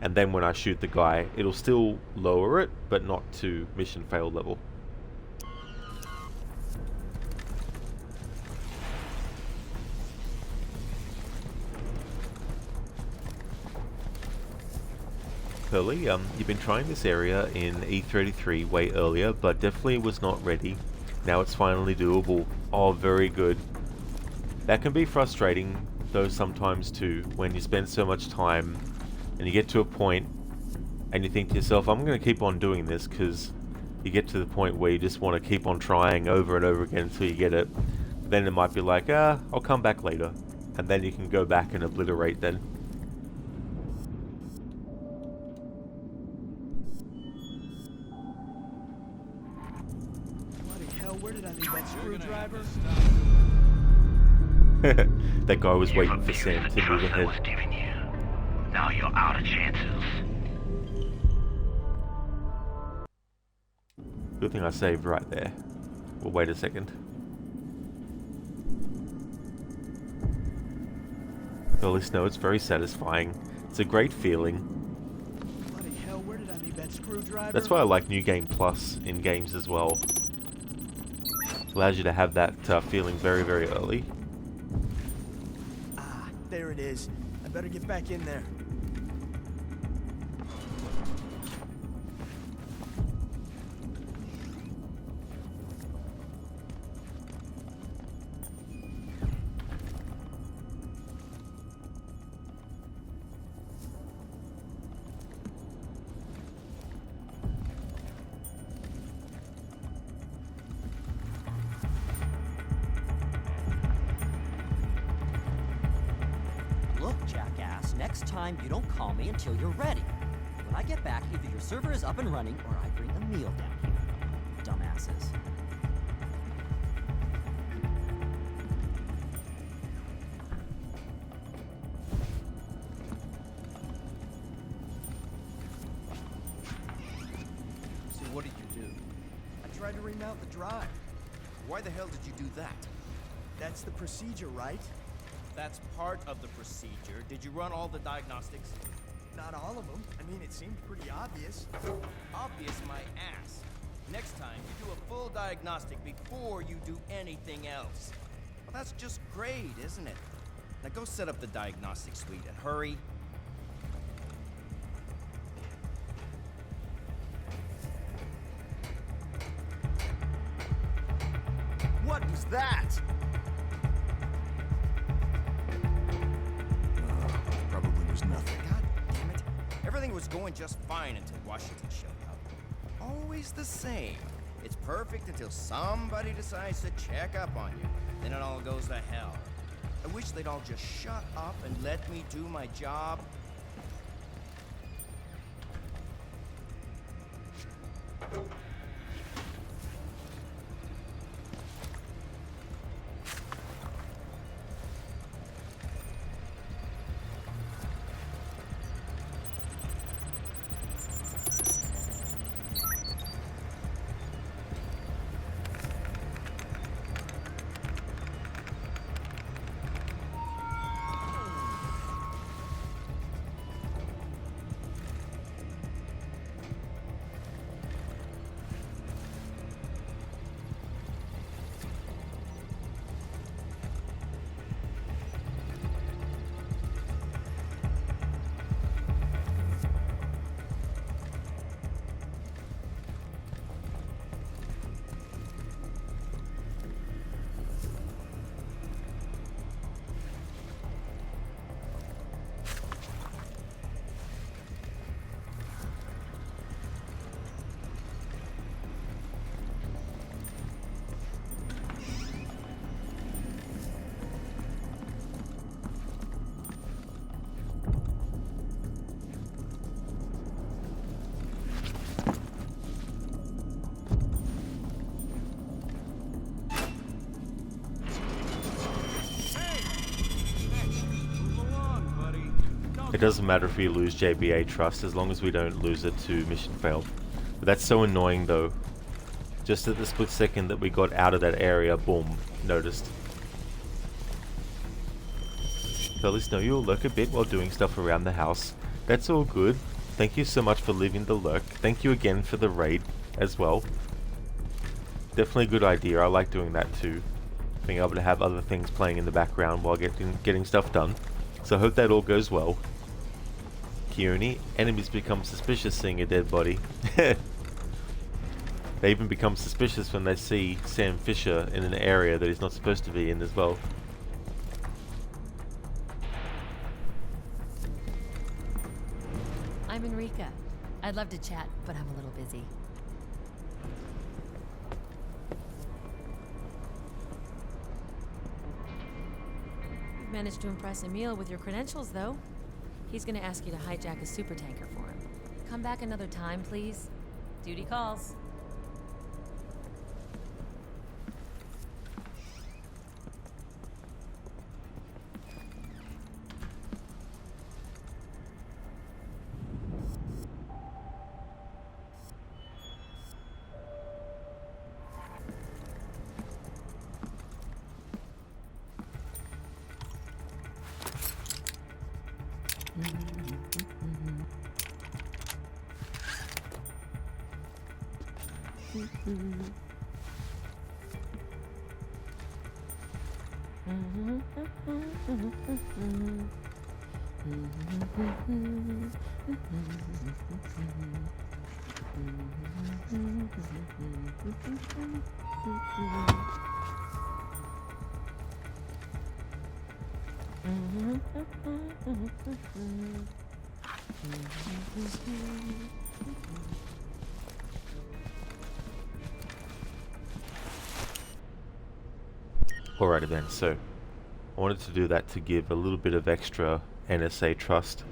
and then when I shoot the guy it'll still lower it, but not to mission fail level. Pearly, you've been trying this area in E33 way earlier, but definitely was not ready. Now it's finally doable. Oh, very good. That can be frustrating though sometimes too, when you spend so much time and you get to a point and you think to yourself, I'm going to keep on doing this, because you get to the point where you just want to keep on trying over and over again until you get it. Then it might be like, I'll come back later, and then you can go back and obliterate then. Where did I leave that screwdriver? That guy was waiting for Sam to move ahead. Now you're out of chances. Good thing I saved right there. Well, wait a second. Early snow, it's very satisfying. It's a great feeling. Bloody hell, where did I leave that screwdriver? That's why I like New Game Plus in games as well. Allows you to have that feeling very, very early. Ah, there it is. I better get back in there. Jackass, next time you don't call me until you're ready. When I get back, either your server is up and running or I bring a meal down here. Dumbasses. So what did you do? I tried to remount the drive. Why the hell did you do that? That's the procedure, right? That's part of the procedure. Did you run all the diagnostics? Not all of them. I mean, it seemed pretty obvious. Obvious my ass. Next time, you do a full diagnostic before you do anything else. Well, that's just great, isn't it? Now go set up the diagnostic suite and hurry. that? Probably was nothing. God damn it. Everything was going just fine until Washington showed up. Always the same. It's perfect until somebody decides to check up on you. Then it all goes to hell. I wish they'd all just shut up and let me do my job. It doesn't matter if we lose JBA trust as long as we don't lose it to mission failed. But that's so annoying though. Just at the split second that we got out of that area, boom, noticed. So at least know you'll lurk a bit while doing stuff around the house. That's all good. Thank you so much for leaving the lurk. Thank you again for the raid as well. Definitely a good idea. I like doing that too. Being able to have other things playing in the background while getting stuff done. So I hope that all goes well. Keone, enemies become suspicious seeing a dead body. They even become suspicious when they see Sam Fisher in an area that he's not supposed to be in as well. I'm Enrica. I'd love to chat, but I'm a little busy. You've managed to impress Emil with your credentials, though. He's gonna ask you to hijack a supertanker for him. Come back another time, please. Duty calls. Alrighty then, so I wanted to do that to give a little bit of extra NSA trust.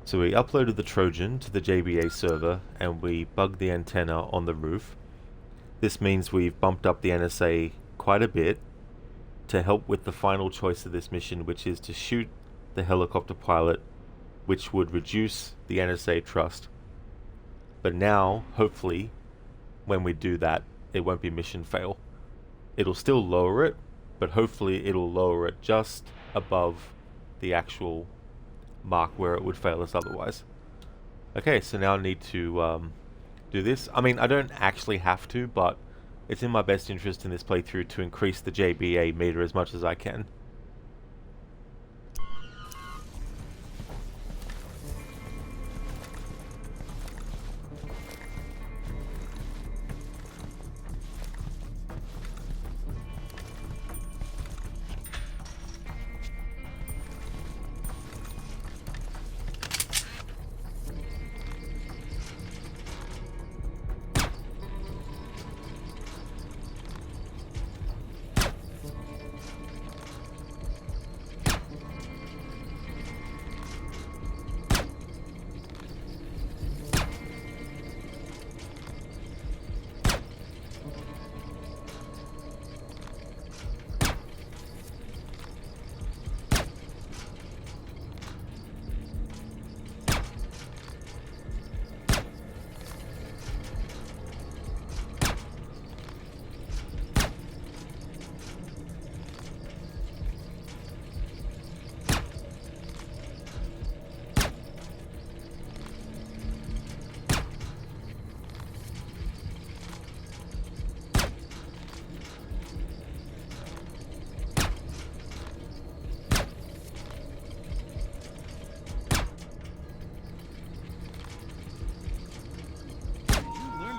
So we uploaded the Trojan to the JBA server and we bugged the antenna on the roof. This means we've bumped up the NSA quite a bit to help with the final choice of this mission, which is to shoot the helicopter pilot, which would reduce the NSA trust. But now, hopefully, when we do that, it won't be mission fail. It'll still lower it, but hopefully it'll lower it just above the actual mark where it would fail us otherwise. Okay, so now I need to do this. I mean, I don't actually have to, but it's in my best interest in this playthrough to increase the JBA meter as much as I can.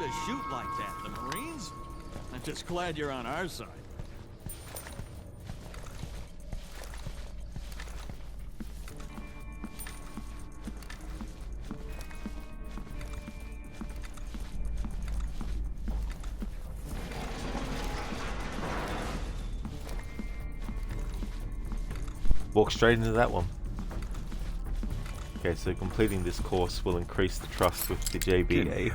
to shoot like that, the Marines? I'm just glad you're on our side. Walk straight into that one. Okay, so completing this course will increase the trust with the JBA.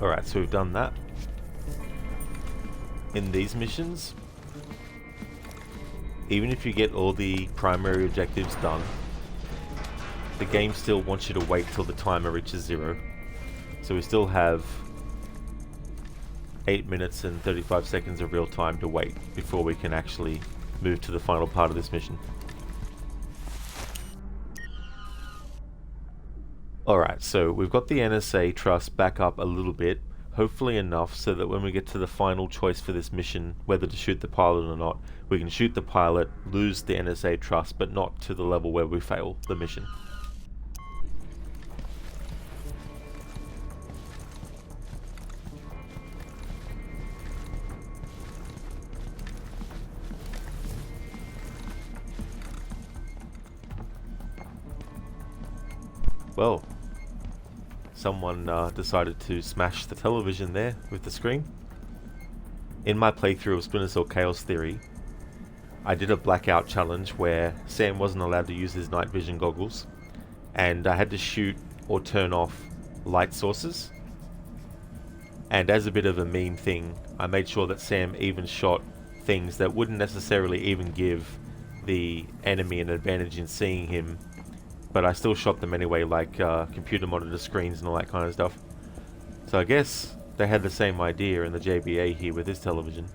Alright, so we've done that. In these missions, even if you get all the primary objectives done, the game still wants you to wait till the timer reaches 0. So we still have 8 minutes and 35 seconds of real time to wait before we can actually move to the final part of this mission. Alright, so we've got the NSA trust back up a little bit, hopefully enough so that when we get to the final choice for this mission, whether to shoot the pilot or not, we can shoot the pilot, lose the NSA trust, but not to the level where we fail the mission. Well, someone decided to smash the television there with the screen. In my playthrough of Splinter Cell Chaos Theory, I did a blackout challenge where Sam wasn't allowed to use his night vision goggles, and I had to shoot or turn off light sources. And as a bit of a mean thing, I made sure that Sam even shot things that wouldn't necessarily even give the enemy an advantage in seeing him, but I still shot them anyway, like computer monitor screens and all that kind of stuff. So I guess They had the same idea in the JBA here with this television.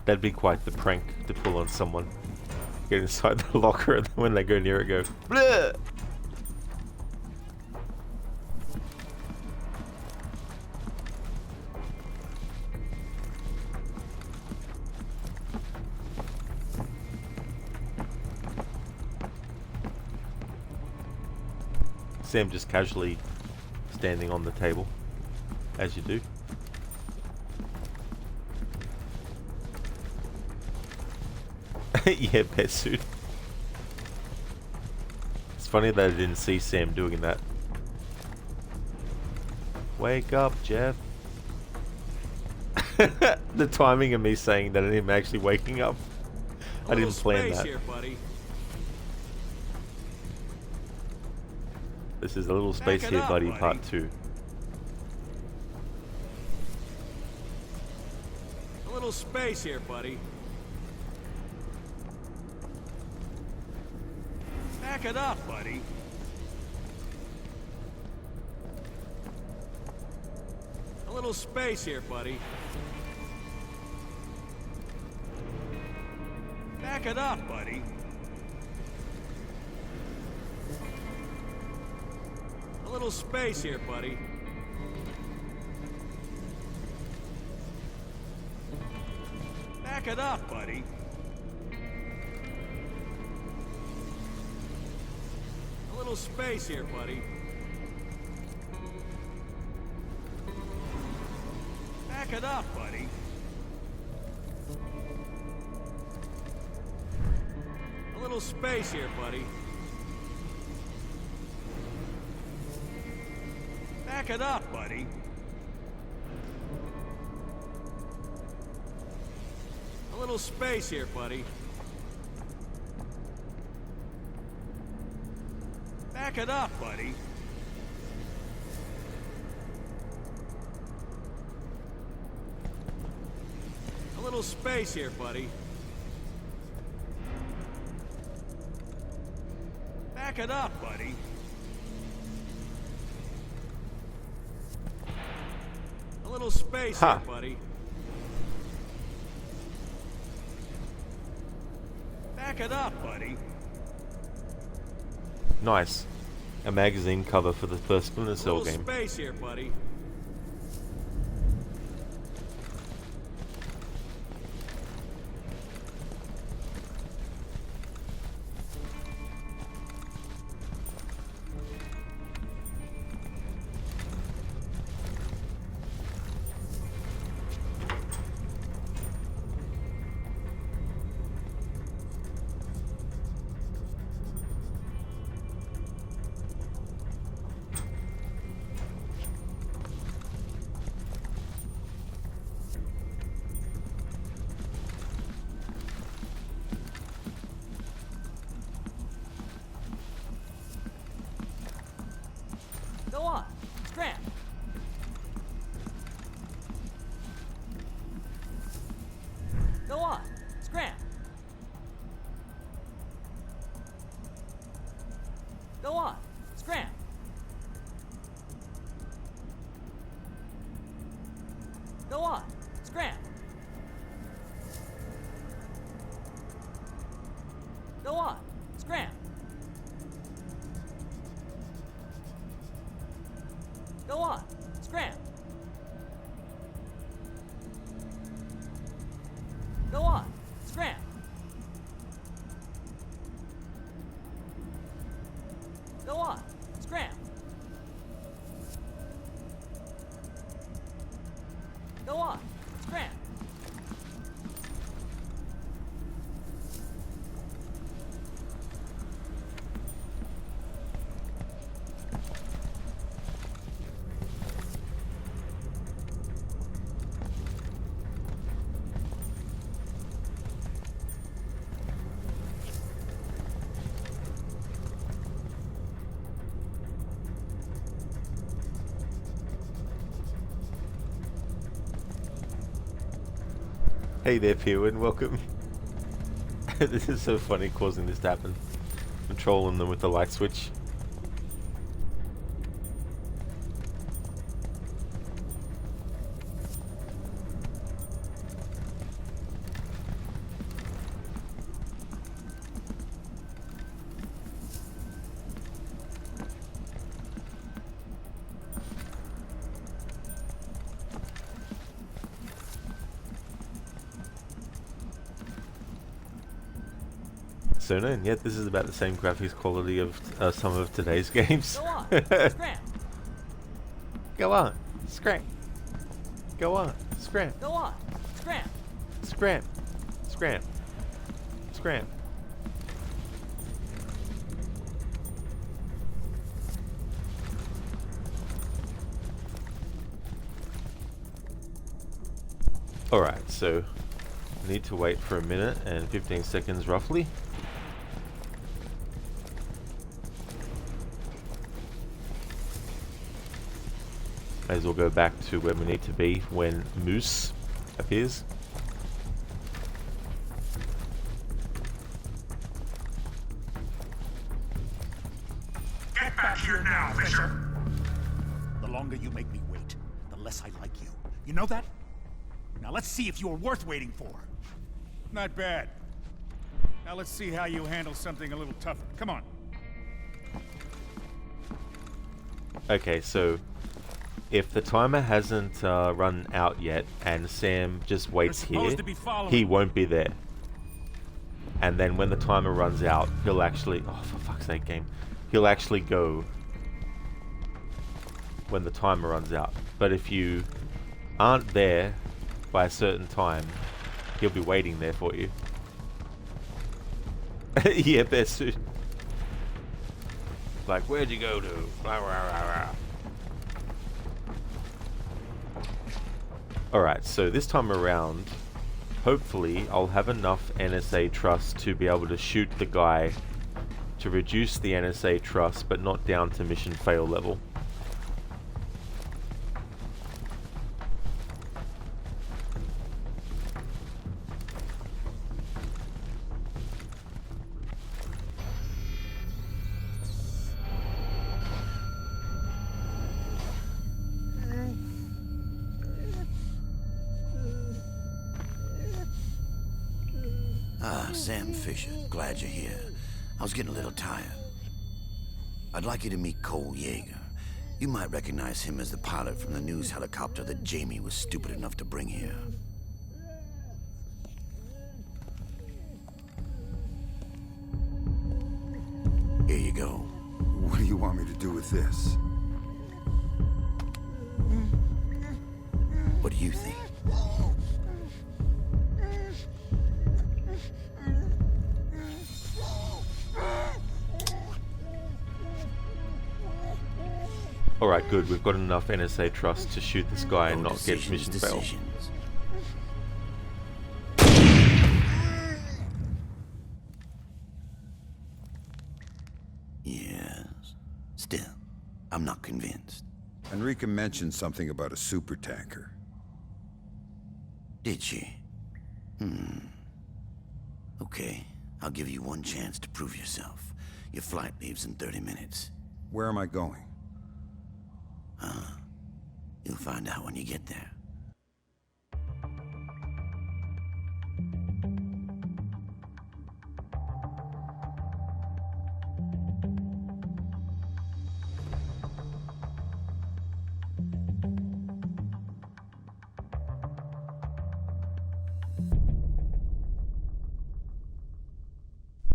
That'd be quite the prank to pull on someone. Get inside the locker and when they go near it go, bleh! Sam just casually standing on the table, as you do. Yeah, pet suit. It's funny that I didn't see Sam doing that. Wake up, Jeff. The timing of me saying that and him actually waking up. I didn't plan that. Here, buddy. This is a little space here, buddy, part 2. A little space here, buddy. Back it up, buddy. A little space here, buddy. Back it up, buddy. A little space here, buddy. Back it up, buddy. A little space here, buddy. Back it up, buddy. A little space here, buddy. Back it up, buddy. A little space here, buddy. Back it up, buddy. A little space here, buddy. Back it up, buddy. A little space here, buddy. Back it up, buddy. Nice. A magazine cover for the first Splinter Cell game. Space here, buddy. Go on. Scram. Go on. Scram. Go on. Scram. Go on. Scram. Go on. Scram. Go on. Scram. Go on. Scram. Go on. Scram. Go on. Scram. Hey there, Pewin, welcome. This is so funny causing this to happen. Controlling them with the light switch. So no, yet this is about the same graphics quality of some of today's games. Go on, scram. Go on, scram. Go on, scram. Go on, scram. Scram. Scram. Scram. Alright, so I need to wait for a minute and 15 seconds roughly. May as well go back to where we need to be when Moose appears. Get back here now, Fisher! The longer you make me wait, the less I like you. You know that? Now let's see if you're worth waiting for. Not bad. Now let's see how you handle something a little tougher. Come on. Okay, so if the timer hasn't run out yet and Sam just waits here, he won't be there. And then when the timer runs out, he'll actually... Oh, for fuck's sake, game. He'll actually go when the timer runs out. But if you aren't there by a certain time, he'll be waiting there for you. Yeah, bear suit. Like, where'd you go to? Rah, rah, rah, rah. Alright, so this time around, hopefully I'll have enough NSA trust to be able to shoot the guy to reduce the NSA trust, but not down to mission fail level. Sam Fisher, glad you're here. I was getting a little tired. I'd like you to meet Cole Yeager. You might recognize him as the pilot from the news helicopter that Jamie was stupid enough to bring here. Here you go. What do you want me to do with this? What do you think? Alright, good. We've got enough NSA trust to shoot this guy and not get mission fail. Yes. Still, I'm not convinced. Enrica mentioned something about a supertanker. Did she? Okay, I'll give you one chance to prove yourself. Your flight leaves in 30 minutes. Where am I going? You'll find out when you get there.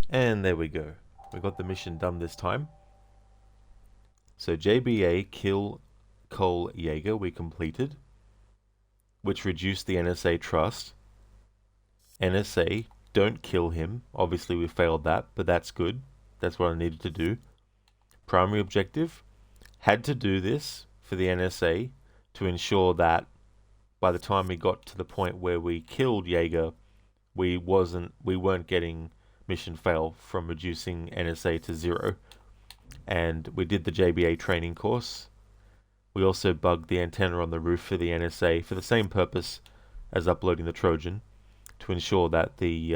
And there we go. We got the mission done this time. So JBA kill Cole Yeager we completed, which reduced the NSA trust. NSA, don't kill him. Obviously we failed that, but that's good. That's what I needed to do. Primary objective, had to do this for the NSA to ensure that by the time we got to the point where we killed Yeager, we weren't getting mission fail from reducing NSA to 0. And we did the JBA training course. We also bugged the antenna on the roof for the NSA for the same purpose as uploading the Trojan. to ensure that the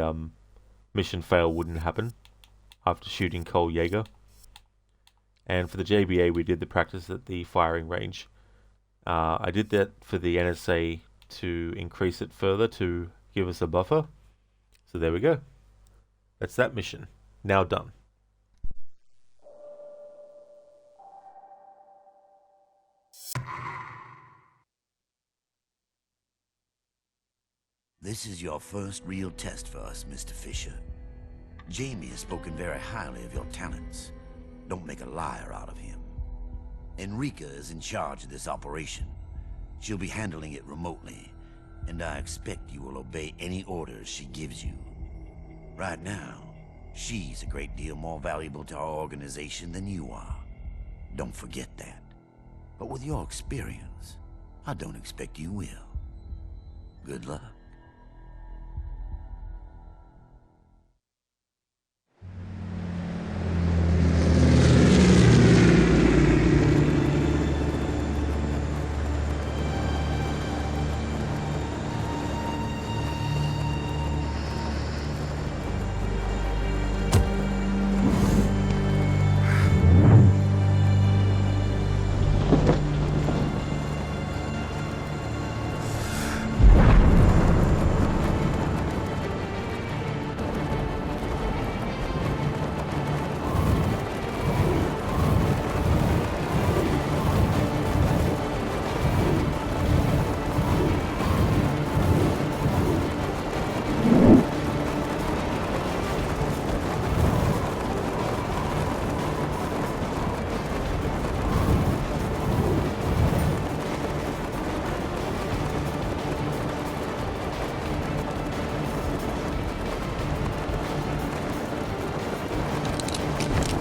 mission fail wouldn't happen after shooting Cole Yeager. And for the JBA, we did the practice at the firing range. I did that for the NSA to increase it further to give us a buffer. So there we go. That's that mission. Now done. This is your first real test for us, Mr. Fisher. Jamie has spoken very highly of your talents. Don't make a liar out of him. Enrica is in charge of this operation. She'll be handling it remotely, and I expect you will obey any orders she gives you. Right now, she's a great deal more valuable to our organization than you are. Don't forget that. But with your experience, I don't expect you will. Good luck.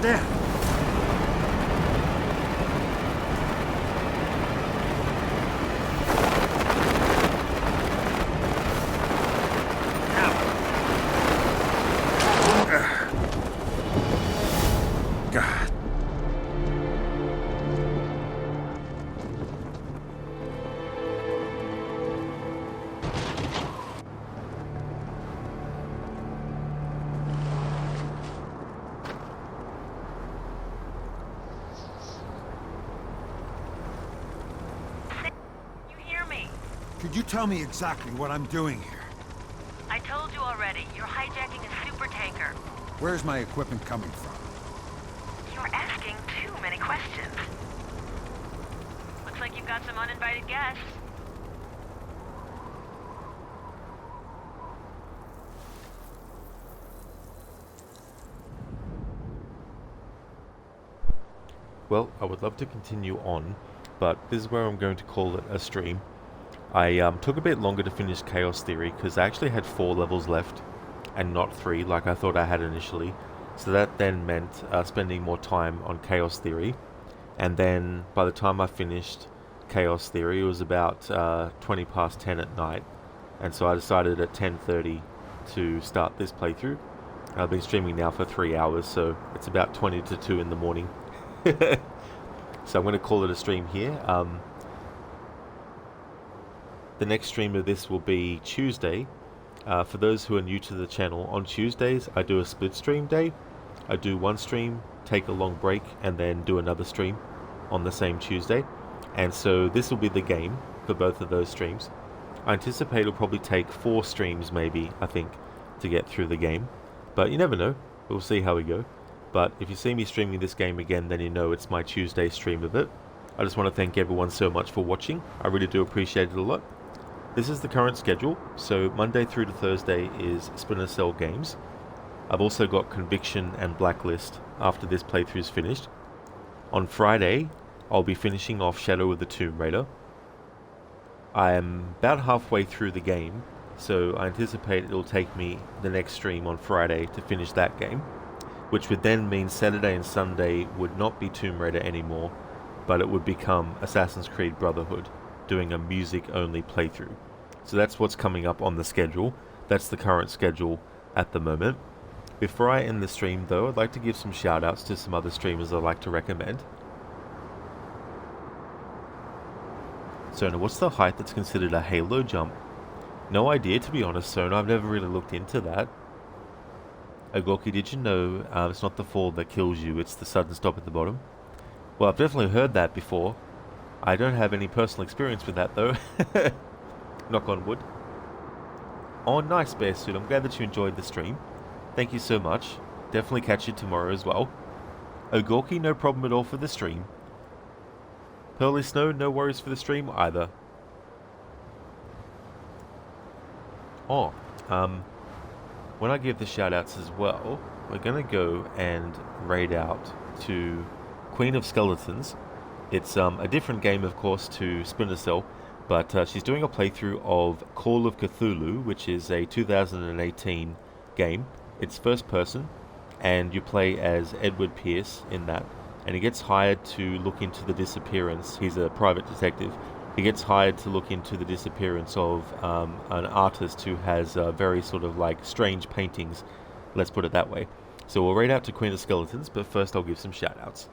There. God. Could you tell me exactly what I'm doing here? I told you already. You're hijacking a super tanker. Where's my equipment coming from? You're asking too many questions. Looks like you've got some uninvited guests. Well, I would love to continue on, but this is where I'm going to call it a stream. I took a bit longer to finish Chaos Theory because I actually had 4 levels left and not 3 like I thought I had initially. So that then meant spending more time on Chaos Theory. And then by the time I finished Chaos Theory, it was about 20 past 10 at night. And so I decided at 10:30 to start this playthrough. I've been streaming now for 3 hours, so it's about 20 to 2 in the morning. So I'm going to call it a stream here. The next stream of this will be Tuesday. For those who are new to the channel, on Tuesdays I do a split stream day. I do one stream, take a long break, and then do another stream on the same Tuesday. And so this will be the game for both of those streams. I anticipate it'll probably take 4 streams maybe, I think, to get through the game. But you never know. We'll see how we go. But if you see me streaming this game again, then you know it's my Tuesday stream of it. I just want to thank everyone so much for watching. I really do appreciate it a lot. This is the current schedule, so Monday through to Thursday is Splinter Cell games. I've also got Conviction and Blacklist after this playthrough is finished. On Friday, I'll be finishing off Shadow of the Tomb Raider. I am about halfway through the game, so I anticipate it'll take me the next stream on Friday to finish that game, which would then mean Saturday and Sunday would not be Tomb Raider anymore, but it would become Assassin's Creed Brotherhood, doing a music-only playthrough. So that's what's coming up on the schedule. That's the current schedule at the moment. Before I end the stream though, I'd like to give some shout-outs to some other streamers I'd like to recommend. So now, what's the height that's considered a halo jump? No idea, to be honest, Sona. I've never really looked into that. Ogorki, did you know it's not the fall that kills you, it's the sudden stop at the bottom? Well, I've definitely heard that before. I don't have any personal experience with that, though. Knock on wood. Oh, nice, Bearsuit. I'm glad that you enjoyed the stream. Thank you so much. Definitely catch you tomorrow as well. Ogorki, no problem at all for the stream. Pearly Snow, no worries for the stream either. Oh, when I give the shoutouts as well, we're going to go and raid out to Queen of Skeletons. It's a different game, of course, to Splinter Cell, but she's doing a playthrough of Call of Cthulhu, which is a 2018 game. It's first person, and you play as Edward Pierce in that, and he gets hired to look into the disappearance. He's a private detective. He gets hired to look into the disappearance of an artist who has very sort of like strange paintings, let's put it that way. So we'll raid out to Queen of Skeletons, but first I'll give some shoutouts.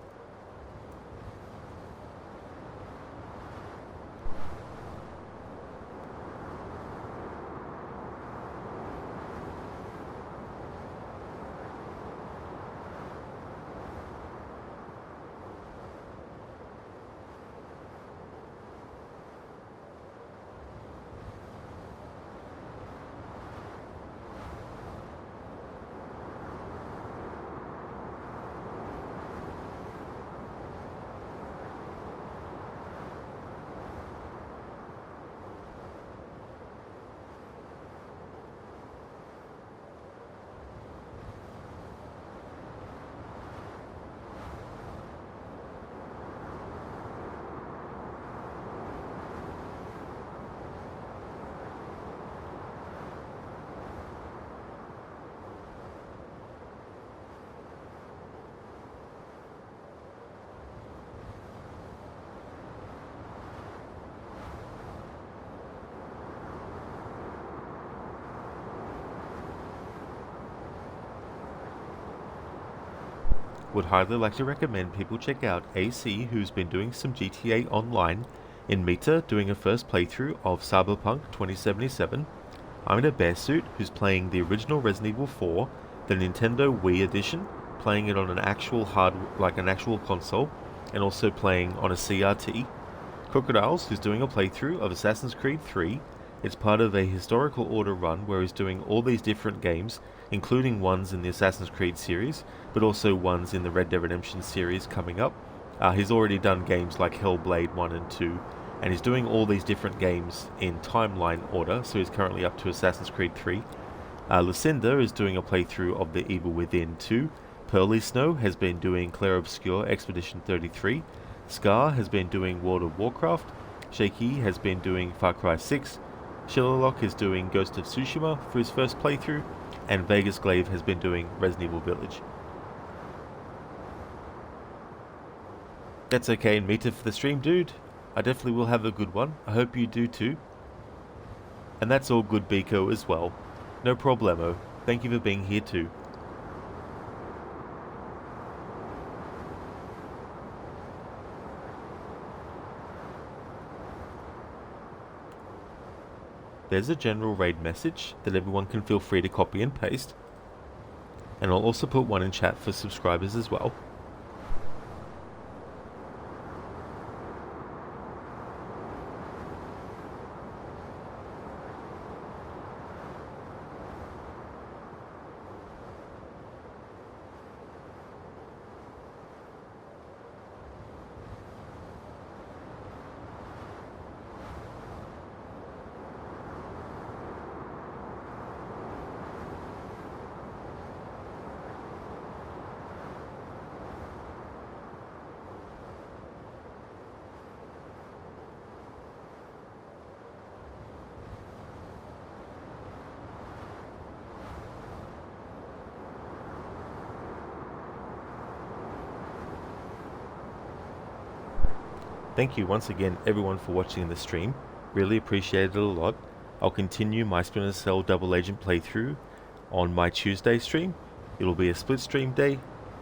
Would highly like to recommend people check out AC, who's been doing some GTA Online, in Mita doing a first playthrough of Cyberpunk 2077. I'm in a Bearsuit, who's playing the original Resident Evil 4, the Nintendo Wii edition, playing it on an actual actual console, and also playing on a CRT. Crocodiles, who's doing a playthrough of Assassin's Creed 3. It's part of a historical order run where he's doing all these different games, including ones in the Assassin's Creed series, but also ones in the Red Dead Redemption series coming up. He's already done games like Hellblade 1 and 2, and he's doing all these different games in timeline order, so he's currently up to Assassin's Creed 3. Lucinda is doing a playthrough of The Evil Within 2. Pearly Snow has been doing Clair Obscur Expedition 33. Scar has been doing World of Warcraft. Shaky has been doing Far Cry 6. Shillerlock is doing Ghost of Tsushima for his first playthrough, and Vegas Glaive has been doing Resident Evil Village. That's okay and Mita for the stream, dude. I definitely will have a good one. I hope you do too. And that's all good, Biko, as well. No problemo. Thank you for being here too. There's a general raid message that everyone can feel free to copy and paste. And I'll also put one in chat for subscribers as well. Thank you once again everyone for watching the stream, really appreciate it a lot. I'll continue my Splinter Cell Double Agent playthrough on my Tuesday stream. It'll be a split stream day,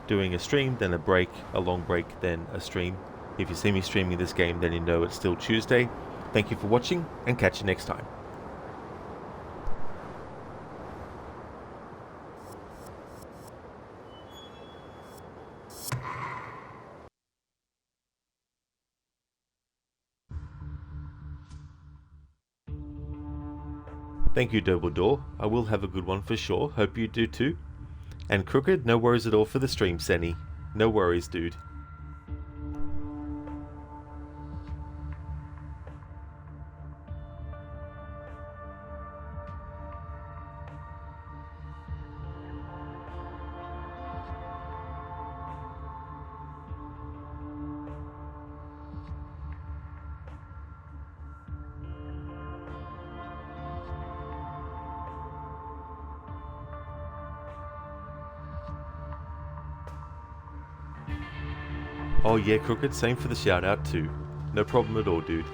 doing a stream, then a break, a long break, then a stream. If you see me streaming this game, then you know it's still Tuesday. Thank you for watching, and catch you next time. Thank you, Dumbledore. I will have a good one for sure. Hope you do too. And Crooked, no worries at all for the stream, Senny. No worries, dude. Oh yeah, Crooked, same for the shout out too. No problem at all, dude.